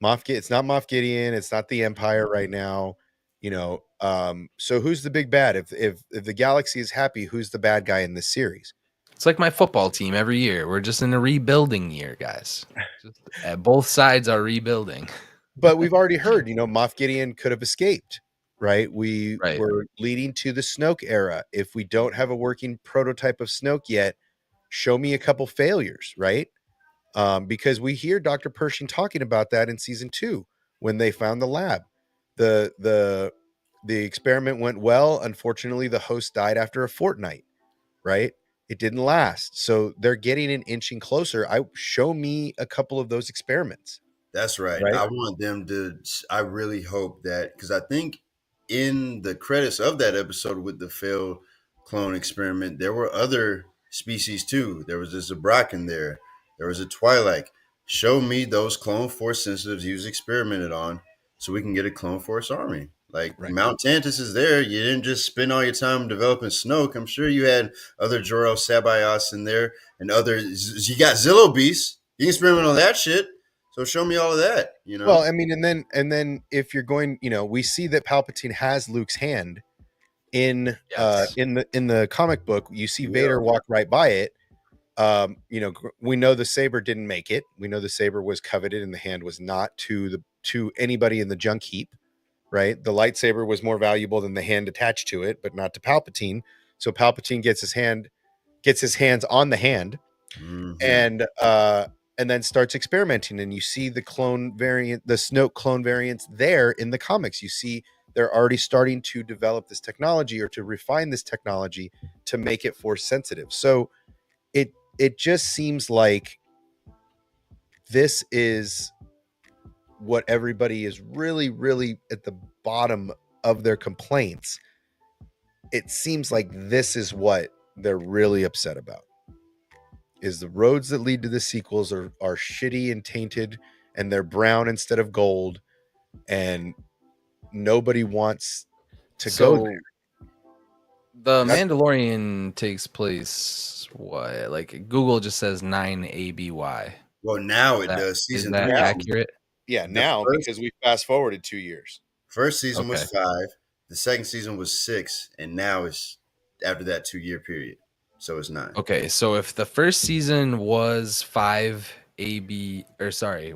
It's not Moff Gideon. It's not the Empire right now. So who's the big bad? If the galaxy is happy, who's the bad guy in this series? It's like my football team every year. We're just in a rebuilding year, guys. Both sides are rebuilding. But we've already heard, Moff Gideon could have escaped, right? We're leading to the Snoke era. If we don't have a working prototype of Snoke yet, show me a couple failures, right? Because we hear Dr. Pershing talking about that in season 2 when they found the lab. The experiment went well. Unfortunately, the host died after a fortnight, right? It didn't last. So they're getting an inching closer. Show me a couple of those experiments. That's right. I want them to, I really hope that, because I think in the credits of that episode with the failed clone experiment, there were other species too. There was a Zabrak in there. There was a Twi'lek. Show me those Clone Force sensitives he was experimented on so we can get a Clone Force army. Like Mount Tantus is there. You didn't just spend all your time developing Snoke. I'm sure you had other Jor-El Sabayos in there and other. You got Zillo Beasts. You can experiment on that shit. So show me all of that, you know. Well, I mean, and then if you're going, we see that Palpatine has Luke's hand in the comic book. You see Vader walk right by it. We know the saber didn't make it. We know the saber was coveted and the hand was not to anybody in the junk heap, right? The lightsaber was more valuable than the hand attached to it, but not to Palpatine. So Palpatine gets his hands on the hand, and then starts experimenting. And you see the Snoke clone variants there in the comics. You see they're already starting to develop this technology or to refine this technology to make it force sensitive. So it just seems like this is what everybody is really, really at the bottom of their complaints. It seems like this is what they're really upset about, is the roads that lead to the sequels are shitty and tainted, and they're brown instead of gold, and nobody wants to go there. The Mandalorian takes place what? Like Google just says 9 ABY. Well, now it does. Is that accurate? Yeah, now because we fast forwarded 2 years. First season was 5. The second season was 6, and now it's after that 2-year period, so it's 9. Okay, so if the first season was 5 ABY. 5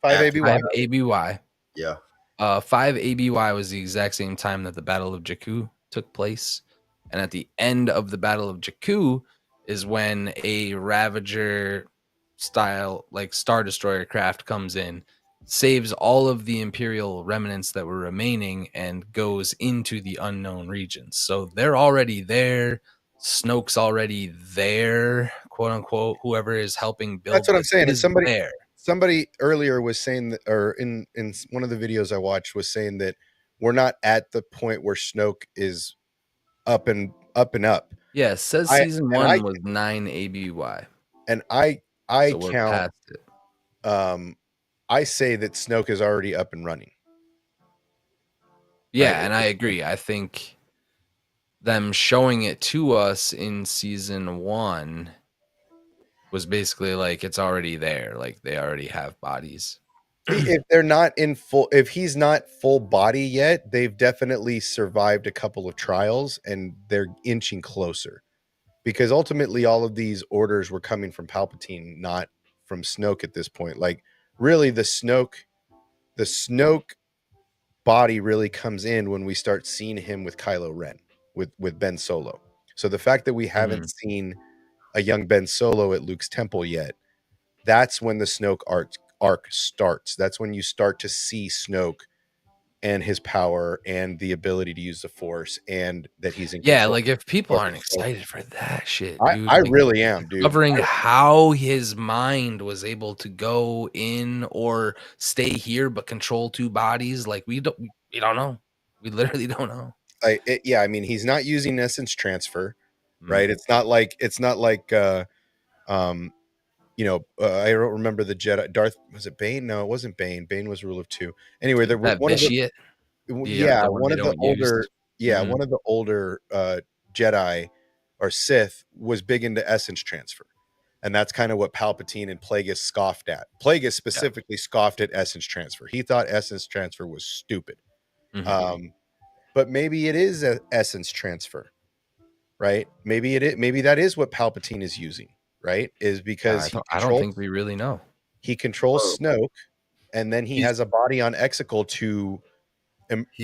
ABY. 5 ABY. Yeah. 5 ABY was the exact same time that the Battle of Jakku took place. And at the end of the Battle of Jakku is when a Ravager style, like Star Destroyer craft comes in, saves all of the Imperial remnants that were remaining, and goes into the unknown regions. So they're already there. Snoke's already there, quote unquote. Whoever is helping build. That's what I'm saying. Is somebody there. Somebody earlier was saying that, or in one of the videos I watched was saying that we're not at the point where Snoke is up and up. Yeah, it says season 1 was 9 ABY. And I So we're count past it. I say that Snoke is already up and running. Yeah, and I agree. I think them showing it to us in season 1 was basically like it's already there. Like they already have bodies. If they're not if he's not full body yet, they've definitely survived a couple of trials and they're inching closer, because ultimately all of these orders were coming from Palpatine, not from Snoke at this point. Like really the Snoke body really comes in when we start seeing him with Kylo Ren, with Ben Solo. So the fact that we haven't seen a young Ben Solo at Luke's temple yet, that's when the Snoke arc starts. That's when you start to see Snoke and his power and the ability to use the Force, and that he's in control. Yeah, like if people aren't excited for that shit, dude, I really am, dude. Covering how his mind was able to go in or stay here but control 2 bodies, like we don't know. We literally don't know. I mean, he's not using essence transfer, right? It's not like I don't remember the Jedi. Darth, was it Bane? No, it wasn't Bane. Bane was rule of 2. Anyway, there was one of the one of the older Jedi or Sith was big into essence transfer, and that's kind of what Palpatine and Plagueis scoffed at. Plagueis specifically scoffed at essence transfer. He thought essence transfer was stupid. But maybe it is essence transfer, right? Maybe that is what Palpatine is using. Right, is because I don't think we really know. He controls Snoke, and then he has a body on Exegol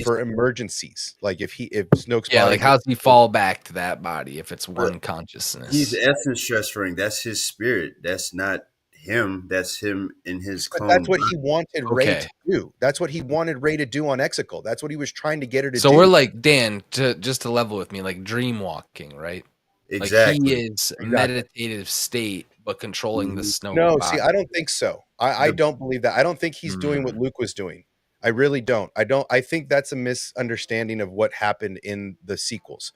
for emergencies. Like if Snoke's body, like how does he fall back to that body if it's one consciousness? He's essence transferring. That's his spirit. That's not him. That's him in his clone. But that's what he wanted Rey to do. That's what he wanted Rey to do on Exegol. That's what he was trying to get her to do. So we're like, Dan, just to level with me, like dream walking, right? Exactly. Like he is meditative state, but controlling the Snoke. No, body. see, I don't think so. I don't believe that. I don't think he's doing what Luke was doing. I really don't. I think that's a misunderstanding of what happened in the sequels,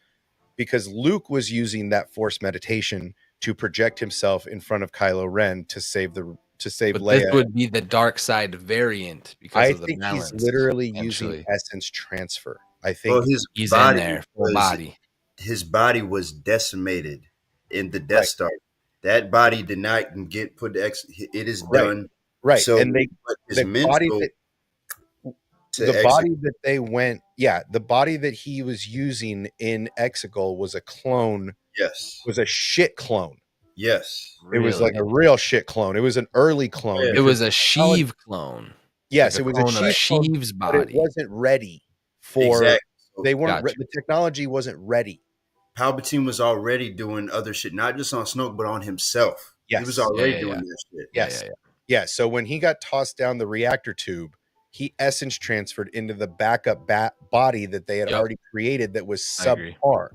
because Luke was using that Force meditation to project himself in front of Kylo Ren to save Leia. This would be the dark side variant because of the balance. He's literally using essence transfer. I think he's in there, full body. His body was decimated in the Death Star. that body did not get put to it is done. Right. So And his the body mental the body that they went, the body that he was using in Exegol was a clone. Yes. Was a shit clone. Yes. It was like a real shit clone. It was an early clone. It was a Sheev clone. Yes, like it was a Sheev's body. but it wasn't ready for. Exactly. They weren't. The technology wasn't ready. Palpatine was already doing other shit, not just on Snoke, but on himself. Yes. He was already doing that shit. Yes. Yeah. So when he got tossed down the reactor tube, he essence transferred into the backup body that they had already created that was subpar.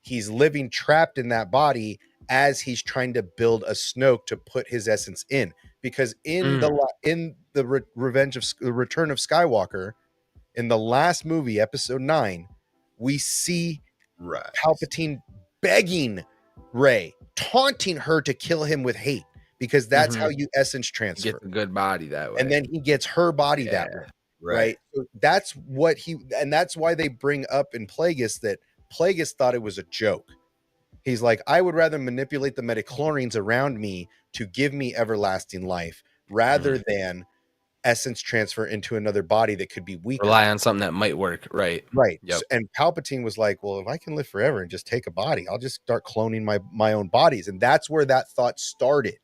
He's living trapped in that body as he's trying to build a Snoke to put his essence in, because in the Return of Skywalker, in the last movie, Episode 9, we see Palpatine begging Rey, taunting her to kill him with hate, because that's how you essence transfer. Get a good body that way, and then he gets her body that way, right? So that's what that's why they bring up in Plagueis that Plagueis thought it was a joke. He's like, I would rather manipulate the metachlorines around me to give me everlasting life rather than essence transfer into another body that could be weaker. Rely on something that might work, right? Yep. And Palpatine was like, well, if I can live forever and just take a body, I'll just start cloning my own bodies. And that's where that thought started.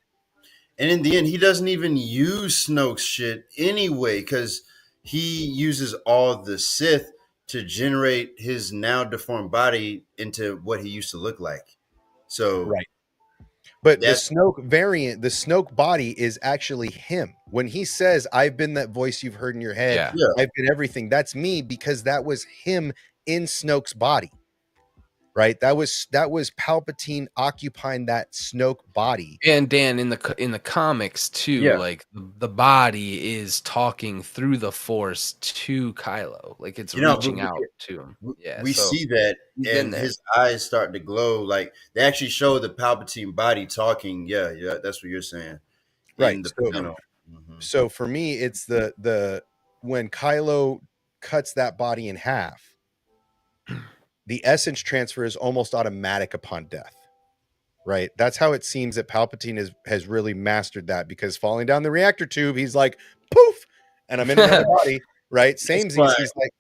And in the end, he doesn't even use Snoke's shit anyway, because he uses all the Sith to generate his now deformed body into what he used to look like. So but the Snoke variant, the Snoke body is actually him. When he says, I've been that voice you've heard in your head, I've been everything, that's me, because that was him in Snoke's body. Right, that was Palpatine occupying that Snoke body. And Dan, in the comics too, like the body is talking through the Force to Kylo, like it's reaching out to him. We see that, and his eyes start to glow. Like they actually show the Palpatine body talking. Yeah, that's what you're saying, right? So for me, it's the when Kylo cuts that body in half. The essence transfer is almost automatic upon death, right? That's how it seems that Palpatine has really mastered that, because falling down the reactor tube, he's like, poof, and I'm in another body, right? He's like,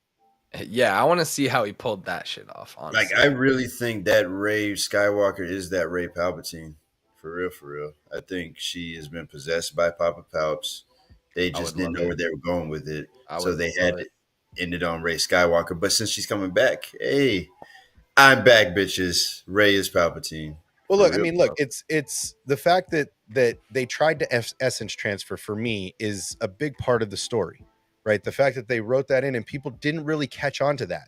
yeah, I want to see how he pulled that shit off, honestly. Like, I really think that Rey Skywalker is that Rey Palpatine. For real. I think she has been possessed by Papa Palps. They just didn't know where they were going with it. So they had it ended on Rey Skywalker. But since she's coming back, hey, I'm back, bitches. Rey is Palpatine. Well, look, it's the fact that they tried to essence transfer, for me, is a big part of the story, right? The fact that they wrote that in and people didn't really catch on to that,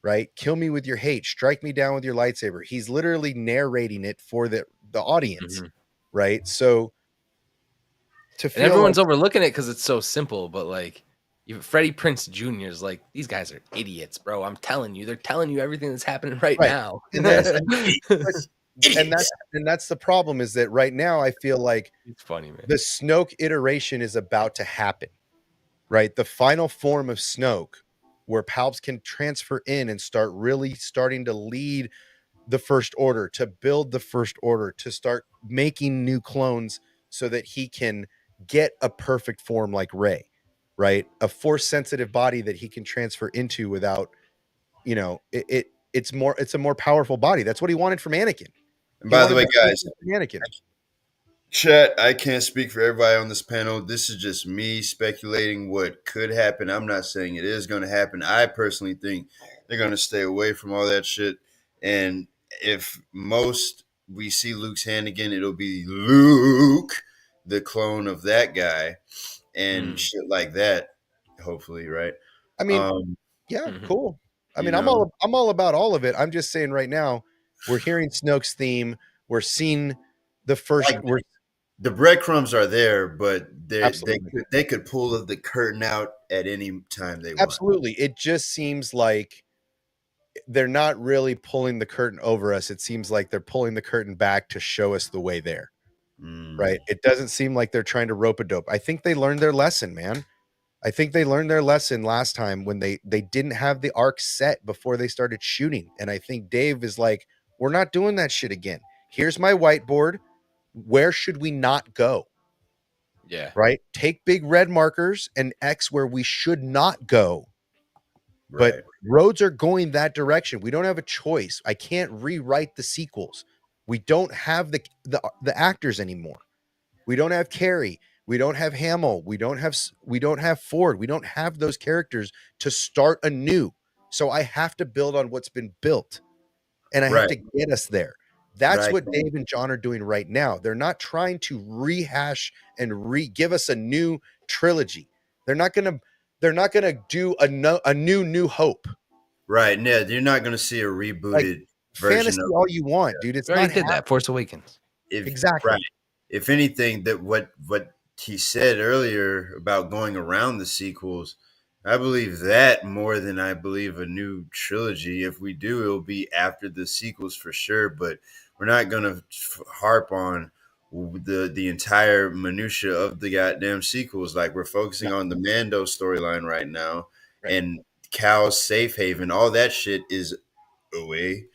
right? Kill me with your hate, strike me down with your lightsaber. He's literally narrating it for the audience, right? So and everyone's overlooking it because it's so simple, but like even Freddie Prinze Jr. is like, these guys are idiots, bro. I'm telling you, they're telling you everything that's happening right now. And that's the problem, is that right now I feel like it's funny, man. The Snoke iteration is about to happen, right? The final form of Snoke, where Palps can transfer in and starting to lead the First Order, to build the First Order, to start making new clones so that he can get a perfect form like Rey, right? A force sensitive body that he can transfer into without, it's a more powerful body. That's what he wanted from Anakin. And by the way, guys, chat, I can't speak for everybody on this panel. This is just me speculating what could happen. I'm not saying it is going to happen. I personally think they're going to stay away from all that shit. And if we see Luke's hand again, it'll be Luke, the clone of that guy, and shit like that. Hopefully, right? I mean, cool. I mean, I'm all about all of it. I'm just saying right now, we're hearing Snoke's theme. We're seeing the first. The breadcrumbs are there, but they could pull the curtain out at any time they want. Absolutely. It just seems like they're not really pulling the curtain over us. It seems like they're pulling the curtain back to show us the way there. Right? It doesn't seem like they're trying to rope a dope. I think they learned their lesson, man. I think they learned their lesson last time when they didn't have the arc set before they started shooting. And I think Dave is like, we're not doing that shit again. Here's my whiteboard. where should we not go? Yeah. Right. Take big red markers and X where we should not go. Right. But roads are going that direction. We don't have a choice. I can't rewrite the sequels. We don't have the actors anymore. We don't have Carrie. We don't have Hamill. We don't have Ford. We don't have those characters to start anew. So I have to build on what's been built, and I have to get us there. That's what Dave and John are doing right now. They're not trying to rehash and give us a new trilogy. They're not gonna do a new Hope. Right. Yeah, you're not gonna see a rebooted version fantasy of all you want, dude. It's already not did that. Force Awakens. Exactly. Right. If anything, that what he said earlier about going around the sequels, I believe that more than I believe a new trilogy. If we do, it'll be after the sequels for sure. But we're not gonna harp on the entire minutia of the goddamn sequels. Like we're focusing on the Mando storyline right now, and Cal's safe haven. All that shit is away.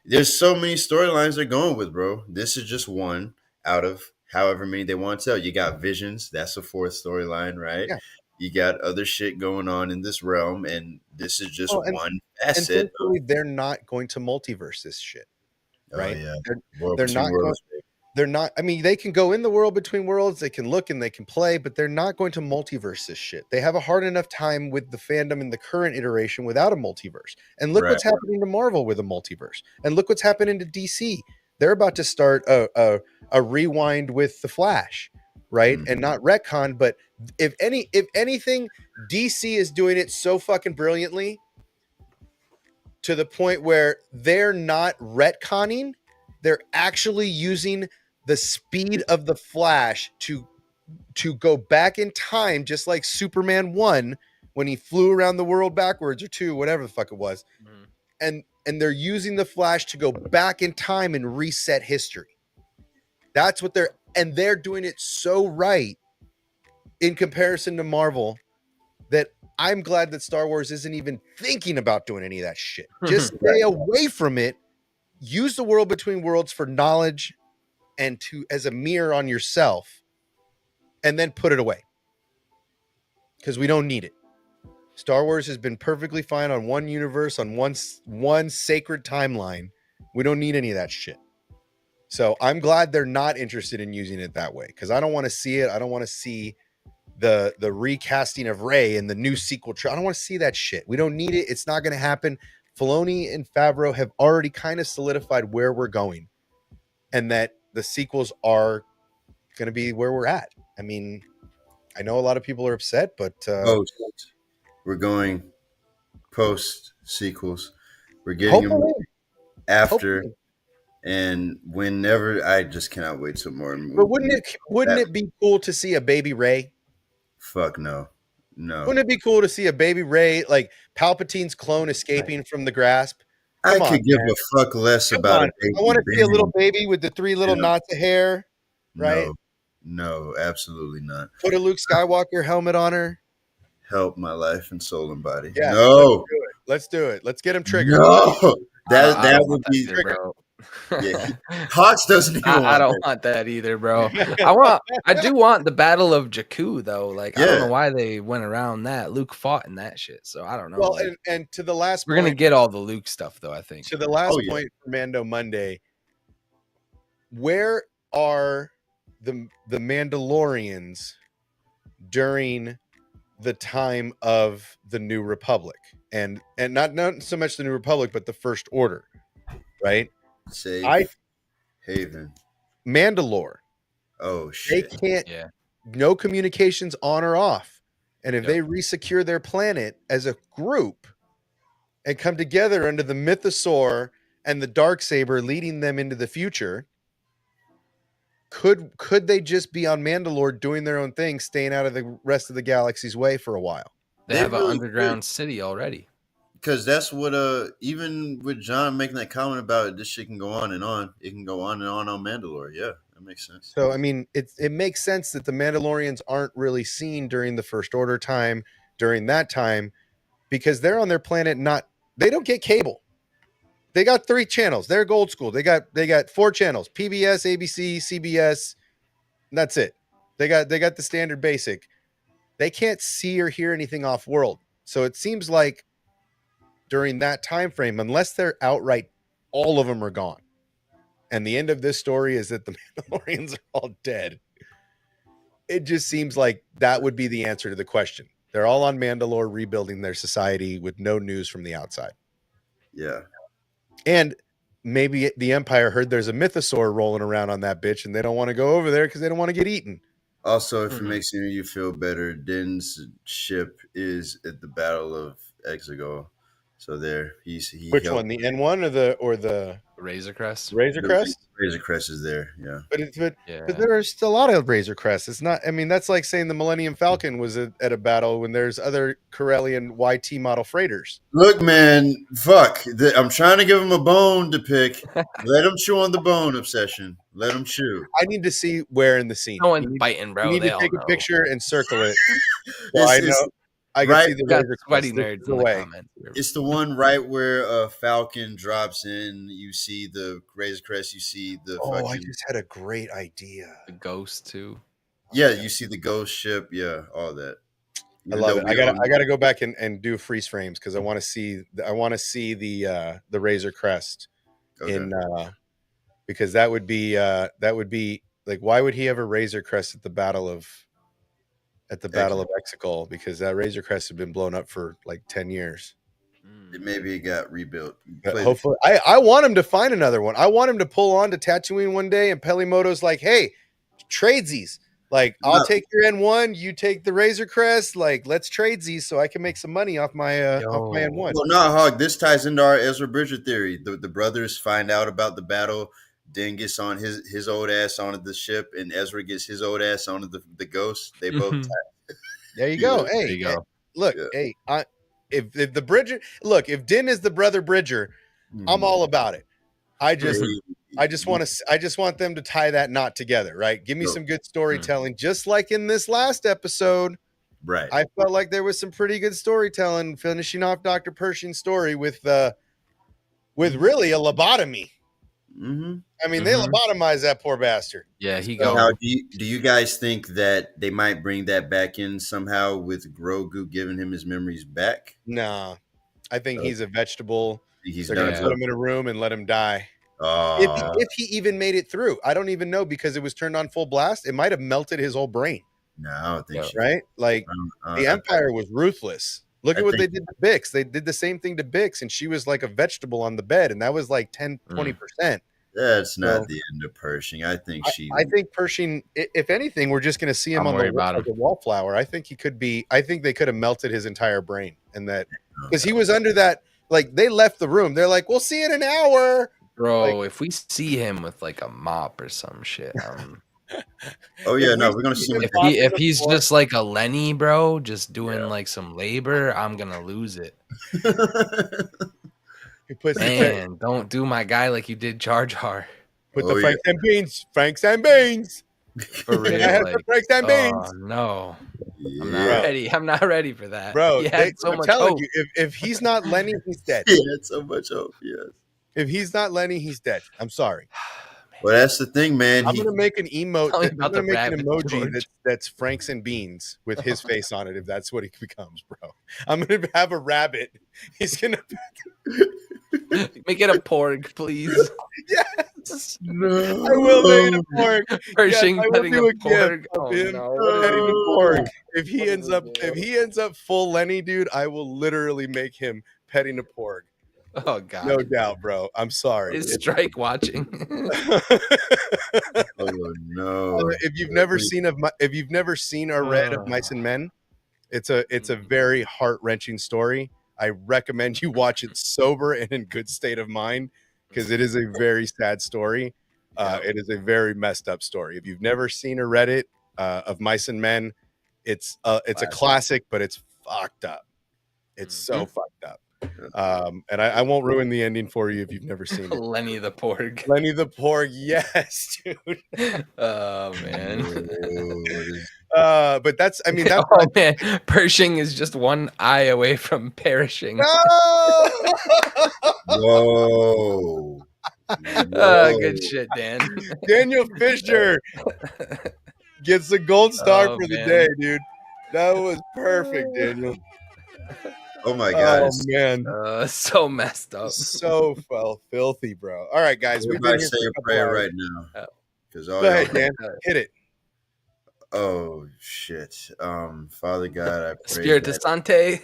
There's so many storylines they're going with, bro. This is just one out of however many they want to tell. You got Visions, that's a fourth storyline, right? Yeah. You got other shit going on in this realm, and this is just one And asset. thankfully, they're not going to multiverse this shit, right? Oh, yeah. They're not going. They're not. I mean, they can go in the world between worlds. They can look and they can play, but they're not going to multiverse this shit. They have a hard enough time with the fandom in the current iteration without a multiverse. And look what's happening to Marvel with a multiverse. And look what's happening to DC. They're about to start a rewind with the Flash, right? And not retcon. But if anything, DC is doing it so fucking brilliantly to the point where they're not retconning. They're actually using the speed of the Flash to go back in time, just like Superman 1 when he flew around the world backwards, or 2, whatever the fuck it was. And they're using the Flash to go back in time and reset history. That's what they're doing it so right in comparison to Marvel that I'm glad that Star Wars isn't even thinking about doing any of that shit. Just stay away from it. Use the world between worlds for knowledge and as a mirror on yourself, and then put it away because we don't need it. Star Wars has been perfectly fine on one universe, on one sacred timeline. We don't need any of that shit. So I'm glad they're not interested in using it that way, because I don't want to see it. I don't want to see the recasting of Rey and the new sequel. I don't want to see that shit. We don't need it. It's not going to happen. Filoni and Favreau have already kind of solidified where we're going, and that the sequels are going to be where we're at. I mean, I know a lot of people are upset, but we're going post sequels. We're getting them after, and whenever. I just cannot wait some more. But wouldn't it be cool to see a baby Rey? Fuck no. Wouldn't it be cool to see a baby Rey, like Palpatine's clone, escaping from the grasp? I could give a fuck less about it. I want to see a little baby with the 3 little knots of hair, right? No, absolutely not. Put a Luke Skywalker helmet on her. Help my life and soul and body. Yeah, no. Let's do it. Let's get him triggered. No, that would be triggered, bro. Yeah, Hawks doesn't even. I don't want that either, bro. I do want the Battle of Jakku though. Like I don't know why they went around that. Luke fought in that shit, so I don't know. Well, and to the last, we're gonna get all the Luke stuff though. I think to the last point for Mando Monday. Where are the Mandalorians during the time of the New Republic, and not so much the New Republic, but the First Order, right? Haven, Mandalore. Oh shit! They can't. Yeah. No communications on or off, and if they resecure their planet as a group and come together under the Mythosaur and the Darksaber, leading them into the future, could they just be on Mandalore doing their own thing, staying out of the rest of the galaxy's way for a while? They have an underground city already. Because that's what even with John making that comment about it, this shit can go on and on. It can go on and on Mandalore. Yeah, that makes sense. So I mean, it makes sense that the Mandalorians aren't really seen during the First Order time, during that time, because they're on their planet. They don't get cable. they got 3 channels. They're old school. They got 4 channels: PBS, ABC, CBS. And that's it. They got the standard basic. They can't see or hear anything off world. So it seems like during that time frame, unless they're outright, all of them are gone. And the end of this story is that the Mandalorians are all dead. It just seems like that would be the answer to the question. They're all on Mandalore rebuilding their society with no news from the outside. Yeah. And maybe the Empire heard there's a mythosaur rolling around on that bitch and they don't want to go over there because they don't want to get eaten. Also, if it makes you feel better, Din's ship is at the Battle of Exegol. So there, he Which one, the N1 or the Razor Crest? Razor Crest? Razor Crest is there, yeah. But there's still a lot of Razor Crests. It's not. I mean, that's like saying the Millennium Falcon was at a battle when there's other Corellian YT model freighters. Look, man, fuck. I'm trying to give him a bone to pick. Let him chew on the bone, Obsession. Let him chew. I need to see where in the scene. No one's biting, bro. You need they to take a picture and circle it. Well, I know. I can see the Razor sweaty Crest. nerds in the comments. It's the one right where Falcon drops in. You see the Razor Crest. You see the. Oh, I just had a great idea. The Ghost too. Yeah, you see the ghost ship. Yeah, all that. I love it. I gotta go back and do freeze frames because I want to see the Razor Crest in because that would be like, why would he have a Razor Crest at the Battle of Exegol? Because that Razor Crest had been blown up for like 10 years. Maybe it got rebuilt. Hopefully, I want him to find another one. I want him to pull on to Tatooine one day, and Pelimoto's like, "Hey, tradesies. Like, I'll take your N1, you take the Razor Crest. Like, let's tradesies so I can make some money off my N1." Well, no, Hog. This ties into our Ezra Bridger theory. The brothers find out about the battle. Din gets on his old ass onto the ship, and Ezra gets his old ass onto the ghost. They both. There you go. Hey, there you go. Look, hey, if the Bridger, if Din is the brother Bridger, I'm all about it. I just want them to tie that knot together, right? Give me some good storytelling, just like in this last episode. Right. I felt like there was some pretty good storytelling, finishing off Dr. Pershing's story with really a lobotomy. Mm-hmm. I mean, they lobotomized that poor bastard. Yeah, Now, do you guys think that they might bring that back in somehow with Grogu giving him his memories back? No, I think he's a vegetable. They're gonna put him in a room and let him die. If he even made it through, I don't even know because it was turned on full blast. It might have melted his whole brain. No, I don't think so. Right? Like the Empire was ruthless. Look at what they did to Bix. They did the same thing to Bix, and she was like a vegetable on the bed, and that was like 10-20%. That's not the end of Pershing. I think I think Pershing, if anything, we're just going to see him on the wallflower. I think he could be. I think they could have melted his entire brain, and that because he was under that. Like, they left the room. They're like, "We'll see you in an hour." Bro, if we see him with like a mop or some shit, oh yeah, no, we're gonna see him. If he's just like a Lenny, bro, just doing like some labor, I'm gonna lose it. He puts don't do my guy like you did Jar Jar. Put the Franks and beans. For real, Franks and beans. Oh no, I'm not ready. I'm not ready for that, bro. I'm telling you, if he's not Lenny, he's dead. He had so much hope. Yes. If he's not Lenny, he's dead. I'm sorry. Well, that's the thing, man. I'm gonna make an emote. I'm gonna make an emoji George. that's Franks and beans with his face on it. If that's what he becomes, bro. I'm gonna have a rabbit. He's gonna make it a porg, please. Yes. No. I will make it a porg. Pershing petting a porg. Oh, no. Petting a porg. If he ends up full Lenny, dude, I will literally make him petting a porg. Oh god, no doubt, bro. I'm sorry. Is Strike watching? Oh no! If you've never seen or read of Mice and Men, it's a very heart wrenching story. I recommend you watch it sober and in good state of mind because it is a very sad story. It is a very messed up story. If you've never seen or read it of Mice and Men, it's a classic, but it's fucked up. It's so fucked up. And I won't ruin the ending for you if you've never seen it. Lenny the Porg. Lenny the Porg, yes, dude. Oh man. But that's oh man, Pershing is just one eye away from perishing. No! Whoa. Good shit, Dan. Daniel Fisher gets the gold star for the day, dude. That was perfect, Daniel. Oh my god! Oh man, so messed up, so filthy, bro. All right, guys, we've been here say a prayer right now. Go ahead, Dan. Hit it. Oh shit, Father God, I pray Spiritu Sante,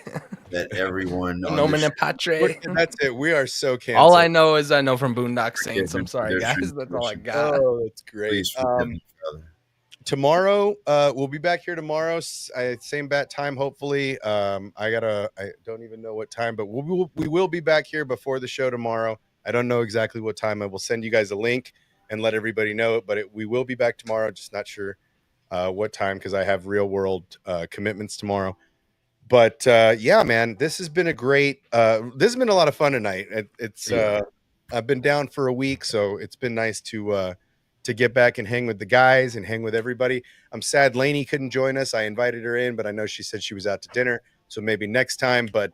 that everyone Nomine Patre. That's it. We are so canceled. All I know is I know from Boondock Saints. I'm sorry, guys. That's all I got. Oh, that's great. Tomorrow, we'll be back here tomorrow, same bat time. Hopefully, I don't even know what time, but we will be back here before the show tomorrow. I don't know exactly what time. I will send you guys a link and let everybody know. But we will be back tomorrow. Just not sure what time because I have real world commitments tomorrow. But yeah, man, this has been a great. This has been a lot of fun tonight. I've been down for a week, so it's been nice to get back and hang with the guys and hang with everybody. I'm sad Lainey couldn't join us. I invited her in, but I know she said she was out to dinner, so maybe next time. But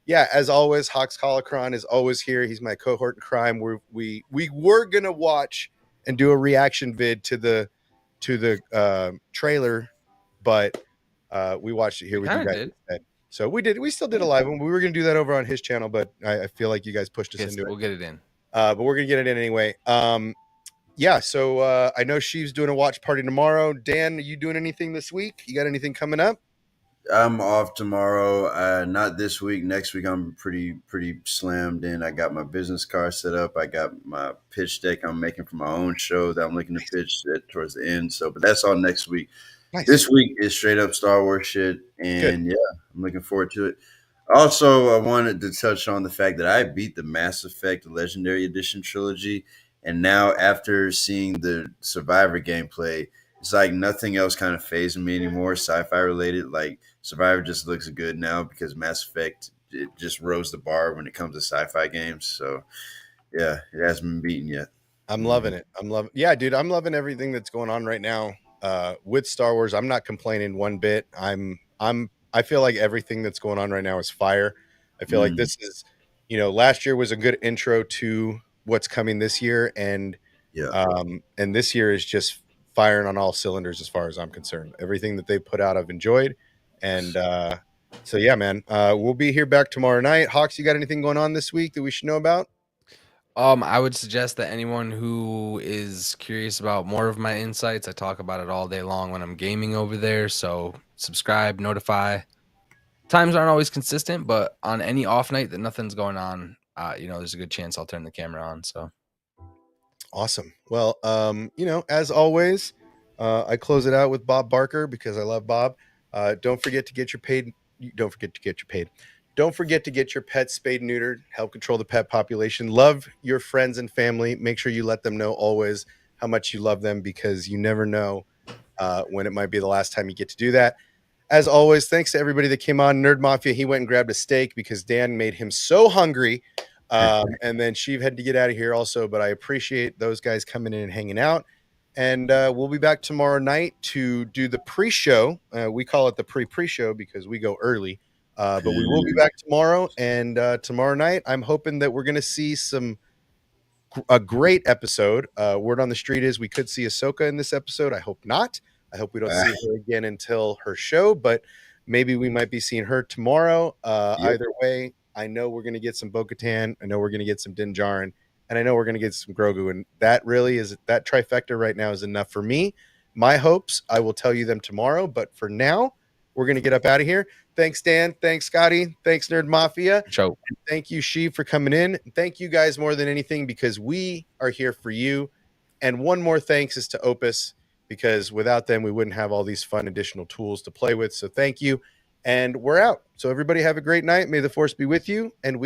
yeah, as always, Hawks Holocron is always here. He's my cohort in crime. We were gonna watch and do a reaction vid to the trailer, but we watched it here with you guys instead. So we still did a live one. We were gonna do that over on his channel, but I feel like you guys pushed us into it. We'll get it in. But we're gonna get it in anyway. Yeah, so I know she's doing a watch party tomorrow. Dan, are you doing anything this week? You got anything coming up? I'm off tomorrow. Not this week. Next week, I'm pretty slammed in. I got my business card set up. I got my pitch deck I'm making for my own show that I'm looking to pitch towards the end. So, but that's all next week. Nice. This week is straight up Star Wars shit, and yeah, I'm looking forward to it. Also, I wanted to touch on the fact that I beat the Mass Effect Legendary Edition trilogy. And now, after seeing the Survivor gameplay, it's like nothing else kind of fazing me anymore, sci-fi related. Like Survivor just looks good now because Mass Effect, it just rose the bar when it comes to sci-fi games. So, yeah, it hasn't been beaten yet. I'm loving it. Yeah, dude, I'm loving everything that's going on right now with Star Wars. I'm not complaining one bit. I feel like everything that's going on right now is fire. I feel like this is, last year was a good intro to what's coming this year, and and this year is just firing on all cylinders as far as I'm concerned. Everything that they put out I've enjoyed, and so yeah, man, we'll be here back tomorrow night. Hawks, you got anything going on this week that we should know about? I would suggest that anyone who is curious about more of my insights, I talk about it all day long when I'm gaming over there, so subscribe, notify. Times aren't always consistent, but on any off night that nothing's going on, there's a good chance I'll turn the camera on. So awesome. Well, as always, I close it out with Bob Barker because I love Bob. Don't forget to get your paid. Don't forget to get your paid. Don't forget to get your pets spayed and neutered. Help control the pet population. Love your friends and family. Make sure you let them know always how much you love them because you never know when it might be the last time you get to do that. As always, thanks to everybody that came on. Nerd Mafia, he went and grabbed a steak because Dan made him so hungry. And then Sheev had to get out of here also, but I appreciate those guys coming in and hanging out. And we'll be back tomorrow night to do the pre-show. We call it the pre-show because we go early. But we will be back tomorrow. And tomorrow night, I'm hoping that we're going to see a great episode. Word on the street is we could see Ahsoka in this episode. I hope not. I hope we don't see her again until her show, but maybe we might be seeing her tomorrow. Either way, I know we're going to get some Bo-Katan. I know we're going to get some Din Djarin, and I know we're going to get some Grogu. And that really is that trifecta right now is enough for me. My hopes, I will tell you them tomorrow. But for now, we're going to get up out of here. Thanks, Dan. Thanks, Scotty. Thanks, Nerd Mafia. Ciao. And thank you, Sheev, for coming in. And thank you guys more than anything because we are here for you. And one more thanks is to Opus because without them, we wouldn't have all these fun additional tools to play with. So thank you. And we're out. So everybody have a great night. May the force be with you. And we